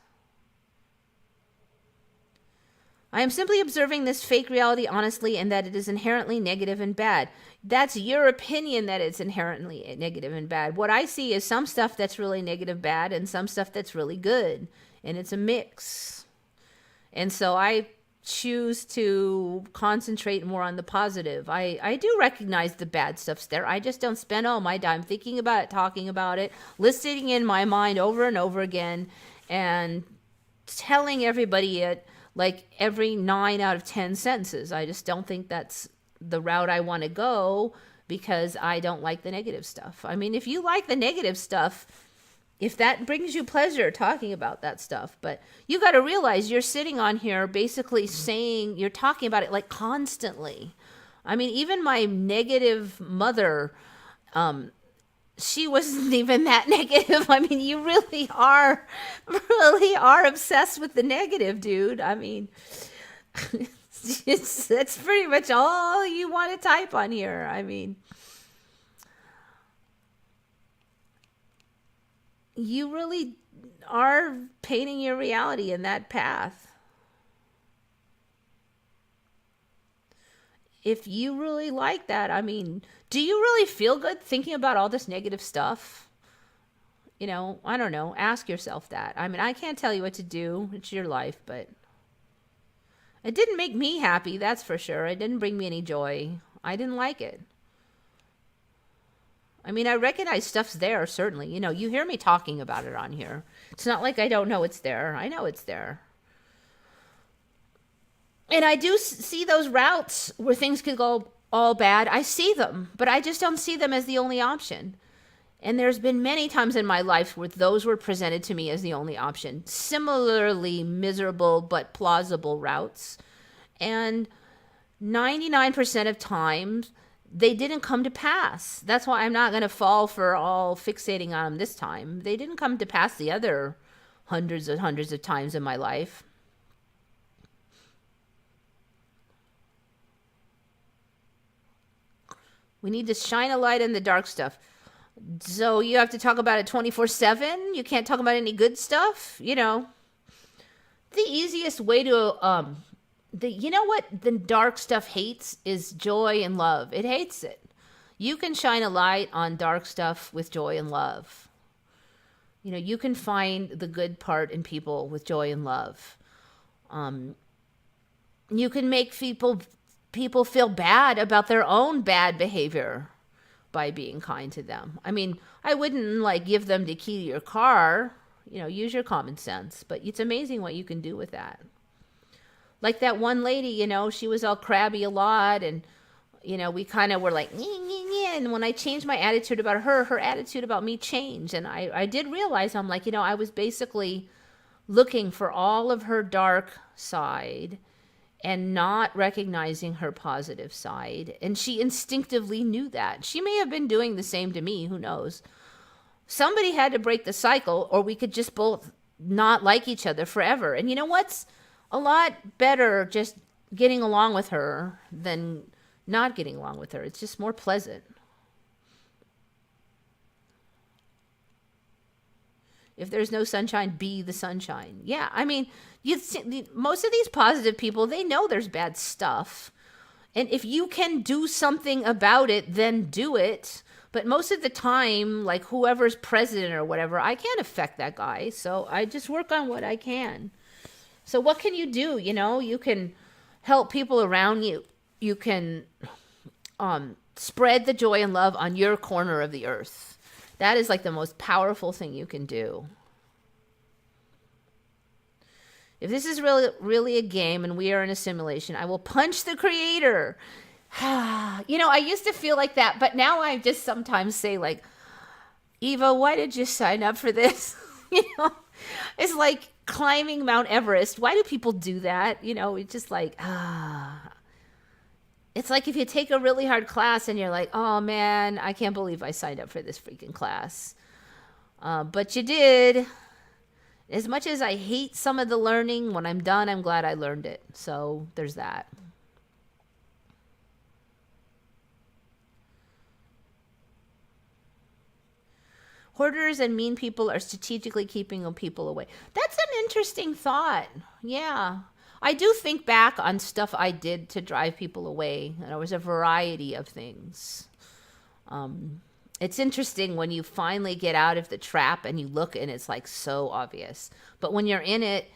I am simply observing this fake reality honestly and that it is inherently negative and bad. That's your opinion that it's inherently negative and bad. What I see is some stuff that's really negative, bad, and some stuff that's really good. And it's a mix. And so I choose to concentrate more on the positive. I do recognize the bad stuff's there. I just don't spend all my time thinking about it, talking about it, listing in my mind over and over again, and telling everybody it like every 9 out of 10 sentences. I just don't think that's the route I want to go, because I don't like the negative stuff. I mean, if you like the negative stuff, if that brings you pleasure talking about that stuff, but you got to realize you're sitting on here basically saying, you're talking about it like constantly. I mean, even my negative mother, she wasn't even that negative. I mean, you really are obsessed with the negative, dude. I mean, that's pretty much all you want to type on here. I mean, you really are painting your reality in that path. If you really like that, I mean, do you really feel good thinking about all this negative stuff? You know, I don't know. Ask yourself that. I mean, I can't tell you what to do. It's your life, but it didn't make me happy, that's for sure. It didn't bring me any joy. I didn't like it. I mean, I recognize stuff's there, certainly. You know, you hear me talking about it on here. It's not like I don't know it's there. I know it's there. And I do see those routes where things could go all bad. I see them, but I just don't see them as the only option. And there's been many times in my life where those were presented to me as the only option. Similarly miserable but plausible routes. And 99% of times, they didn't come to pass. That's why I'm not going to fall for all fixating on them this time. They didn't come to pass the other hundreds of times in my life. We need to shine a light in the dark stuff. So you have to talk about it 24/7? You can't talk about any good stuff? You know, the easiest way to, you know what the dark stuff hates is joy and love. It hates it. You can shine a light on dark stuff with joy and love. You know, you can find the good part in people with joy and love. You can make people feel bad about their own bad behavior by being kind to them. I mean, I wouldn't like give them the key to your car. You know, use your common sense. But it's amazing what you can do with that. Like that one lady, you know, she was all crabby a lot, and you know, we kind of were like, nye, nye, nye. And when I changed my attitude about her, her attitude about me changed. And I did realize, I'm like, you know, I was basically looking for all of her dark side and not recognizing her positive side. And she instinctively knew that. She may have been doing the same to me, who knows. Somebody had to break the cycle, or we could just both not like each other forever. And you know what's a lot better, just getting along with her than not getting along with her. It's just more pleasant. If there's no sunshine, be the sunshine. Yeah, I mean, most of these positive people, they know there's bad stuff. And if you can do something about it, then do it. But most of the time, like whoever's president or whatever, I can't affect that guy. So I just work on what I can. So what can you do? You know, you can help people around you. You can spread the joy and love on your corner of the earth. That is like the most powerful thing you can do. If this is really a game and we are in a simulation, I will punch the creator. You know, I used to feel like that, but now I just sometimes say like, Eva, why did you sign up for this? You know, it's like climbing Mount Everest. Why do people do that? You know, it's just like, It's like if you take a really hard class and you're like, oh man, I can't believe I signed up for this freaking class. But you did. As much as I hate some of the learning, when I'm done, I'm glad I learned it. So there's that. Hoarders and mean people are strategically keeping people away. That's an interesting thought. Yeah. I do think back on stuff I did to drive people away. There was a variety of things. It's interesting when you finally get out of the trap and you look and it's like so obvious. But when you're in it,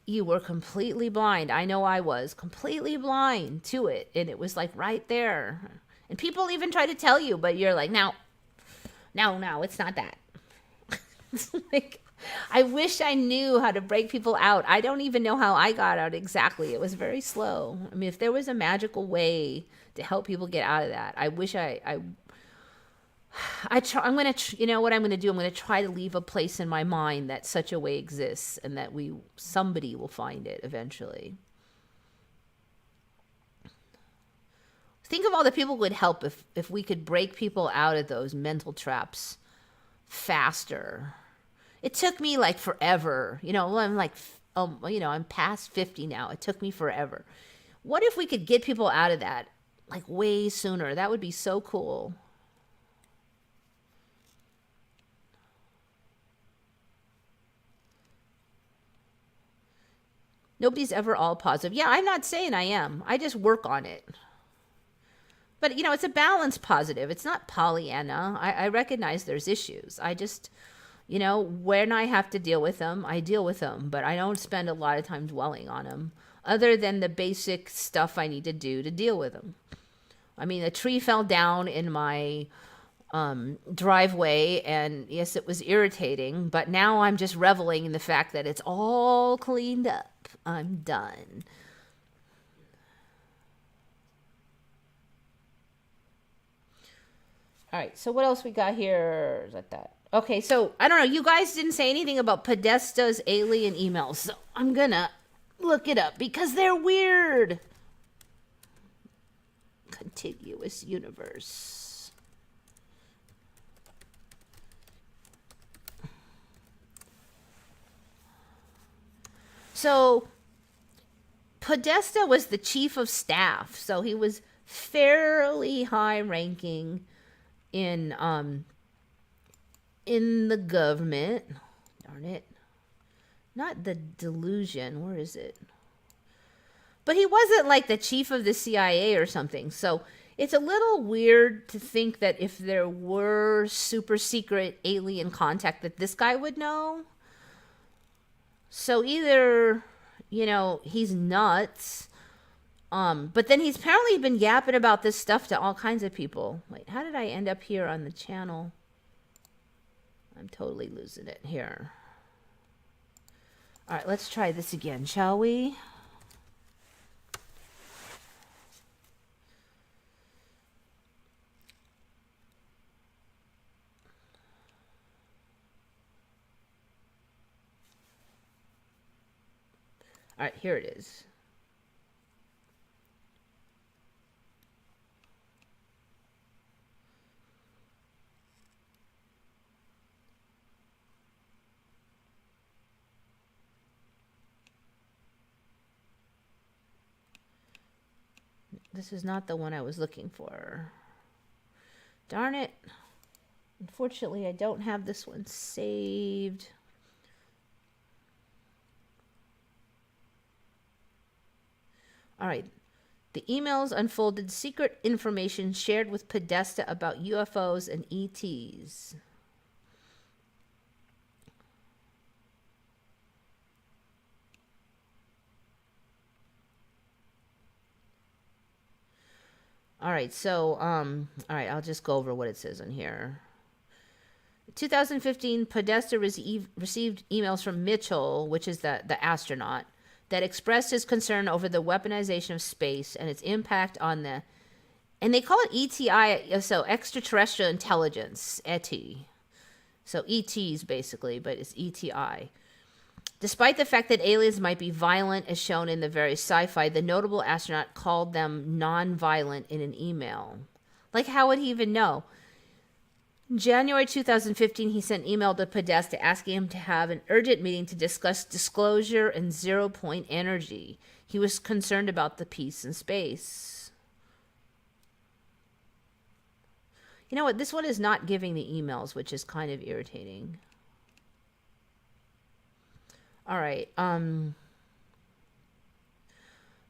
you were completely blind. I know I was completely blind to it. And it was like right there. And people even try to tell you, but you're like, no, it's not that. Like, I wish I knew how to break people out. I don't even know how I got out exactly. It was very slow. I mean, if there was a magical way to help people get out of that, I wish I try. I'm gonna, you know what I'm gonna do? I'm gonna try to leave a place in my mind that such a way exists, and that somebody will find it eventually. Think of all the people who would help if we could break people out of those mental traps faster. It took me like forever. I'm like, I'm past 50 now. It took me forever. What if we could get people out of that like way sooner? That would be so cool. Nobody's ever all positive. Yeah, I'm not saying I am. I just work on it. But, it's a balanced positive. It's not Pollyanna. I recognize there's issues. I just, when I have to deal with them, I deal with them. But I don't spend a lot of time dwelling on them, other than the basic stuff I need to do to deal with them. I mean, a tree fell down in my driveway, and yes, it was irritating. But now I'm just reveling in the fact that it's all cleaned up. I'm done. All right, so what else we got here? Is that? Okay, so I don't know. You guys didn't say anything about Podesta's alien emails, so I'm gonna look it up because they're weird. Contiguous universe. So Podesta was the chief of staff, so he was fairly high ranking in the government. Darn it. Not the delusion. Where is it? But he wasn't like the chief of the CIA or something. So it's a little weird to think that if there were super secret alien contact that this guy would know. So either, he's nuts. But then he's apparently been yapping about this stuff to all kinds of people. Wait, how did I end up here on the channel? I'm totally losing it here. All right, let's try this again, shall we? All right, here it is. This is not the one I was looking for. Darn it. Unfortunately, I don't have this one saved. All right. The emails unfolded secret information shared with Podesta about UFOs and ETs. All right, so, all right, I'll just go over what it says on here. 2015, Podesta received emails from Mitchell, which is the astronaut, that expressed his concern over the weaponization of space and its impact on and they call it ETI, so extraterrestrial intelligence, ETI. So ETs basically, but it's ETI. Despite the fact that aliens might be violent, as shown in the various sci-fi, the notable astronaut called them non-violent in an email. Like, how would he even know? In January 2015, he sent an email to Podesta asking him to have an urgent meeting to discuss disclosure and zero-point energy. He was concerned about the peace in space. You know what? This one is not giving the emails, which is kind of irritating. All right.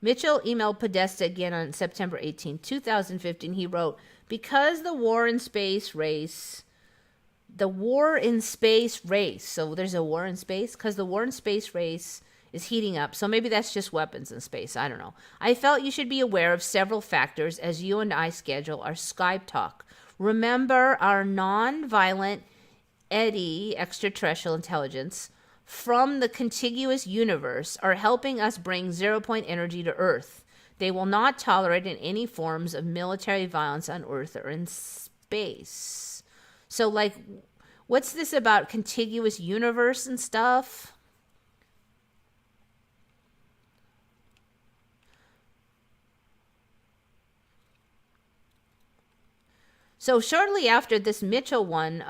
Mitchell emailed Podesta again on September 18, 2015. He wrote, because the war in space race, so there's a war in space? Because the war in space race is heating up. So maybe that's just weapons in space. I don't know. I felt you should be aware of several factors as you and I schedule our Skype talk. Remember our non-violent EDI, extraterrestrial intelligence, from the contiguous universe are helping us bring zero-point energy to Earth. They will not tolerate in any forms of military violence on Earth or in space. So, like, what's this about contiguous universe and stuff? So shortly after this Mitchell one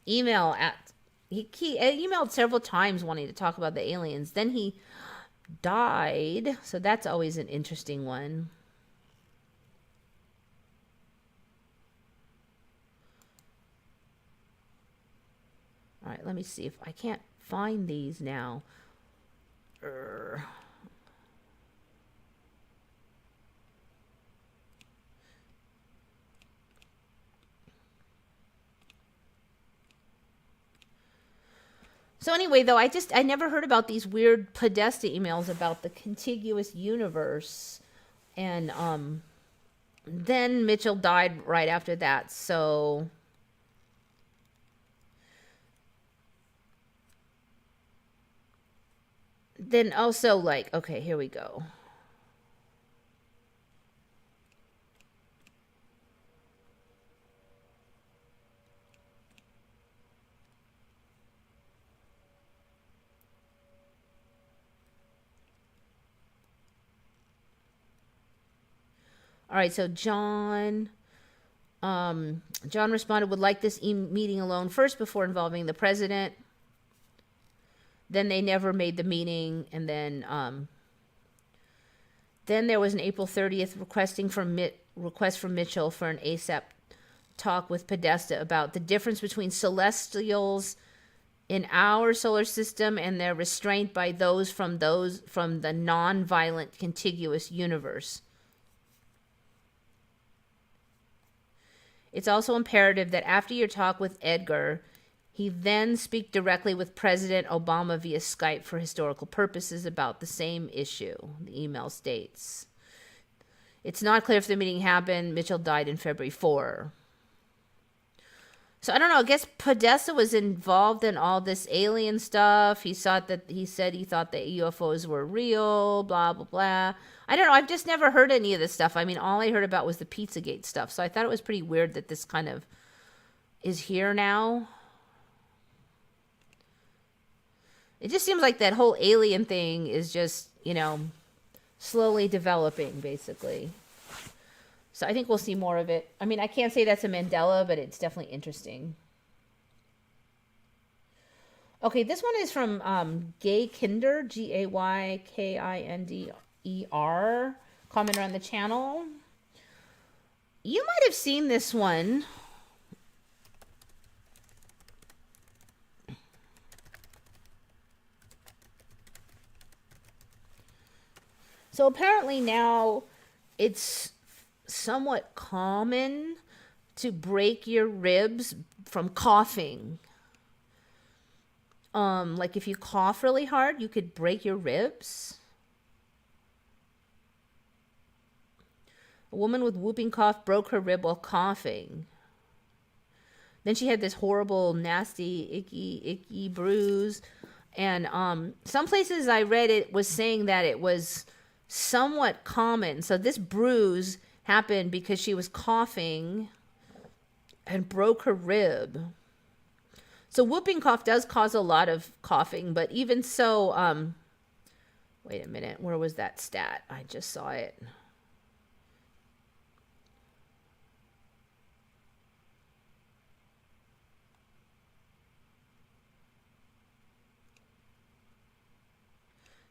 email he emailed several times wanting to talk about the aliens. Then he died. So that's always an interesting one. All right, let me see if I can't find these now. So anyway, though, I never heard about these weird Podesta emails about the contiguous universe. And then Mitchell died right after that. So then also, like, okay, here we go. All right, so John responded, would like this meeting alone first before involving the president. Then they never made the meeting, and then there was an April 30th request from Mitchell for an ASAP talk with Podesta about the difference between celestials in our solar system and their restraint by those from the non-violent contiguous universe. It's also imperative that after your talk with Edgar, he then speak directly with President Obama via Skype for historical purposes about the same issue, the email states. It's not clear if the meeting happened. Mitchell died in February 4. So I don't know. I guess Podesta was involved in all this alien stuff. He said he thought the UFOs were real, blah, blah, blah. I don't know. I've just never heard any of this stuff. I mean, all I heard about was the Pizzagate stuff. So I thought it was pretty weird that this kind of is here now. It just seems like that whole alien thing is just, slowly developing, basically. So I think we'll see more of it. I mean, I can't say that's a Mandela, but it's definitely interesting. Okay, this one is from Gay Kinder, Gaykinder, commenter on the channel. You might have seen this one. So apparently now it's somewhat common to break your ribs from coughing. Like if you cough really hard, you could break your ribs. A woman with whooping cough broke her rib while coughing. Then she had this horrible, nasty, icky bruise. And some places I read it was saying that it was somewhat common. So this bruise happened because she was coughing and broke her rib. So whooping cough does cause a lot of coughing, but even so, wait a minute, where was that stat? I just saw it.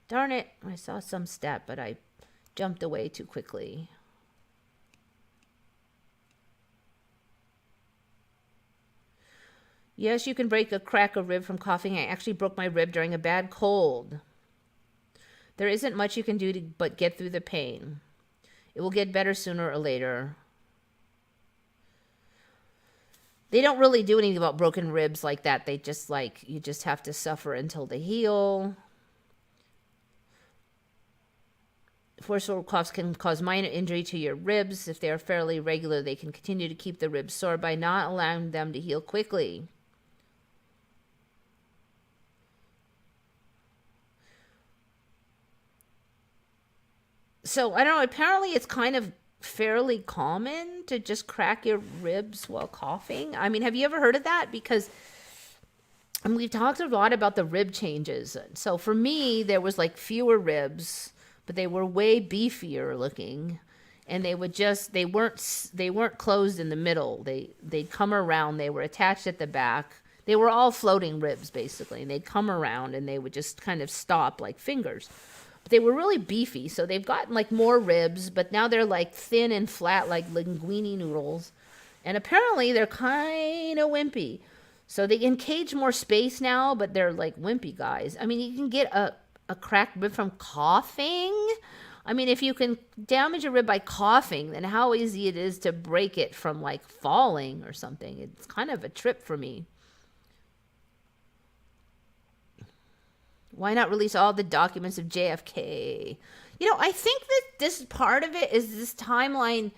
Darn it, I saw some stat, but I jumped away too quickly. Yes, you can crack a rib from coughing. I actually broke my rib during a bad cold. There isn't much you can do but get through the pain. It will get better sooner or later. They don't really do anything about broken ribs like that. They just you just have to suffer until they heal. Forceful coughs can cause minor injury to your ribs. If they are fairly regular, they can continue to keep the ribs sore by not allowing them to heal quickly. So I don't know. Apparently, it's kind of fairly common to just crack your ribs while coughing. I mean, have you ever heard of that? Because we've talked a lot about the rib changes. So for me, there was like fewer ribs, but they were way beefier looking, and they weren't closed in the middle. They'd come around. They were attached at the back. They were all floating ribs basically, and they'd come around and they would just kind of stop like fingers. But they were really beefy, so they've gotten like more ribs, but now they're like thin and flat like linguine noodles, and apparently they're kind of wimpy. So they encage more space now, but they're like wimpy guys. I mean, you can get a cracked rib from coughing. I mean, if you can damage a rib by coughing, then how easy it is to break it from like falling or something. It's kind of a trip for me. Why not release all the documents of JFK? I think that this part of it is this timeline.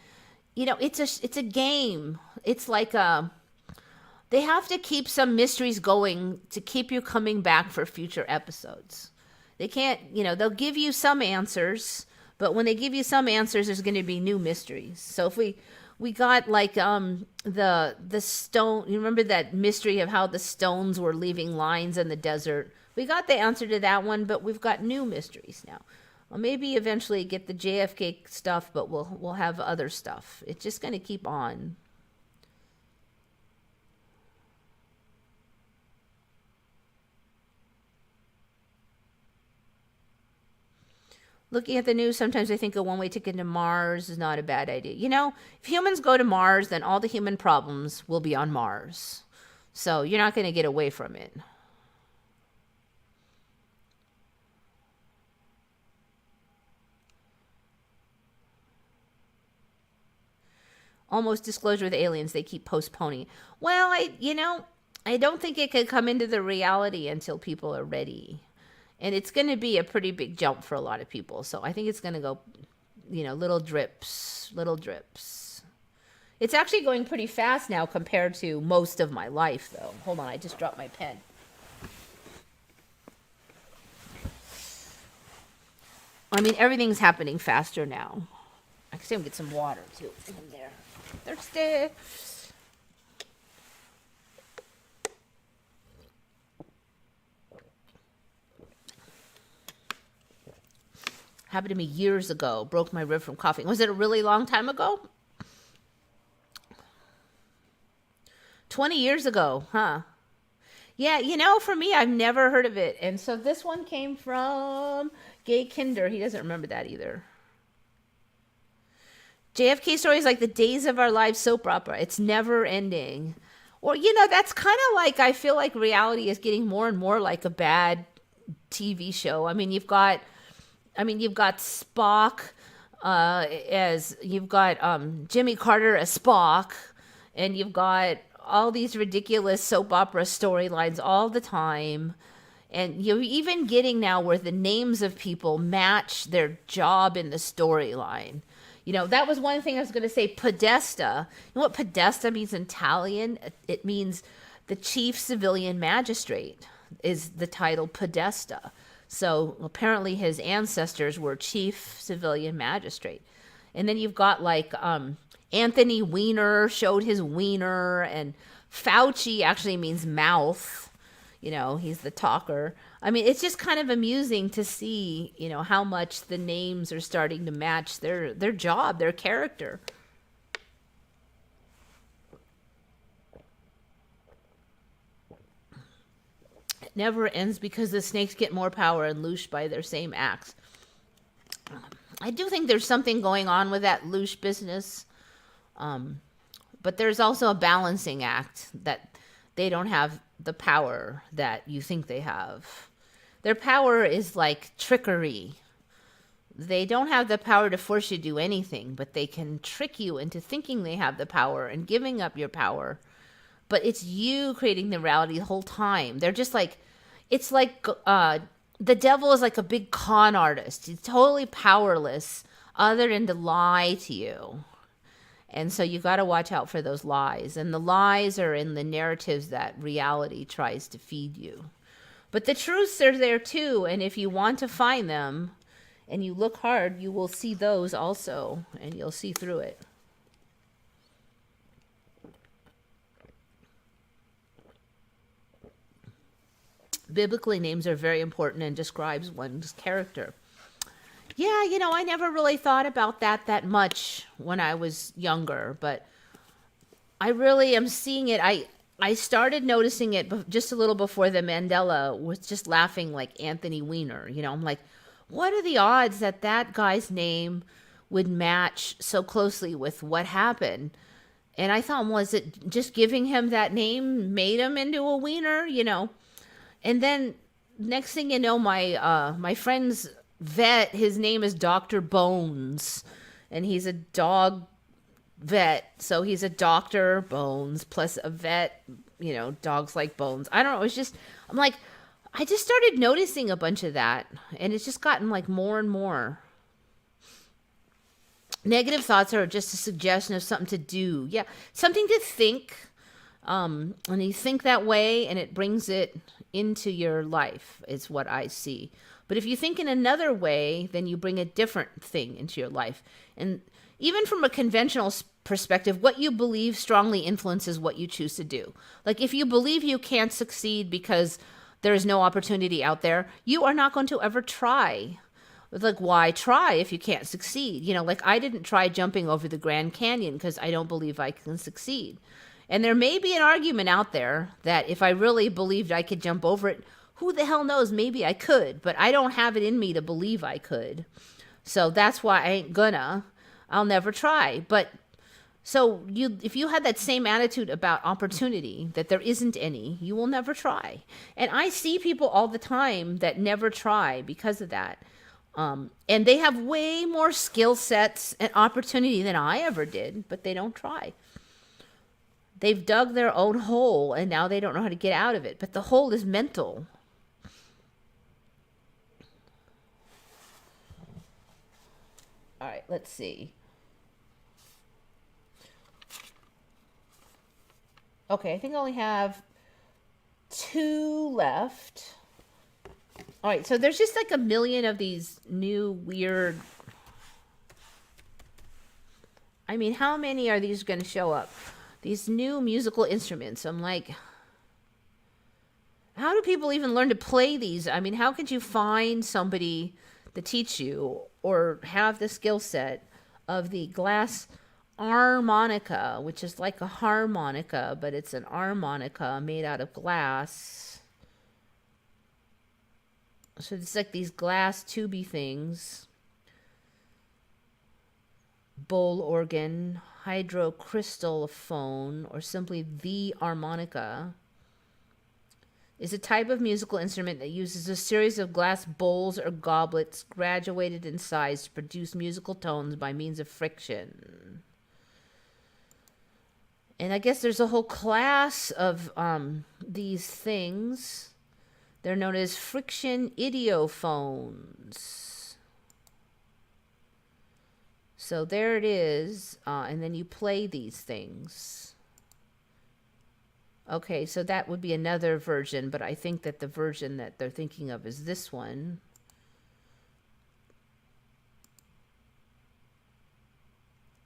It's a game. It's like they have to keep some mysteries going to keep you coming back for future episodes. They can't, they'll give you some answers, but when they give you some answers, there's going to be new mysteries. So if we got like the stone, you remember that mystery of how the stones were leaving lines in the desert? We got the answer to that one, but we've got new mysteries now. Well, maybe eventually get the JFK stuff, but we'll have other stuff. It's just going to keep on. Looking at the news, sometimes I think a one-way ticket to Mars is not a bad idea. If humans go to Mars, then all the human problems will be on Mars. So you're not going to get away from it. Almost disclosure with aliens, they keep postponing. Well, I don't think it could come into the reality until people are ready. And it's going to be a pretty big jump for a lot of people. So I think it's going to go, little drips, little drips. It's actually going pretty fast now compared to most of my life, though. Hold on, I just dropped my pen. I mean, everything's happening faster now. I can see I'm get some water, too, from there. Thirsty. Happened to me years ago. Broke my rib from coughing. Was it a really long time ago? 20 years ago, huh? Yeah, for me, I've never heard of it. And so this one came from Gay Kinder. He doesn't remember that either. JFK story is like the Days of Our Lives soap opera. It's never ending. Or, that's kind of like, I feel like reality is getting more and more like a bad TV show. I mean, you've got Spock as you've got Jimmy Carter as Spock, and you've got all these ridiculous soap opera storylines all the time. And you're even getting now where the names of people match their job in the storyline. That was one thing I was going to say. Podesta. You know what Podesta means in Italian? It means the chief civilian magistrate is the title Podesta. So apparently his ancestors were chief civilian magistrate. And then you've got like Anthony Weiner showed his wiener, and Fauci actually means mouth. He's the talker. I mean, it's just kind of amusing to see, how much the names are starting to match their job, their character. It never ends because the snakes get more power unleashed by their same acts. I do think there's something going on with that loosh business. But there's also a balancing act that they don't have the power that you think they have. Their power is like trickery. They don't have the power to force you to do anything, but they can trick you into thinking they have the power and giving up your power. But it's you creating the reality the whole time. They're just like, it's like the devil is like a big con artist. He's totally powerless other than to lie to you. And so you got to watch out for those lies. And the lies are in the narratives that reality tries to feed you. But the truths are there too. And if you want to find them and you look hard, you will see those also, and you'll see through it. Biblically, names are very important and describes one's character. Yeah, you know, I never really thought about that much when I was younger, but I really am seeing it. I started noticing it just a little before the Mandela was just laughing like Anthony Weiner. You know, I'm like, what are the odds that that guy's name would match so closely with what happened? And I thought, was it just giving him that name made him into a wiener, you know? And then next thing you know, my friend's vet, his name is Dr. Bones, and he's a dog vet. So he's a Dr. Bones plus a vet, you know, dogs like bones. I don't know. It's just, I'm like, I just started noticing a bunch of that, and it's just gotten like more and more. Negative thoughts are just a suggestion of something to do. Yeah, something to think. And you think that way, and it brings it into your life, is what I see. But if you think in another way, then you bring a different thing into your life. And even from a conventional perspective, what you believe strongly influences what you choose to do. Like if you believe you can't succeed because there is no opportunity out there, you are not going to ever try. Like, why try if you can't succeed? You know, like I didn't try jumping over the Grand Canyon because I don't believe I can succeed. And there may be an argument out there that if I really believed I could jump over it, who the hell knows, maybe I could, but I don't have it in me to believe I could. So that's why I ain't gonna. I'll never try. But so if you had that same attitude about opportunity, that there isn't any, you will never try. And I see people all the time that never try because of that. And they have way more skill sets and opportunity than I ever did, but they don't try. They've dug their own hole, and now they don't know how to get out of it. But the hole is mental. All right, let's see. Okay, I think I only have 2 left. All right, so there's just like a million of these new weird... I mean, how many are these going to show up? These new musical instruments. I'm like, how do people even learn to play these? I mean, how could you find somebody to teach you or have the skill set of the glass harmonica, which is like a harmonica, but it's an harmonica made out of glass. So it's like these glass tubey things. Bowl organ, hydrocrystallophone, or simply the harmonica, is a type of musical instrument that uses a series of glass bowls or goblets graduated in size to produce musical tones by means of friction. And I guess there's a whole class of these things. They're known as friction idiophones. So there it is, and then you play these things. Okay, so that would be another version, but I think that the version that they're thinking of is this one.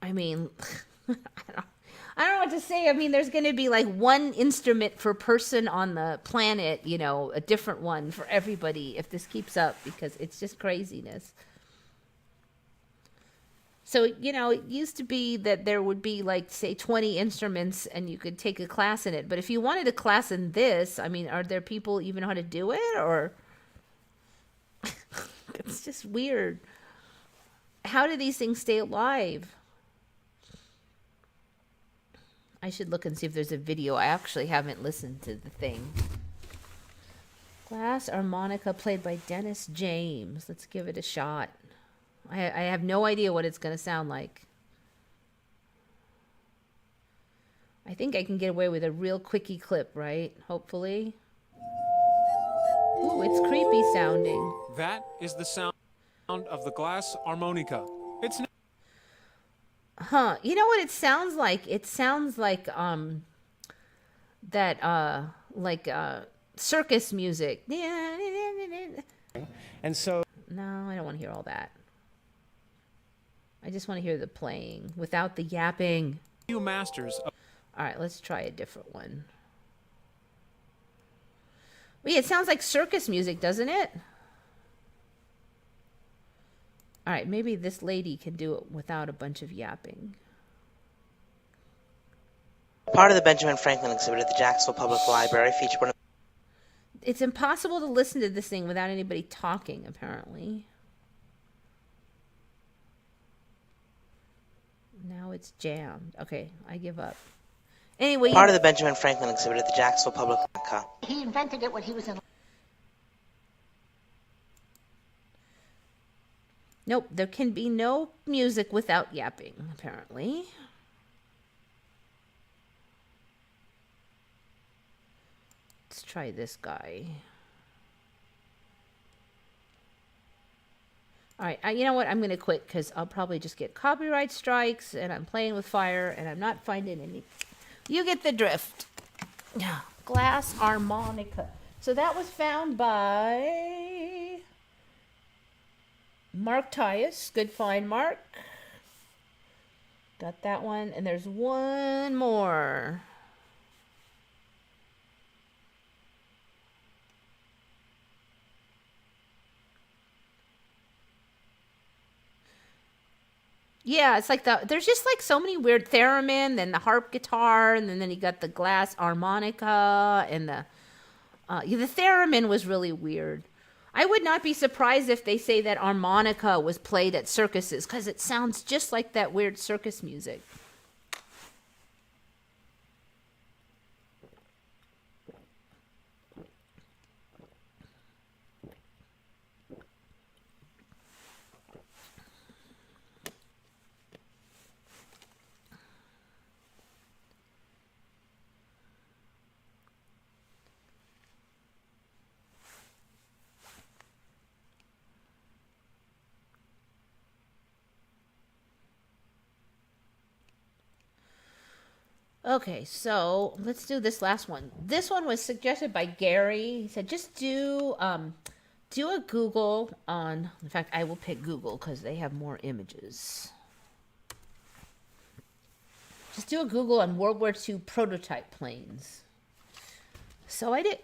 I mean, I don't know what to say. I mean, there's going to be like one instrument per person on the planet, you know, a different one for everybody if this keeps up, because it's just craziness. So, you know, it used to be that there would be like, say, 20 instruments and you could take a class in it. But if you wanted a class in this, I mean, are there people even know how to do it? Or it's just weird. How do these things stay alive? I should look and see if there's a video. I actually haven't listened to the thing. Glass harmonica played by Dennis James. Let's give it a shot. I have no idea what it's going to sound like. I think I can get away with a real quickie clip, right? Hopefully. Ooh, it's creepy sounding. That is the sound of the glass harmonica. It's Huh. You know what it sounds like? It sounds like circus music. And so No, I don't want to hear all that. I just want to hear the playing without the yapping. Few masters of All right, let's try a different one. Wait, it sounds like circus music, doesn't it? All right, maybe this lady can do it without a bunch of yapping. Part of the Benjamin Franklin exhibit at the Jacksonville Public Library featured one of... It's impossible to listen to this thing without anybody talking, apparently. Now it's jammed. Okay, I give up. Anyway, Part of the Benjamin Franklin exhibit at the Jacksonville Public Library. He invented it when he was in... Nope, there can be no music without yapping, apparently. Let's try this guy. All right, you know what? I'm going to quit because I'll probably just get copyright strikes, and I'm playing with fire, and I'm not finding any... You get the drift. Glass harmonica. So that was found by... Mark Tyus. Good find, Mark. Got that one. And there's one more. Yeah, it's like there's just like so many weird theremin, then the harp guitar, and then you got the glass harmonica, and the theremin was really weird. I would not be surprised if they say that harmonica was played at circuses, because it sounds just like that weird circus music. Okay, so let's do this last one. This one was suggested by Gary. He said, just do a Google on, in fact, I will pick Google because they have more images. Just do a Google on World War II prototype planes. So I did.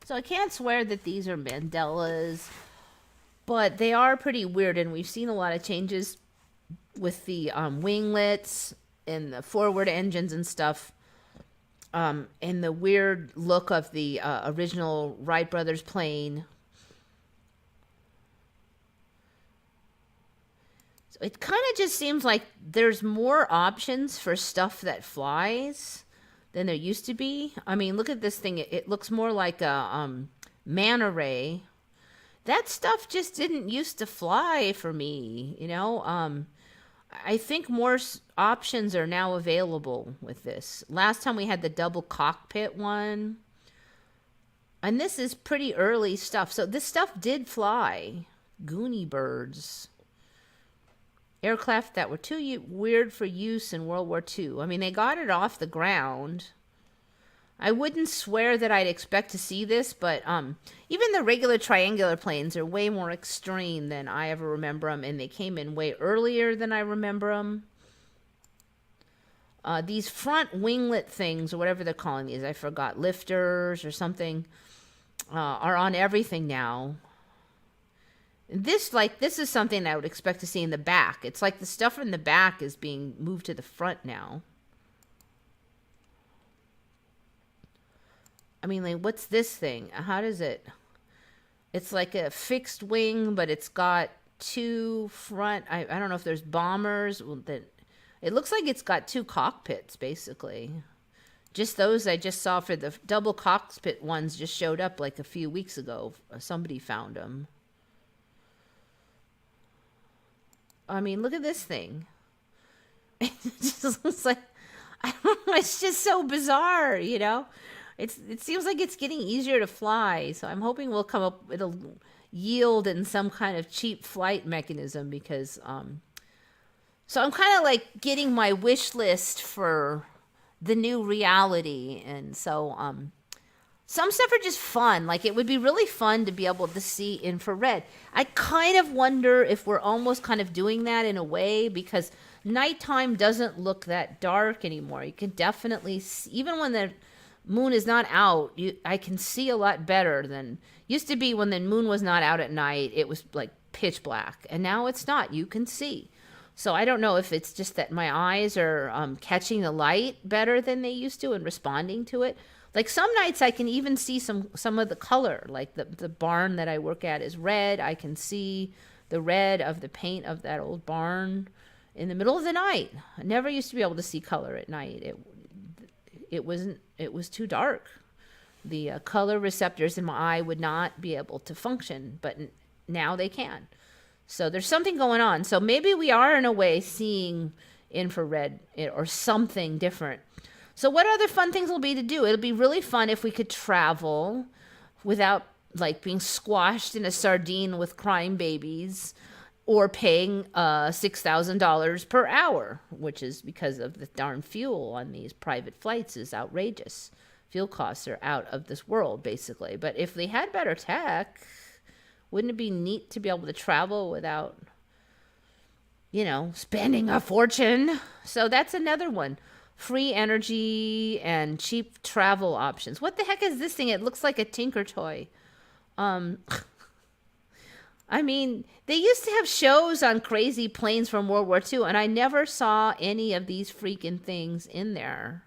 So I can't swear that these are Mandelas, but they are pretty weird, and we've seen a lot of changes with the winglets and the forward engines and stuff, and the weird look of the original Wright brothers plane. So it kind of just seems like there's more options for stuff that flies than there used to be. I mean, look at this thing. It looks more like a manta ray. That stuff just didn't used to fly for me, you know. I think more options are now available with this. Last time we had the double cockpit one. And this is pretty early stuff. So this stuff did fly. Goonie birds. Aircraft that were too weird for use in World War II. I mean, they got it off the ground. I wouldn't swear that I'd expect to see this, but even the regular triangular planes are way more extreme than I ever remember them, and they came in way earlier than I remember them. These front winglet things, or whatever they're calling these, I forgot, lifters or something, are on everything now. This is something I would expect to see in the back. It's like the stuff in the back is being moved to the front now. I mean, like, what's this thing? How does it... It's like a fixed wing, but it's got two front... I don't know if there's bombers. It looks like it's got two cockpits, basically. Just those I just saw for the double cockpit ones just showed up like a few weeks ago. Somebody found them. I mean, look at this thing. It just looks like... I don't know, it's just so bizarre, you know? It seems like it's getting easier to fly, so I'm hoping it'll yield in some kind of cheap flight mechanism, because so I'm kind of like getting my wish list for the new reality. And so some stuff are just fun. Like, it would be really fun to be able to see infrared. I kind of wonder if we're almost kind of doing that in a way, because nighttime doesn't look that dark anymore. You can definitely see, even when the moon is not out, I can see a lot better than used to be. When the moon was not out at night, it was like pitch black, and now it's not. You can see. So I don't know if it's just that my eyes are catching the light better than they used to and responding to it. Like, some nights I can even see some of the color. Like, the barn that I work at is red. I can see the red of the paint of that old barn in the middle of the night. I never used to be able to see color at night. It was too dark. The color receptors in my eye would not be able to function, but now they can. So there's something going on. So maybe we are, in a way, seeing infrared or something different. So what other fun things will be to do? It'll be really fun if we could travel without, like, being squashed in a sardine with crying babies, or paying $6,000 per hour, which is because of the darn fuel on these private flights is outrageous. Fuel costs are out of this world, basically. But if they had better tech, wouldn't it be neat to be able to travel without, spending a fortune? So that's another one. Free energy and cheap travel options. What the heck is this thing? It looks like a Tinker toy. I mean, they used to have shows on crazy planes from World War II, and I never saw any of these freaking things in there.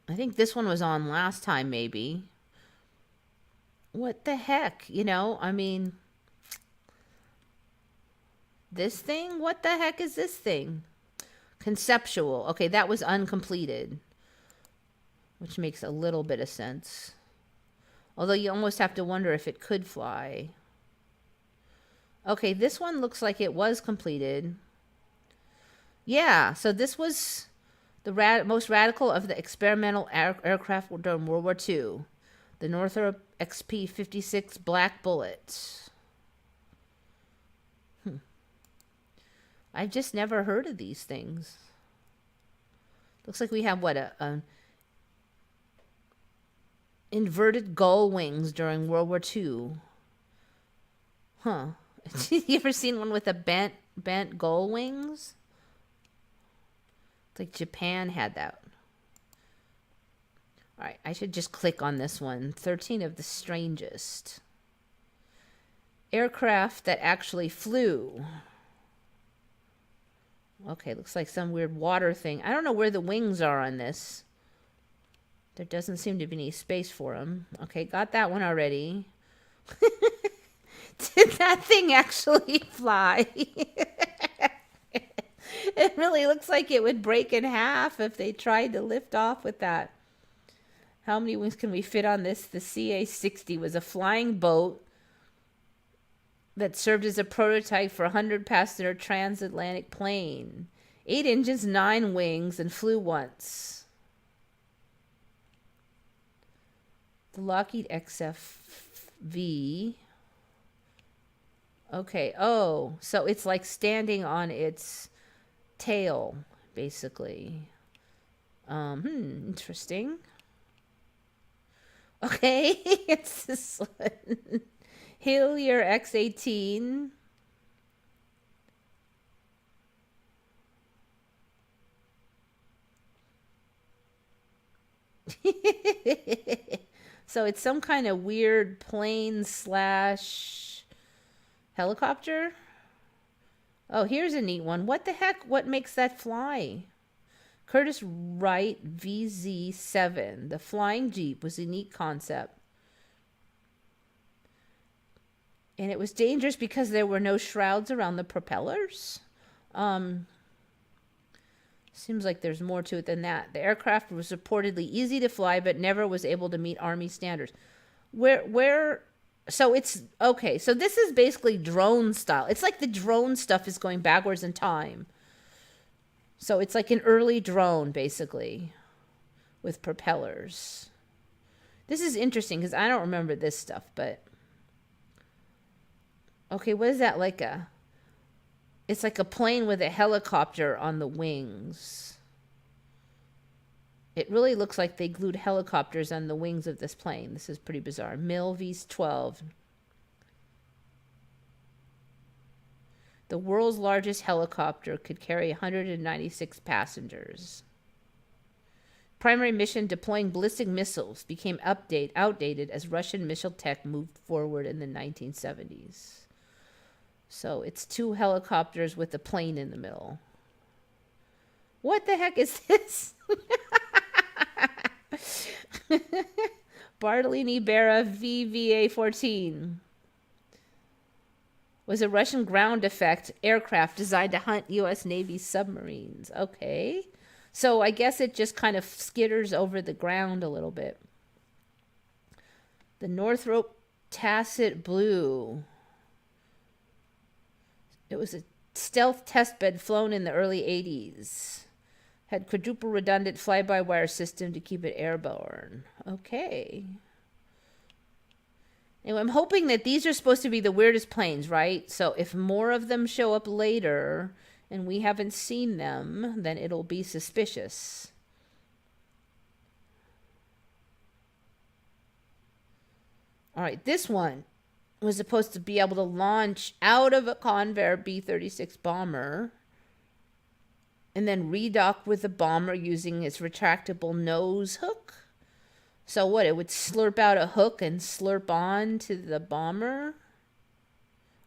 I think this one was on last time, maybe. What the heck? I mean, this thing? What the heck is this thing? Conceptual. Okay, that was uncompleted, which makes a little bit of sense. Although you almost have to wonder if it could fly. Okay, this one looks like it was completed. Yeah, so this was the most radical of the experimental aircraft during World War II. The Northrop XP-56 Black Bullet. I've just never heard of these things. Looks like we have, what, a inverted gull wings during World War II. Huh. You ever seen one with a bent gull wings? It's like Japan had that. All right, I should just click on this one. 13 of the strangest. Aircraft that actually flew. Okay, looks like some weird water thing. I don't know where the wings are on this. There doesn't seem to be any space for them. Okay, got that one already. Did that thing actually fly? It really looks like it would break in half if they tried to lift off with that. How many wings can we fit on this? The CA-60 was a flying boat that served as a prototype for a 100-passenger transatlantic plane. 8 engines, 9 wings, and flew once. The Lockheed XFV. Okay, oh, so it's like standing on its tail, basically. Interesting. Okay, it's this one. Hillier X-18. So it's some kind of weird plane / helicopter. Oh, here's a neat one. What the heck? What makes that fly? Curtiss Wright VZ-7. The flying jeep was a neat concept. And it was dangerous because there were no shrouds around the propellers. Seems like there's more to it than that. The aircraft was reportedly easy to fly, but never was able to meet Army standards. So it's, okay, so this is basically drone style. It's like the drone stuff is going backwards in time. So it's like an early drone, basically, with propellers. This is interesting because I don't remember this stuff, but... Okay, what is that, like a It's like a plane with a helicopter on the wings. It really looks like they glued helicopters on the wings of this plane. This is pretty bizarre. Mil V12. The world's largest helicopter could carry 196 passengers. Primary mission deploying ballistic missiles became outdated as Russian missile tech moved forward in the 1970s. So it's 2 helicopters with a plane in the middle. What the heck is this? Bartolini Berra VVA-14 was a Russian ground effect aircraft designed to hunt U.S. Navy submarines. Okay. So I guess it just kind of skitters over the ground a little bit. The Northrop Tacit Blue. It was a stealth testbed flown in the early 80s. Had quadruple redundant fly-by-wire system to keep it airborne. Okay. Anyway, I'm hoping that these are supposed to be the weirdest planes, right? So if more of them show up later and we haven't seen them, then it'll be suspicious. All right, this one was supposed to be able to launch out of a Convair B-36 bomber and then redock with the bomber using its retractable nose hook. So what, it would slurp out a hook and slurp on to the bomber?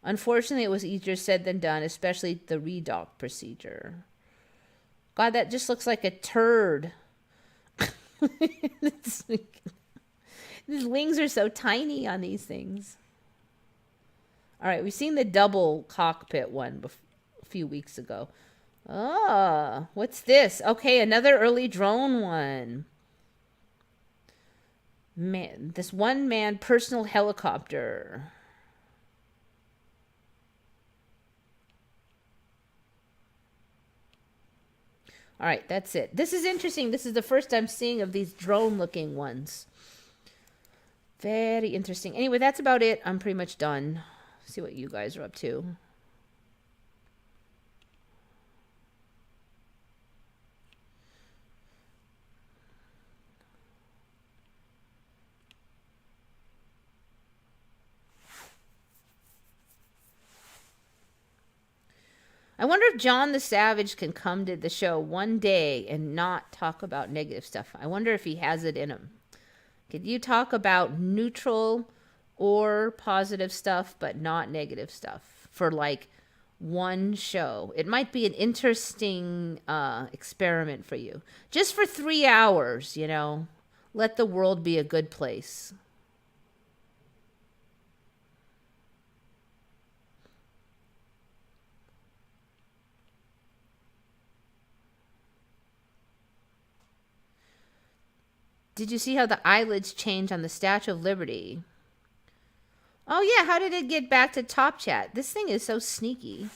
Unfortunately, it was easier said than done, especially the redock procedure. God, that just looks like a turd. These wings are so tiny on these things. All right, we've seen the double cockpit one a few weeks ago. Oh, what's this? Okay, another early drone one. Man, this one-man personal helicopter. All right, that's it. This is interesting. This is the first I'm seeing of these drone-looking ones. Very interesting. Anyway, that's about it. I'm pretty much done. See what you guys are up to. I wonder if John the Savage can come to the show one day and not talk about negative stuff. I wonder if he has it in him. Could you talk about neutral or positive stuff, but not negative stuff for like one show? It might be an interesting experiment for you. Just for 3 hours, you know. Let the world be a good place. Did you see how the eyelids change on the Statue of Liberty? Oh, yeah. How did it get back to Top Chat? This thing is so sneaky.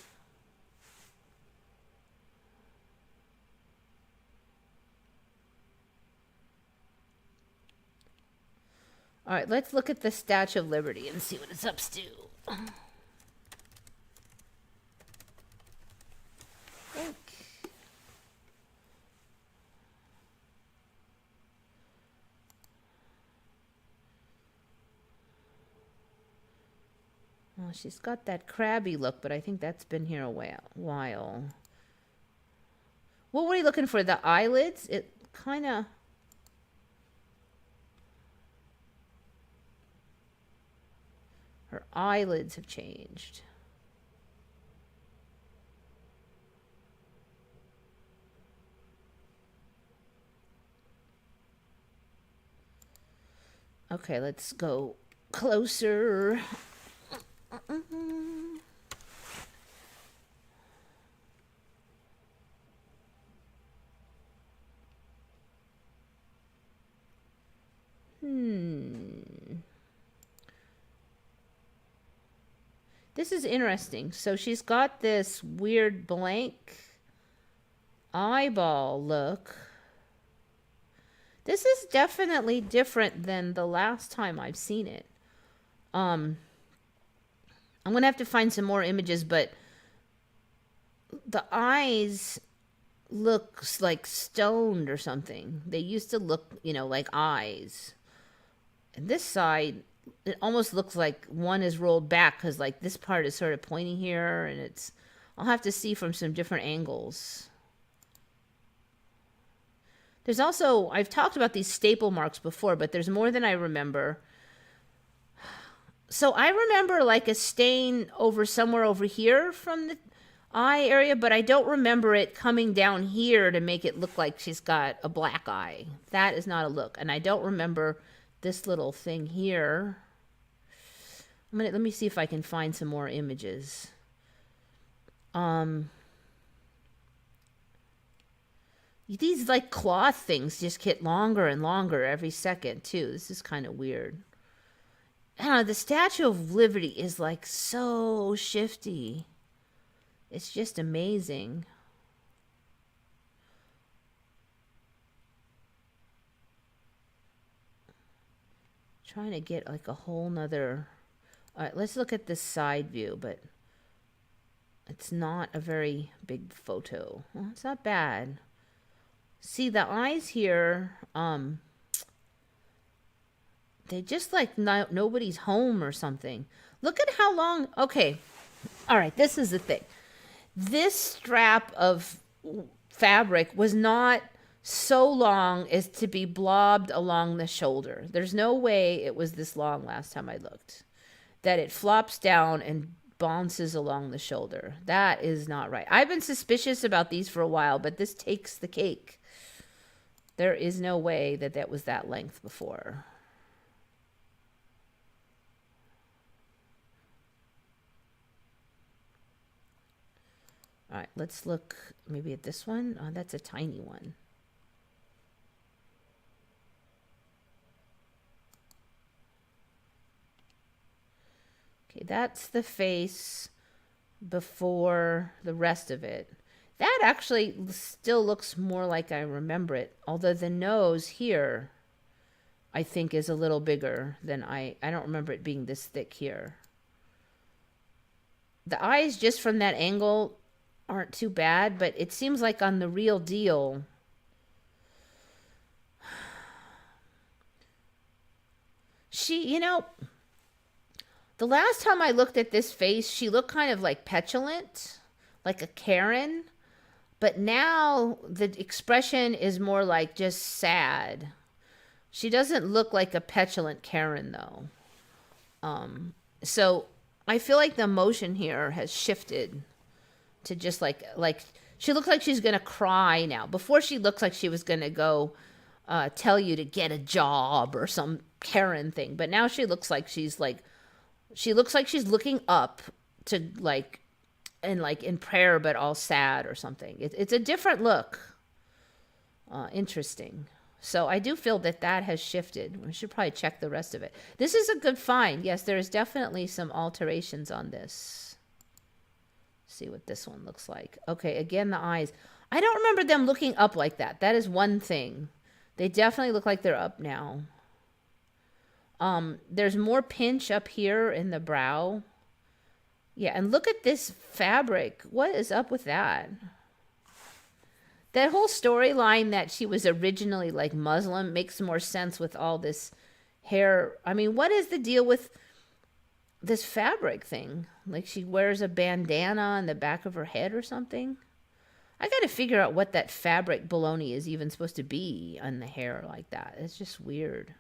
All right, let's look at the Statue of Liberty and see what it's up to. Okay. Well, she's got that crabby look, but I think that's been here a while. What were you looking for? The eyelids? It kind of... Her eyelids have changed. Okay, let's go closer. This is interesting. So she's got this weird blank eyeball look. This is definitely different than the last time I've seen it. I'm going to have to find some more images, but the eyes looks like stoned or something. They used to look, like eyes. And this side, it almost looks like one is rolled back because like this part is sort of pointing here, and I'll have to see from some different angles. There's also, I've talked about these staple marks before, but there's more than I remember. So I remember like a stain over somewhere over here from the eye area, but I don't remember it coming down here to make it look like she's got a black eye. That is not a look. And I don't remember this little thing here. Let me see if I can find some more images. These like cloth things just get longer and longer every second too. This is kind of weird. I don't know, the Statue of Liberty is like so shifty. It's just amazing. Trying to get like a whole nother. All right, let's look at this side view, but it's not a very big photo. Well, it's not bad. See the eyes here, they just like nobody's home or something. Look at how long. Okay. All right. This is the thing. This strap of fabric was not so long as to be blobbed along the shoulder. There's no way it was this long last time I looked. That it flops down and bounces along the shoulder. That is not right. I've been suspicious about these for a while, but this takes the cake. There is no way that that was that length before. All right, let's look maybe at this one. Oh, that's a tiny one. Okay, that's the face before the rest of it. That actually still looks more like I remember it, although the nose here, I think, is a little bigger than I don't remember it being this thick here. The eyes, just from that angle, aren't too bad, but it seems like on the real deal, the last time I looked at this face, she looked kind of like petulant, like a Karen. But now the expression is more like just sad. She doesn't look like a petulant Karen, though. So I feel like the emotion here has shifted to just like she looks like she's going to cry now. Before, she looks like she was going to go tell you to get a job or some Karen thing. But now she looks like she's looking up to like, and like in prayer, but all sad or something. It's a different look. Interesting. So I do feel that has shifted. We should probably check the rest of it. This is a good find. Yes, there is definitely some alterations on this. See what this one looks like. Okay, again, the eyes. I don't remember them looking up like that. That is one thing. They definitely look like they're up now. There's more pinch up here in the brow. Yeah, and look at this fabric. What is up with that? That whole storyline that she was originally like Muslim makes more sense with all this hair. I mean, what is the deal with this fabric thing? Like she wears a bandana on the back of her head or something? I got to figure out what that fabric baloney is even supposed to be on the hair like that. It's just weird.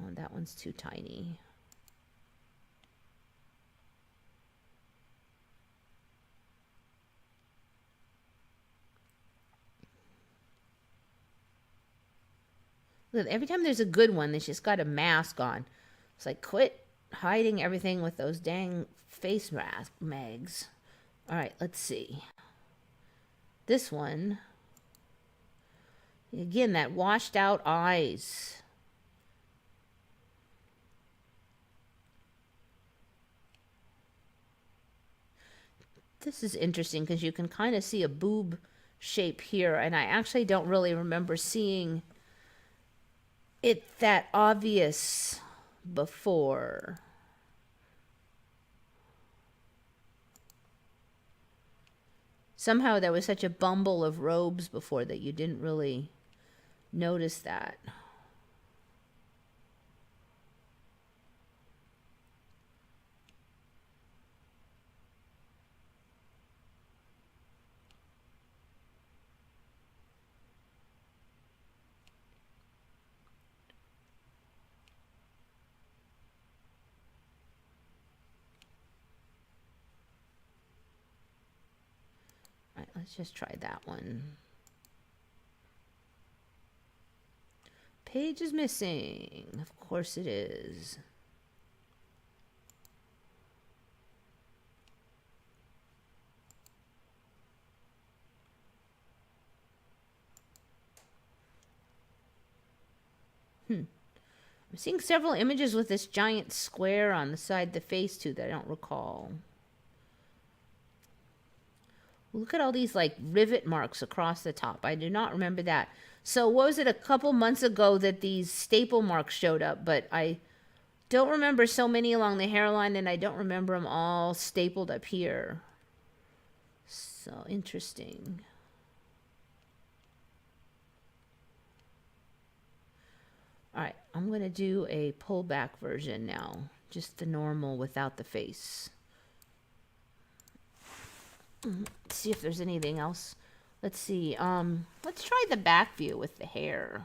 Oh, that one's too tiny. Look, every time there's a good one, they just got a mask on. It's like, quit hiding everything with those dang face mags. All right, let's see. This one. Again, that washed out eyes. This is interesting because you can kind of see a boob shape here, and I actually don't really remember seeing it that obvious before. Somehow there was such a bumble of robes before that you didn't really notice that. All right, let's just try that one. Page is missing. Of course it is. I'm seeing several images with this giant square on the side of the face too that I don't recall. Look at all these like rivet marks across the top. I do not remember that. So what was it, a couple months ago that these staple marks showed up, but I don't remember so many along the hairline, and I don't remember them all stapled up here. So interesting. All right, I'm going to do a pullback version now. Just the normal without the face. Let's see if there's anything else. Let's see. Let's try the back view with the hair.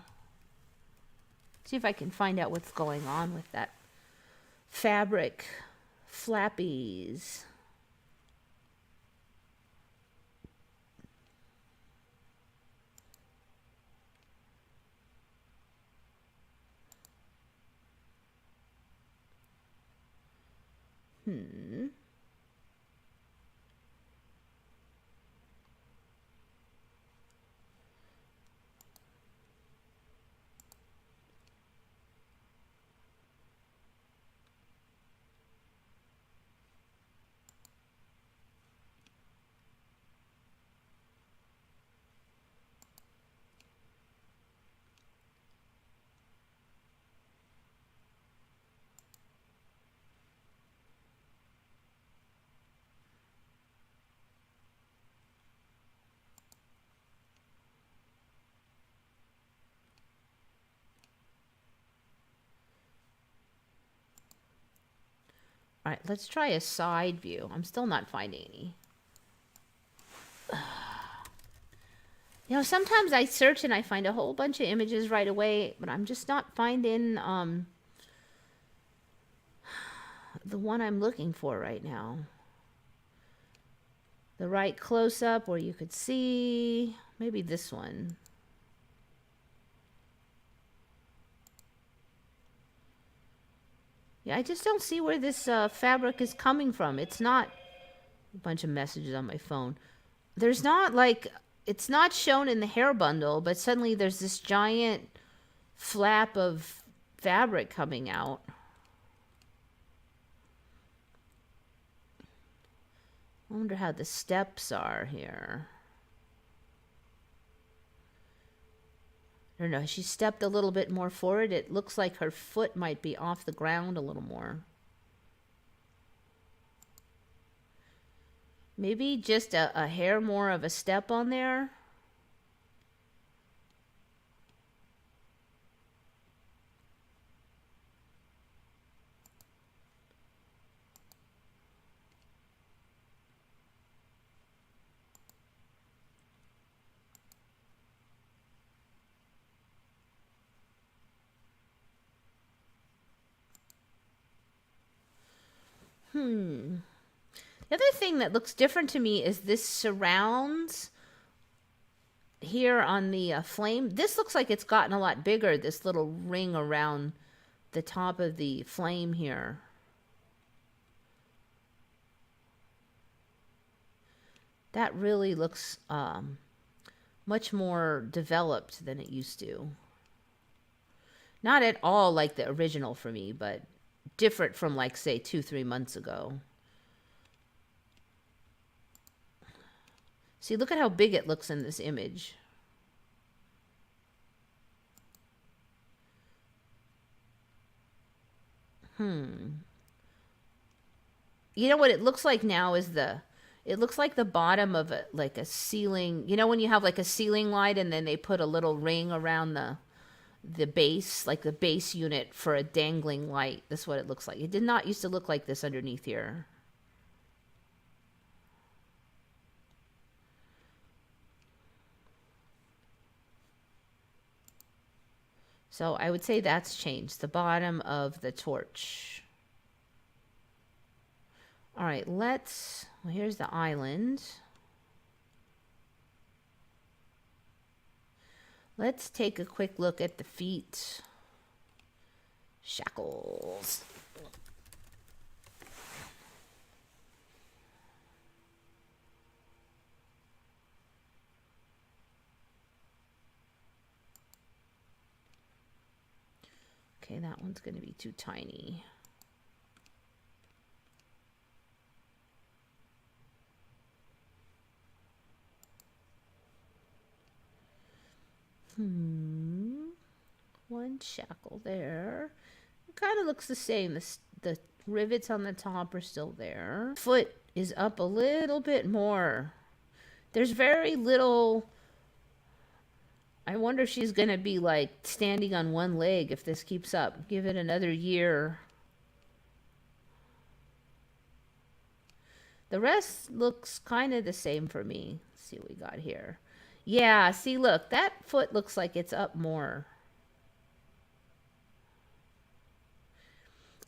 See if I can find out what's going on with that fabric flappies. All right, let's try a side view. I'm still not finding any. You know, sometimes I search and I find a whole bunch of images right away, but I'm just not finding the one I'm looking for right now. The right close-up where you could see, maybe this one. Yeah, I just don't see where this fabric is coming from. It's not a bunch of messages on my phone. There's not like, it's not shown in the hair bundle, but suddenly there's this giant flap of fabric coming out. I wonder how the steps are here. I don't know. She stepped a little bit more forward. It looks like her foot might be off the ground a little more. Maybe just a hair more of a step on there. The other thing that looks different to me is this surrounds here on the flame. This looks like it's gotten a lot bigger, this little ring around the top of the flame here. That really looks much more developed than it used to. Not at all like the original for me, but different from like, say, 2-3 months ago. See, look at how big it looks in this image. You know what it looks like now is it looks like the bottom of like a ceiling. You know when you have like a ceiling light and then they put a little ring around the base, like the base unit for a dangling light. That's what it looks like. It did not used to look like this underneath here. So I would say that's changed, the bottom of the torch. All right, well, here's the island. Let's take a quick look at the feet. Shackles. Okay, that one's going to be too tiny. One shackle there. It kind of looks the same. The rivets on the top are still there. Foot is up a little bit more. There's very little. I wonder if she's going to be like standing on one leg if this keeps up. Give it another year. The rest looks kind of the same for me. Let's see what we got here. Yeah, see, look, that foot looks like it's up more.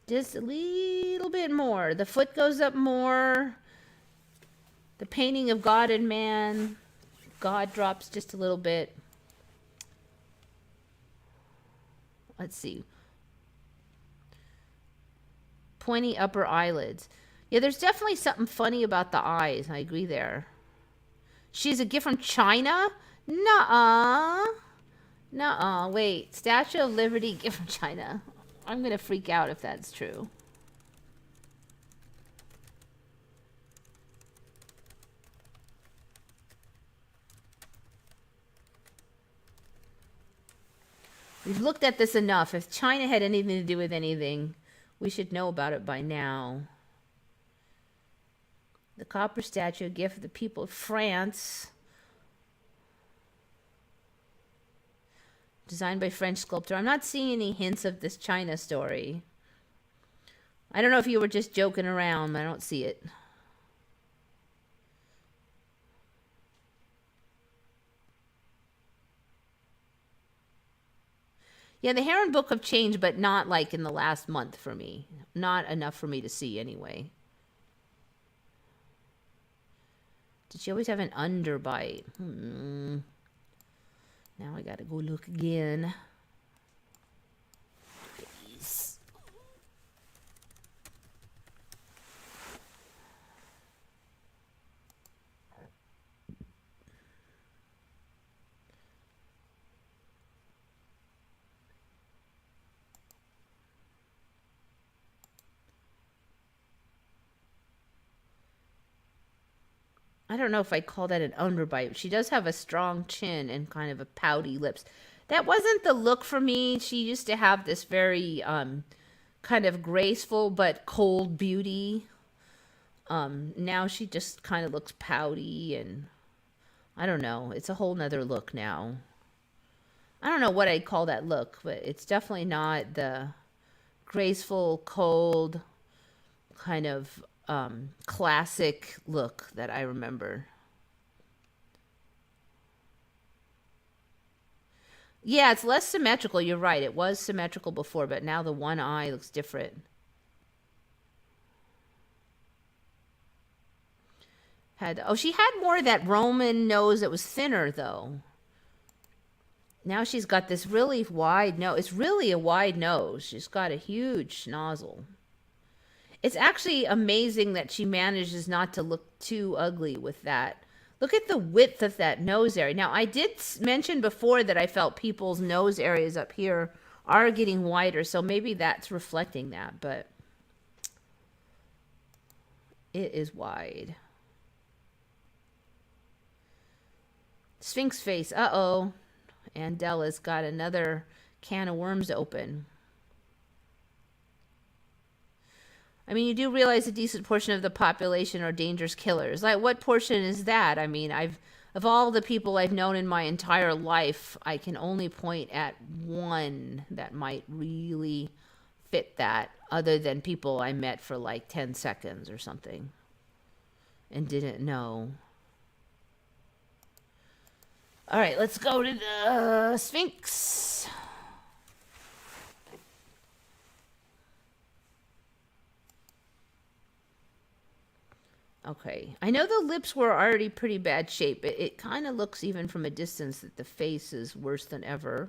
Just a little bit more. The foot goes up more. The painting of God and man, God drops just a little bit. Let's see. Pointy upper eyelids. Yeah, there's definitely something funny about the eyes. I agree there. She's a gift from China? Nuh-uh. Nuh-uh. Wait. Statue of Liberty, gift from China. I'm going to freak out if that's true. We've looked at this enough. If China had anything to do with anything, we should know about it by now. The copper statue, a gift of the people of France. Designed by French sculptor. I'm not seeing any hints of this China story. I don't know if you were just joking around, but I don't see it. Yeah, the Heron book have changed, but not like in the last month for me. Not enough for me to see anyway. Did she always have an underbite? Now I gotta go look again. Please. I don't know if I'd call that an underbite. She does have a strong chin and kind of a pouty lips. That wasn't the look for me. She used to have this very kind of graceful but cold beauty. Now she just kind of looks pouty and I don't know. It's a whole nother look now. I don't know what I'd call that look, but it's definitely not the graceful, cold, kind of classic look that I remember. Yeah, it's less symmetrical. You're right. It was symmetrical before, but now the one eye looks different. She had more of that Roman nose that was thinner, though. Now she's got this really wide nose. It's really a wide nose. She's got a huge nozzle. It's actually amazing that she manages not to look too ugly with that. Look at the width of that nose area. Now, I did mention before that I felt people's nose areas up here are getting wider, so maybe that's reflecting that, but it is wide. Sphinx face. Uh-oh. Mandela's got another can of worms open. I mean, you do realize a decent portion of the population are dangerous killers. Like, what portion is that? I mean, of all the people I've known in my entire life, I can only point at one that might really fit that, other than people I met for like 10 seconds or something and didn't know. All right, let's go to the Sphinx. Okay, I know the lips were already pretty bad shape. It kind of looks, even from a distance, that the face is worse than ever.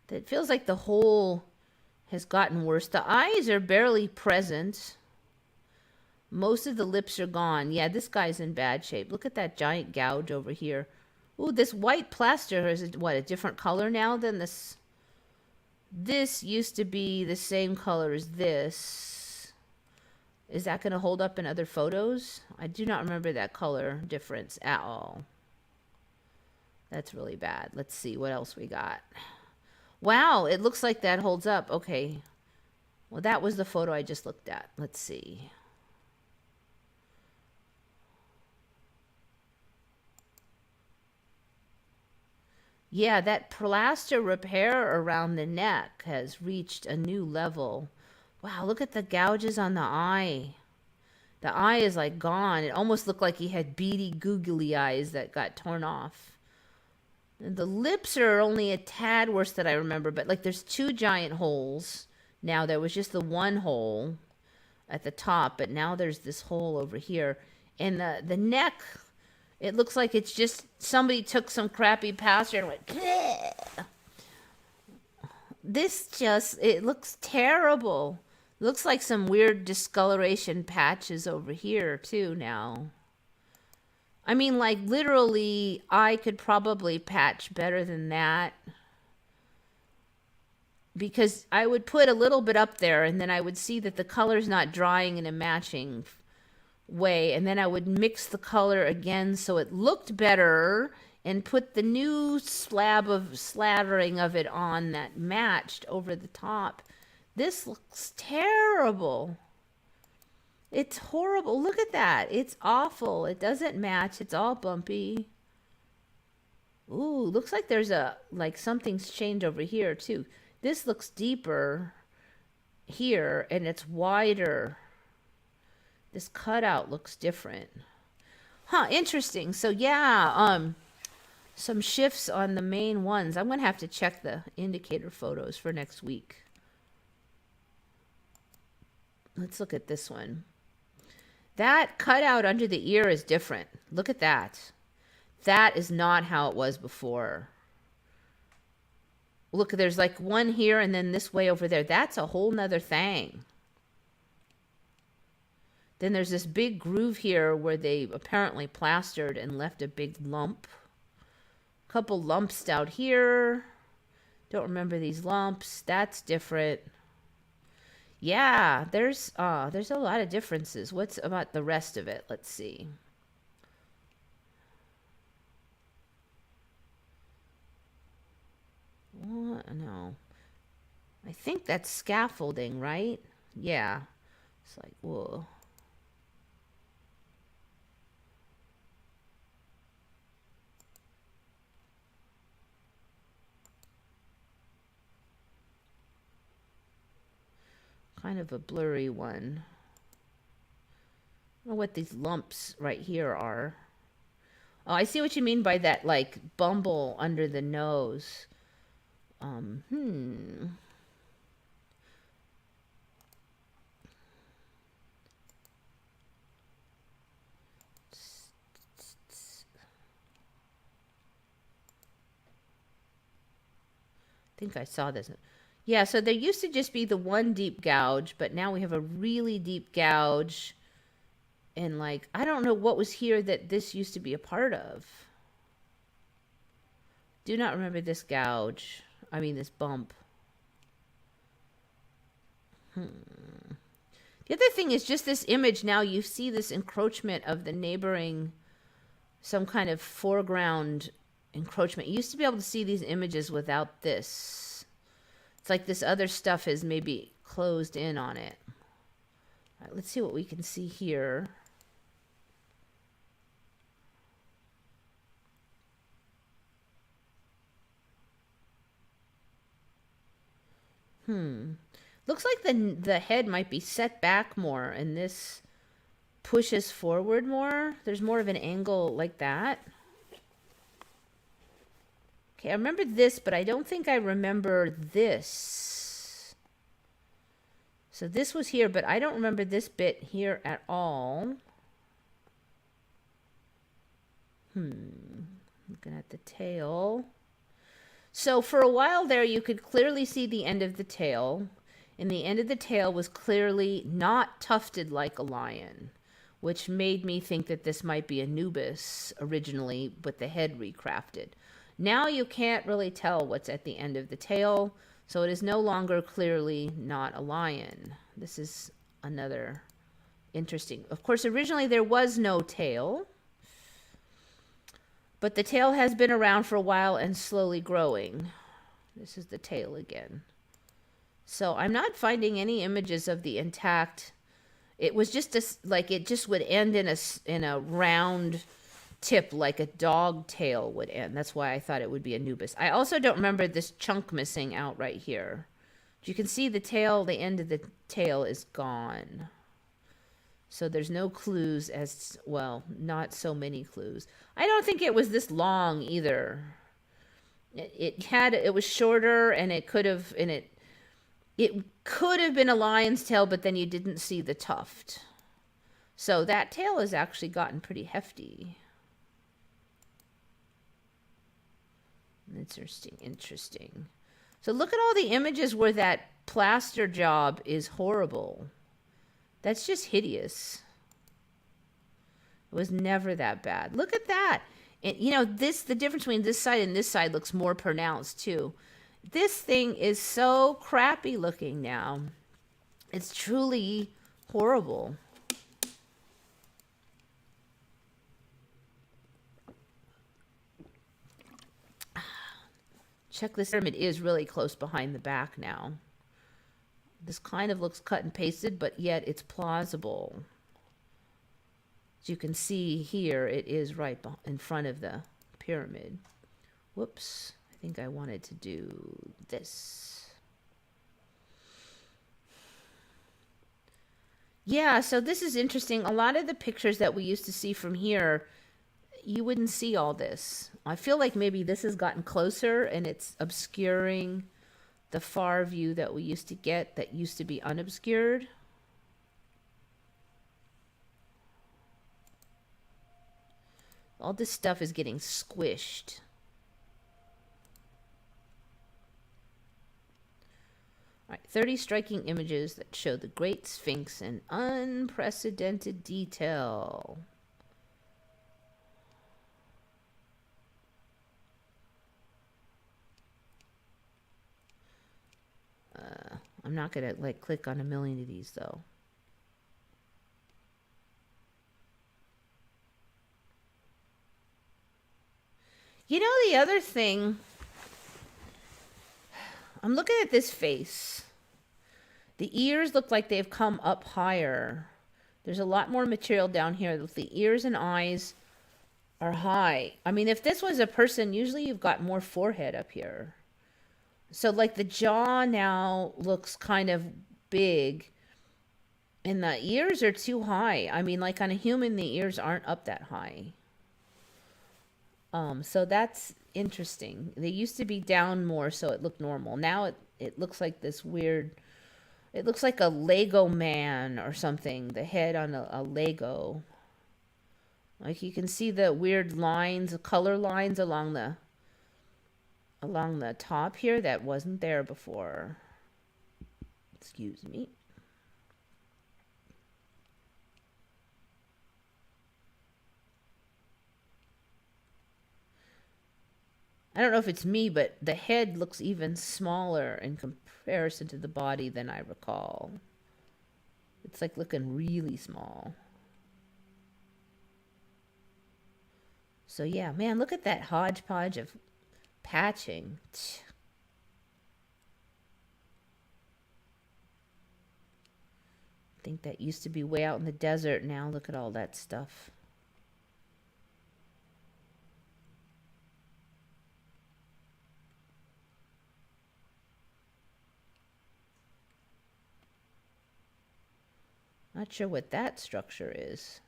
It feels like the whole has gotten worse. The eyes are barely present. Most of the lips are gone. Yeah, this guy's in bad shape. Look at that giant gouge over here. Ooh, this white plaster is, what, a different color now than this? This used to be the same color as this. Is that going to hold up in other photos? I do not remember that color difference at all. That's really bad. Let's see what else we got. Wow, it looks like that holds up. Okay. Well, that was the photo I just looked at. Let's see. Yeah, that plaster repair around the neck has reached a new level. Wow, look at the gouges on the eye. The eye is like gone. It almost looked like he had beady, googly eyes that got torn off. And the lips are only a tad worse than I remember, but like there's two giant holes. Now there was just the one hole at the top, but now there's this hole over here. And the neck... It looks like it's just somebody took some crappy plaster and went, bleh. This just, it looks terrible. Looks like some weird discoloration patches over here too now. I mean, like literally, I could probably patch better than that. Because I would put a little bit up there and then I would see that the color's not drying in a matching way, and then I would mix the color again so it looked better and put the new slab of slathering of it on that matched over the top. This looks terrible. It's horrible. Look at that. It's awful. It doesn't match. It's all bumpy. Ooh, looks like there's like something's changed over here too. This looks deeper here and it's wider. This cutout looks different. Huh, interesting. So yeah, some shifts on the main ones. I'm going to have to check the indicator photos for next week. Let's look at this one. That cutout under the ear is different. Look at that. That is not how it was before. Look, there's like one here and then this way over there. That's a whole nother thing. Then there's this big groove here where they apparently plastered and left a big lump. A couple lumps out here. Don't remember these lumps. That's different. Yeah, there's a lot of differences. What's about the rest of it? Let's see. What? No. I think that's scaffolding, right? Yeah. It's like, whoa. Kind of a blurry one. I don't know what these lumps right here are. Oh, I see what you mean by that, like, bumble under the nose. I think I saw this. Yeah, so there used to just be the one deep gouge, but now we have a really deep gouge. And like, I don't know what was here that this used to be a part of. Do not remember this gouge. I mean, this bump. The other thing is just this image now, you see this encroachment of the neighboring, some kind of foreground encroachment. You used to be able to see these images without this. It's like this other stuff is maybe closed in on it. All right, let's see what we can see here. Looks like the head might be set back more, and this pushes forward more. There's more of an angle like that. Okay, I remember this, but I don't think I remember this. So this was here, but I don't remember this bit here at all. Looking at the tail. So for a while there, you could clearly see the end of the tail. And the end of the tail was clearly not tufted like a lion, which made me think that this might be Anubis originally, but the head recrafted. Now you can't really tell what's at the end of the tail, so it is no longer clearly not a lion. This is another interesting. Of course, originally there was no tail, but the tail has been around for a while and slowly growing. This is the tail again. So I'm not finding any images of the intact. It was just like it just would end in a round tip like a dog tail would end. That's why I thought it would be Anubis. I also don't remember this chunk missing out right here. You can see the tail, the end of the tail is gone. So there's no clues as, well, not so many clues. I don't think it was this long either. It was shorter, and it could have been a lion's tail, but then you didn't see the tuft. So that tail has actually gotten pretty hefty. Interesting. So look at all the images where that plaster job is horrible. That's just hideous. It was never that bad. Look at that. And you know, the difference between this side and this side looks more pronounced too. This thing is so crappy looking now. It's truly horrible. Check this pyramid is really close behind the back now. This kind of looks cut and pasted, but yet it's plausible. As you can see here, it is right in front of the pyramid. Whoops, I think I wanted to do this. Yeah, so this is interesting. A lot of the pictures that we used to see from here, you wouldn't see all this. I feel like maybe this has gotten closer and it's obscuring the far view that we used to get that used to be unobscured. All this stuff is getting squished. All right, 30 striking images that show the Great Sphinx in unprecedented detail. I'm not gonna click on a million of these though. You know, the other thing, I'm looking at this face. The ears look like they've come up higher. There's a lot more material down here. The ears and eyes are high. I mean, if this was a person, usually you've got more forehead up here. So like the jaw now looks kind of big and the ears are too high. I mean, like on a human, the ears aren't up that high. So that's interesting. They used to be down more so it looked normal. Now it looks like this weird, it looks like a Lego man or something. The head on a Lego. Like you can see the weird lines, the color lines along the top here that wasn't there before. Excuse me. I don't know if it's me, but the head looks even smaller in comparison to the body than I recall. It's like looking really small. So yeah, man, look at that hodgepodge of patching. I think that used to be way out in the desert. Now look at all that stuff. Not sure what that structure is.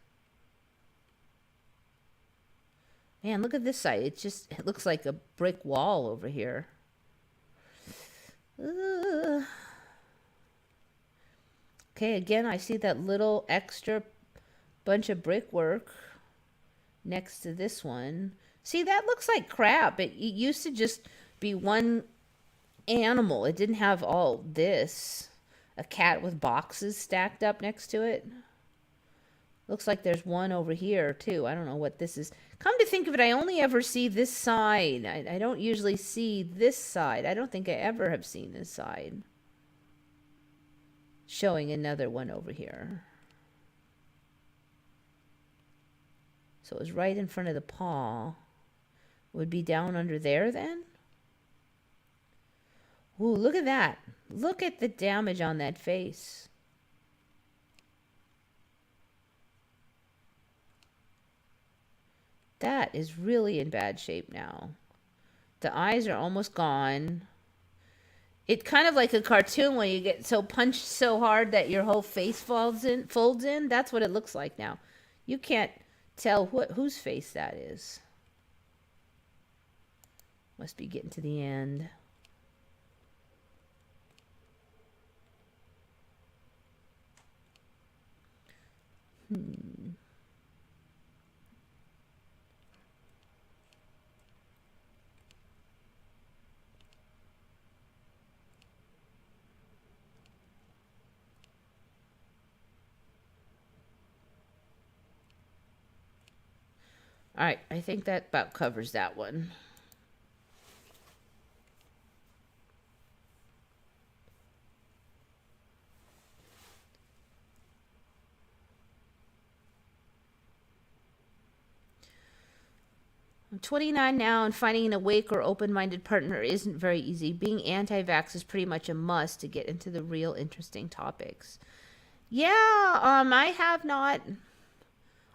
Man, look at this side. It looks like a brick wall over here. Okay, again, I see that little extra bunch of brickwork next to this one. See, that looks like crap. It used to just be one animal. It didn't have all this. A cat with boxes stacked up next to it. Looks like there's one over here, too. I don't know what this is. Come to think of it, I only ever see this side. I don't usually see this side. I don't think I ever have seen this side. Showing another one over here. So it was right in front of the paw. Would be down under there then? Ooh, look at that. Look at the damage on that face. That is really in bad shape now. The eyes are almost gone. It's kind of like a cartoon when you get so punched so hard that your whole face folds in. That's what it looks like now. You can't tell whose face that is. Must be getting to the end. All right, I think that about covers that one. I'm 29 now, and finding an awake or open-minded partner isn't very easy. Being anti-vax is pretty much a must to get into the real interesting topics. Yeah, I have not...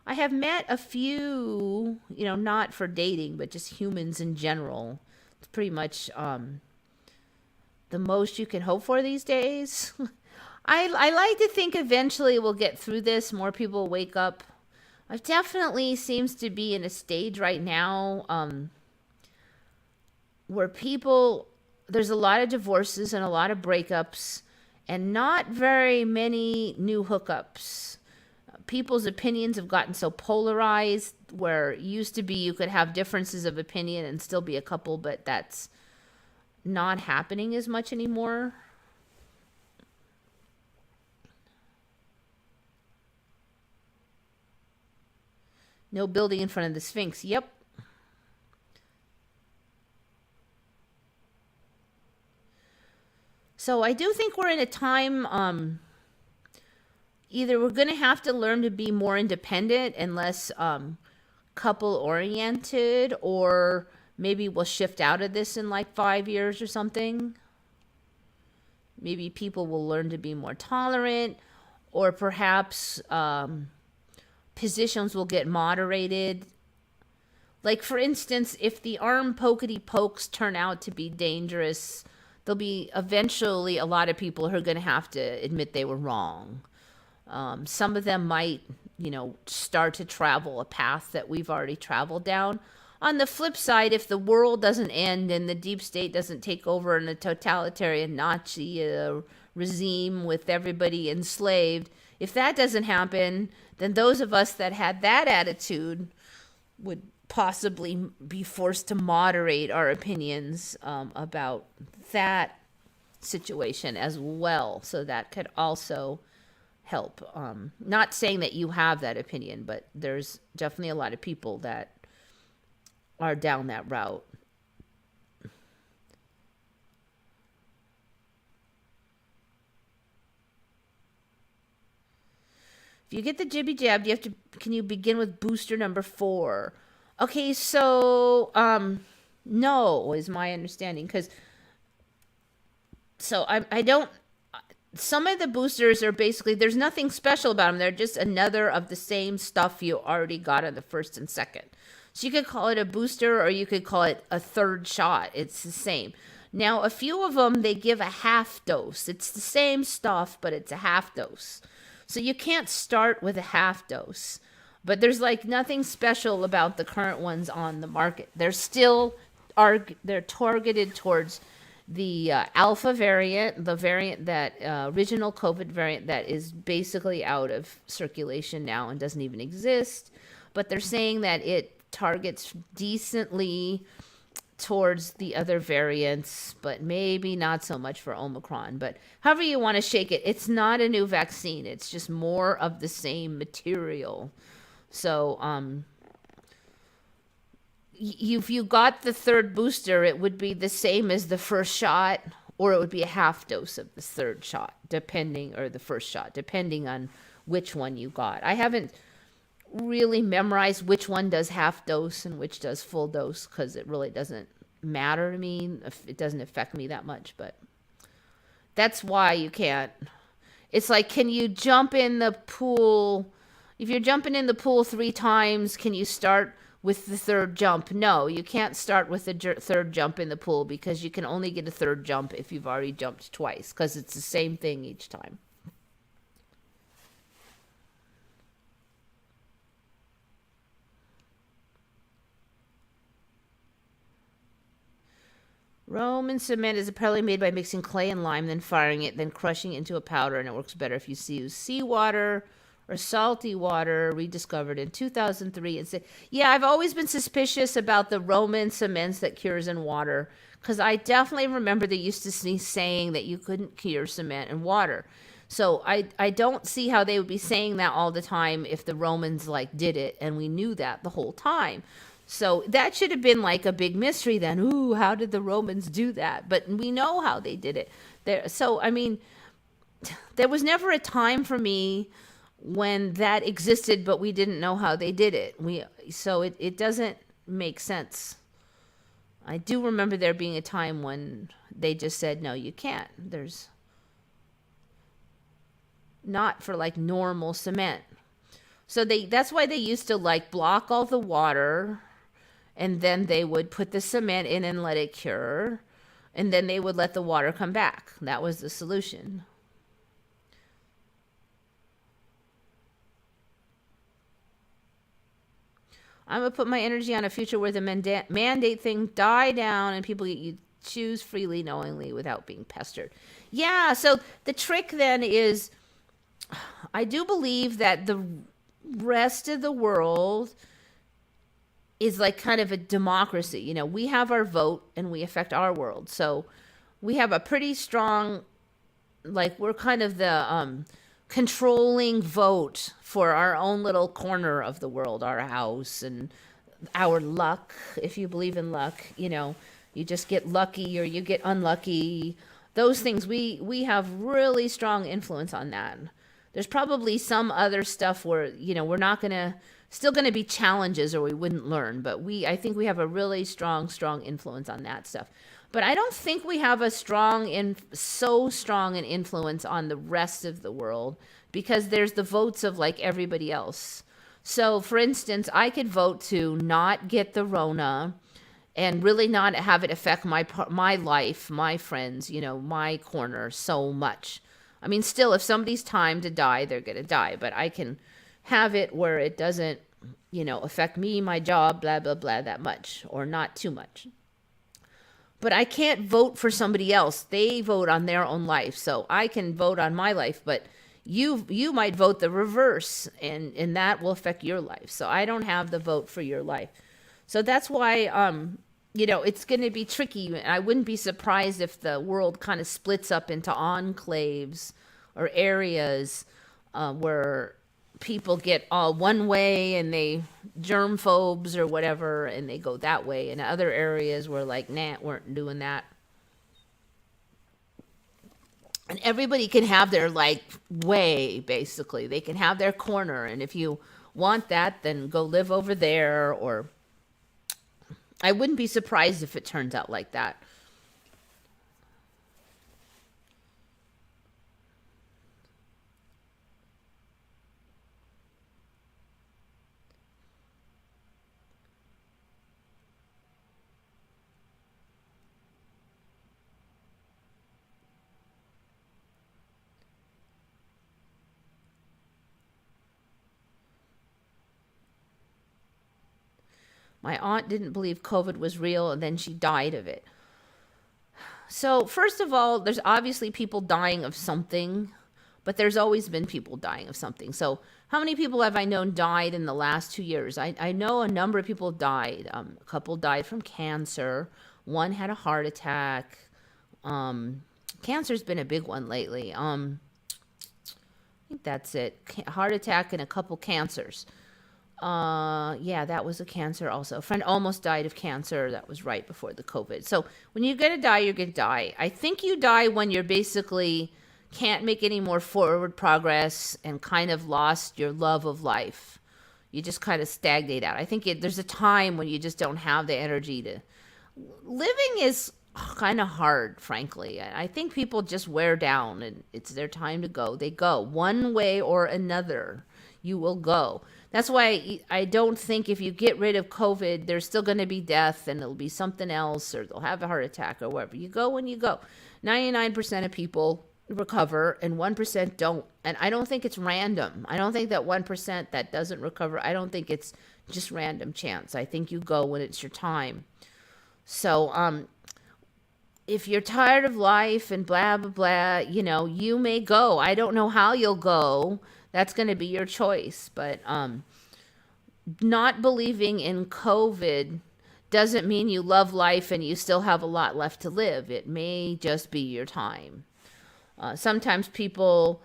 I have met a few, not for dating, but just humans in general. It's pretty much the most you can hope for these days. I like to think eventually we'll get through this. More people will wake up. I definitely seems to be in a stage right now where there's a lot of divorces and a lot of breakups and not very many new hookups. People's opinions have gotten so polarized where it used to be you could have differences of opinion and still be a couple, but that's not happening as much anymore. No building in front of the Sphinx. Yep. So I do think we're in a time... either we're going to have to learn to be more independent and less couple-oriented, or maybe we'll shift out of this in like 5 years or something. Maybe people will learn to be more tolerant, or perhaps positions will get moderated. Like, for instance, if the arm pokety pokes turn out to be dangerous, there'll be eventually a lot of people who are going to have to admit they were wrong. Some of them might, start to travel a path that we've already traveled down. On the flip side, if the world doesn't end and the deep state doesn't take over in a totalitarian Nazi regime with everybody enslaved, if that doesn't happen, then those of us that had that attitude would possibly be forced to moderate our opinions about that situation as well. So that could also help. Not saying that you have that opinion, but there's definitely a lot of people that are down that route. If you get the jibby jab, can you begin with booster number 4? Okay, so no is my understanding, because I don't. some of the boosters are basically, there's nothing special about them. They're just another of the same stuff you already got on the first and second. So you could call it a booster or you could call it a third shot. It's the same. Now, a few of them, they give a half dose. It's the same stuff, but it's a half dose. So you can't start with a half dose. But there's like nothing special about the current ones on the market. They're targeted towards the alpha variant, the variant that original COVID variant that is basically out of circulation now and doesn't even exist. But they're saying that it targets decently towards the other variants, but maybe not so much for Omicron. But however you want to shake it, it's not a new vaccine. It's just more of the same material. So, if you got the third booster, it would be the same as the first shot, or it would be a half dose of the third shot, or the first shot, depending on which one you got. I haven't really memorized which one does half dose and which does full dose because it really doesn't matter to me. It doesn't affect me that much, but that's why you can't. It's like, can you jump in the pool? If you're jumping in the pool 3 times, can you start with the third jump? No, you can't start with the third jump in the pool because you can only get a third jump if you've already jumped twice because it's the same thing each time. Roman cement is apparently made by mixing clay and lime, then firing it, then crushing it into a powder, and it works better if you use seawater or salty water, rediscovered in 2003. Yeah, I've always been suspicious about the Roman cements that cures in water, because I definitely remember they used to be saying that you couldn't cure cement in water. So I don't see how they would be saying that all the time if the Romans did it, and we knew that the whole time. So that should have been like a big mystery then. Ooh, how did the Romans do that? But we know how they did it. So, I mean, there was never a time for me when that existed, but we didn't know how they did it. So it doesn't make sense. I do remember there being a time when they just said, no, you can't. There's not for normal cement. So that's why they used to block all the water, and then they would put the cement in and let it cure, and then they would let the water come back. That was the solution. I'm going to put my energy on a future where the mandate thing die down and people you choose freely, knowingly, without being pestered. Yeah, so the trick then is, I do believe that the rest of the world is kind of a democracy. We have our vote and we affect our world. So we have a pretty strong, we're kind of the controlling vote for our own little corner of the world, our house and our luck. If you believe in luck, you just get lucky or you get unlucky. Those things, we have really strong influence on that. There's probably some other stuff where, we're not still going to be challenges or we wouldn't learn. But I think we have a really strong influence on that stuff. But I don't think we have so strong an influence on the rest of the world because there's the votes of everybody else. So, for instance, I could vote to not get the Rona and really not have it affect my life, my friends, my corner so much. I mean, still, if somebody's time to die, they're going to die. But I can have it where it doesn't, affect me, my job, blah, blah, blah, that much, or not too much. But I can't vote for somebody else. They vote on their own life. So I can vote on my life, but you might vote the reverse, and that will affect your life. So I don't have the vote for your life. So that's why, it's going to be tricky. I wouldn't be surprised if the world kind of splits up into enclaves or areas where people get all one way and they germphobes or whatever, and they go that way. And other areas where weren't doing that. And everybody can have their way, basically. They can have their corner. And if you want that, then go live over there. Or I wouldn't be surprised if it turns out like that. My aunt didn't believe COVID was real, and then she died of it. So, first of all, there's obviously people dying of something, but there's always been people dying of something. So, how many people have I known died in the last 2 years? I know a number of people died. A couple died from cancer. One had a heart attack. Cancer's been a big one lately. I think that's it. Heart attack and a couple cancers. Yeah, that was a cancer also. A friend almost died of cancer. That was right before the COVID. So when you're going to die, you're going to die. I think you die when you're basically can't make any more forward progress and kind of lost your love of life. You just kind of stagnate out. I think there's a time when you just don't have the energy to. Living is kind of hard, frankly. I think people just wear down and it's their time to go. They go one way or another. You will go. That's why I don't think if you get rid of COVID, there's still going to be death and it'll be something else or they'll have a heart attack or whatever. You go when you go. 99% of people recover and 1% don't. And I don't think it's random. I don't think that 1% that doesn't recover, I don't think it's just random chance. I think you go when it's your time. So, if you're tired of life and blah, blah, blah, you may go. I don't know how you'll go. That's going to be your choice. But not believing in COVID doesn't mean you love life and you still have a lot left to live. It may just be your time. Sometimes people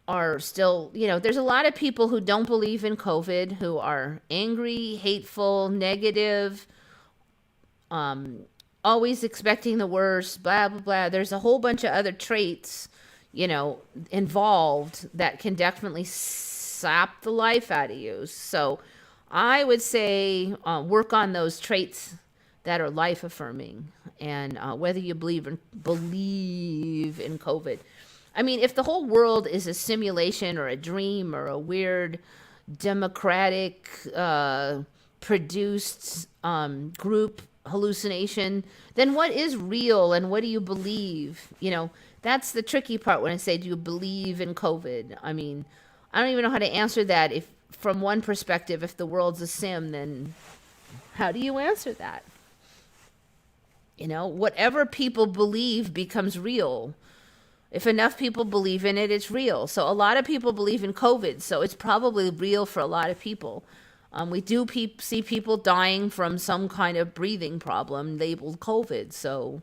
are still, there's a lot of people who don't believe in COVID, who are angry, hateful, negative, always expecting the worst, blah, blah, blah. There's a whole bunch of other traits, involved that can definitely sap the life out of you. So I would say work on those traits that are life affirming and whether you believe in COVID. I mean, if the whole world is a simulation or a dream or a weird democratic produced group hallucination, then what is real and what do you believe? That's the tricky part when I say, do you believe in COVID? I mean, I don't even know how to answer that. If from one perspective, if the world's a sim, then how do you answer that? Whatever people believe becomes real. If enough people believe in it, it's real. So a lot of people believe in COVID, so it's probably real for a lot of people. We do see people dying from some kind of breathing problem labeled COVID. So,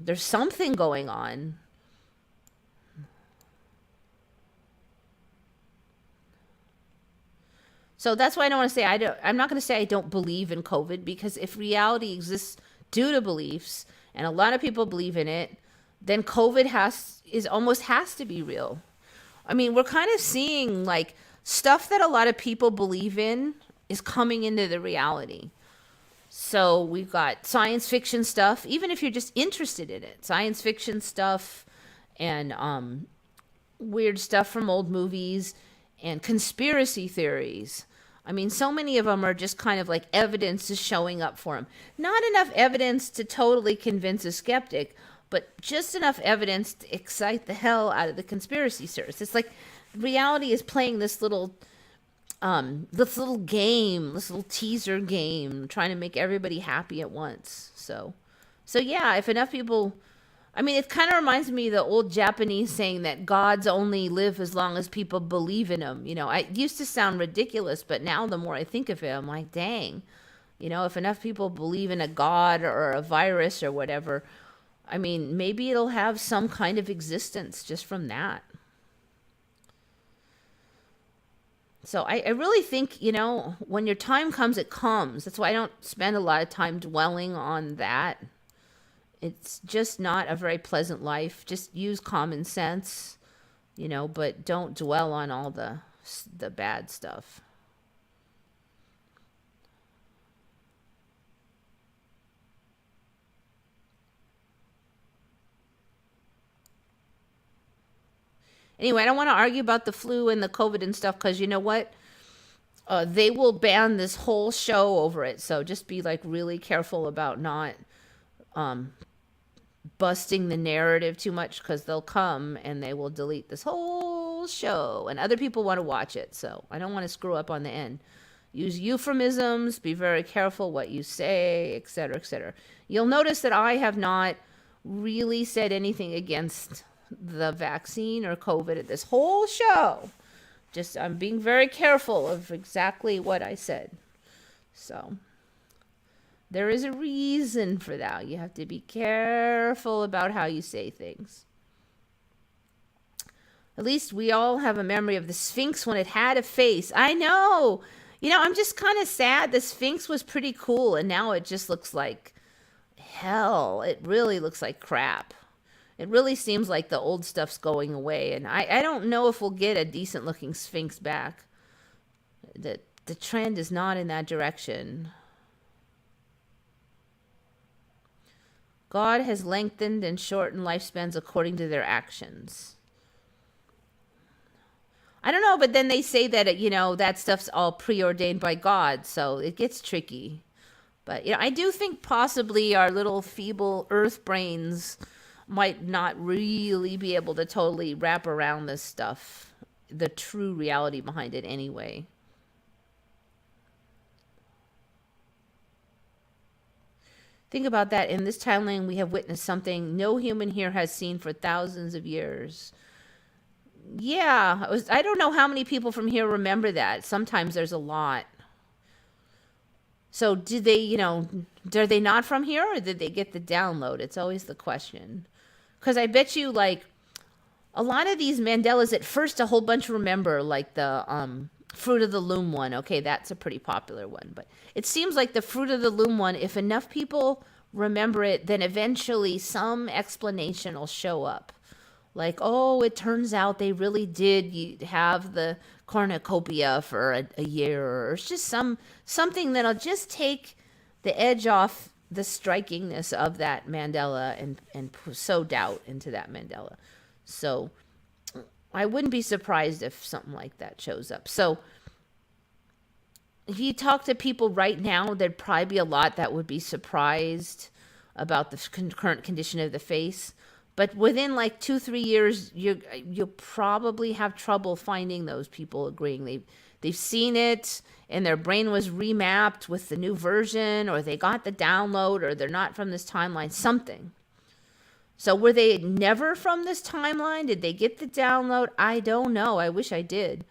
there's something going on. So that's why I don't want to say I'm not going to say I don't believe in COVID, because if reality exists due to beliefs and a lot of people believe in it, then COVID almost has to be real. I mean, we're kind of seeing like stuff that a lot of people believe in is coming into the reality. So we've got science fiction stuff, even if you're just interested in it, science fiction stuff and weird stuff from old movies and conspiracy theories. I mean, so many of them are just kind of like evidence is showing up for them. Not enough evidence to totally convince a skeptic, but just enough evidence to excite the hell out of the conspiracy theorists. It's like reality is playing this little game, this little teaser game, trying to make everybody happy at once. So yeah, if enough people, I mean, it kind of reminds me of the old Japanese saying that gods only live as long as people believe in them. It used to sound ridiculous, but now the more I think of it, I'm like, dang, if enough people believe in a god or a virus or whatever, I mean, maybe it'll have some kind of existence just from that. So I really think, when your time comes, it comes. That's why I don't spend a lot of time dwelling on that. It's just not a very pleasant life. Just use common sense, but don't dwell on all the bad stuff. Anyway, I don't want to argue about the flu and the COVID and stuff because you know what? They will ban this whole show over it. So just be like really careful about not busting the narrative too much because they'll come and they will delete this whole show and other people want to watch it. So I don't want to screw up on the end. Use euphemisms, be very careful what you say, etc., etc. You'll notice that I have not really said anything against the vaccine or COVID at this whole show. Just I'm being very careful of exactly what I said. So there is a reason for that. You have to be careful about how you say things. At least we all have a memory of the Sphinx when it had a face. I know. I'm just kind of sad. The Sphinx was pretty cool, and now it just looks like hell. It really looks like crap. It really seems like the old stuff's going away, and I don't know if we'll get a decent-looking Sphinx back. The trend is not in that direction. God has lengthened and shortened lifespans according to their actions. I don't know, but then they say that, that stuff's all preordained by God, so it gets tricky. But, I do think possibly our little feeble earth brains might not really be able to totally wrap around this stuff, the true reality behind it anyway. Think about that. In this timeline, we have witnessed something no human here has seen for thousands of years. Yeah, I don't know how many people from here remember that. Sometimes there's a lot. So did they, are they not from here, or did they get the download? It's always the question. Because I bet you, like, a lot of these Mandelas, at first a whole bunch remember, like the Fruit of the Loom one. Okay, that's a pretty popular one. But it seems like the Fruit of the Loom one, if enough people remember it, then eventually some explanation will show up. Like, oh, it turns out they really did have the cornucopia for a year, or it's just something that'll just take the edge off the strikingness of that Mandela and sow doubt into that Mandela. So I wouldn't be surprised if something like that shows up. So if you talk to people right now, there'd probably be a lot that would be surprised about the current condition of the face. But within like 2-3 years, you'll probably have trouble finding those people agreeing. They've seen it, and their brain was remapped with the new version, or they got the download, or they're not from this timeline, something. So were they never from this timeline? Did they get the download? I don't know. I wish I did.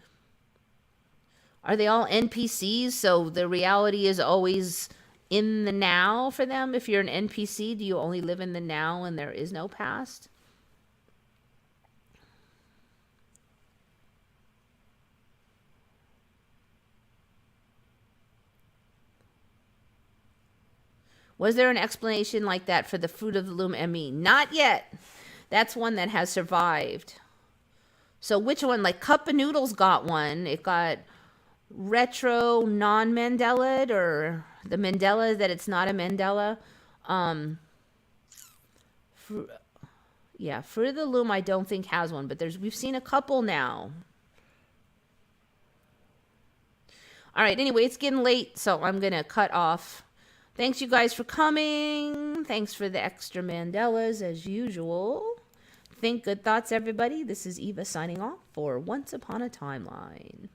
Are they all NPCs, so the reality is always in the now for them? If you're an NPC, do you only live in the now and there is no past? Was there an explanation like that for the Fruit of the Loom ME? Not yet. That's one that has survived. So which one? Like Cup of Noodles got one. It got retro non-Mandela, or the Mandela that it's not a Mandela. Fruit of the Loom I don't think has one, but we've seen a couple now. All right, anyway, it's getting late, so I'm going to cut off. Thanks, you guys, for coming. Thanks for the extra Mandelas, as usual. Think good thoughts, everybody. This is Eva signing off for Once Upon a Timeline.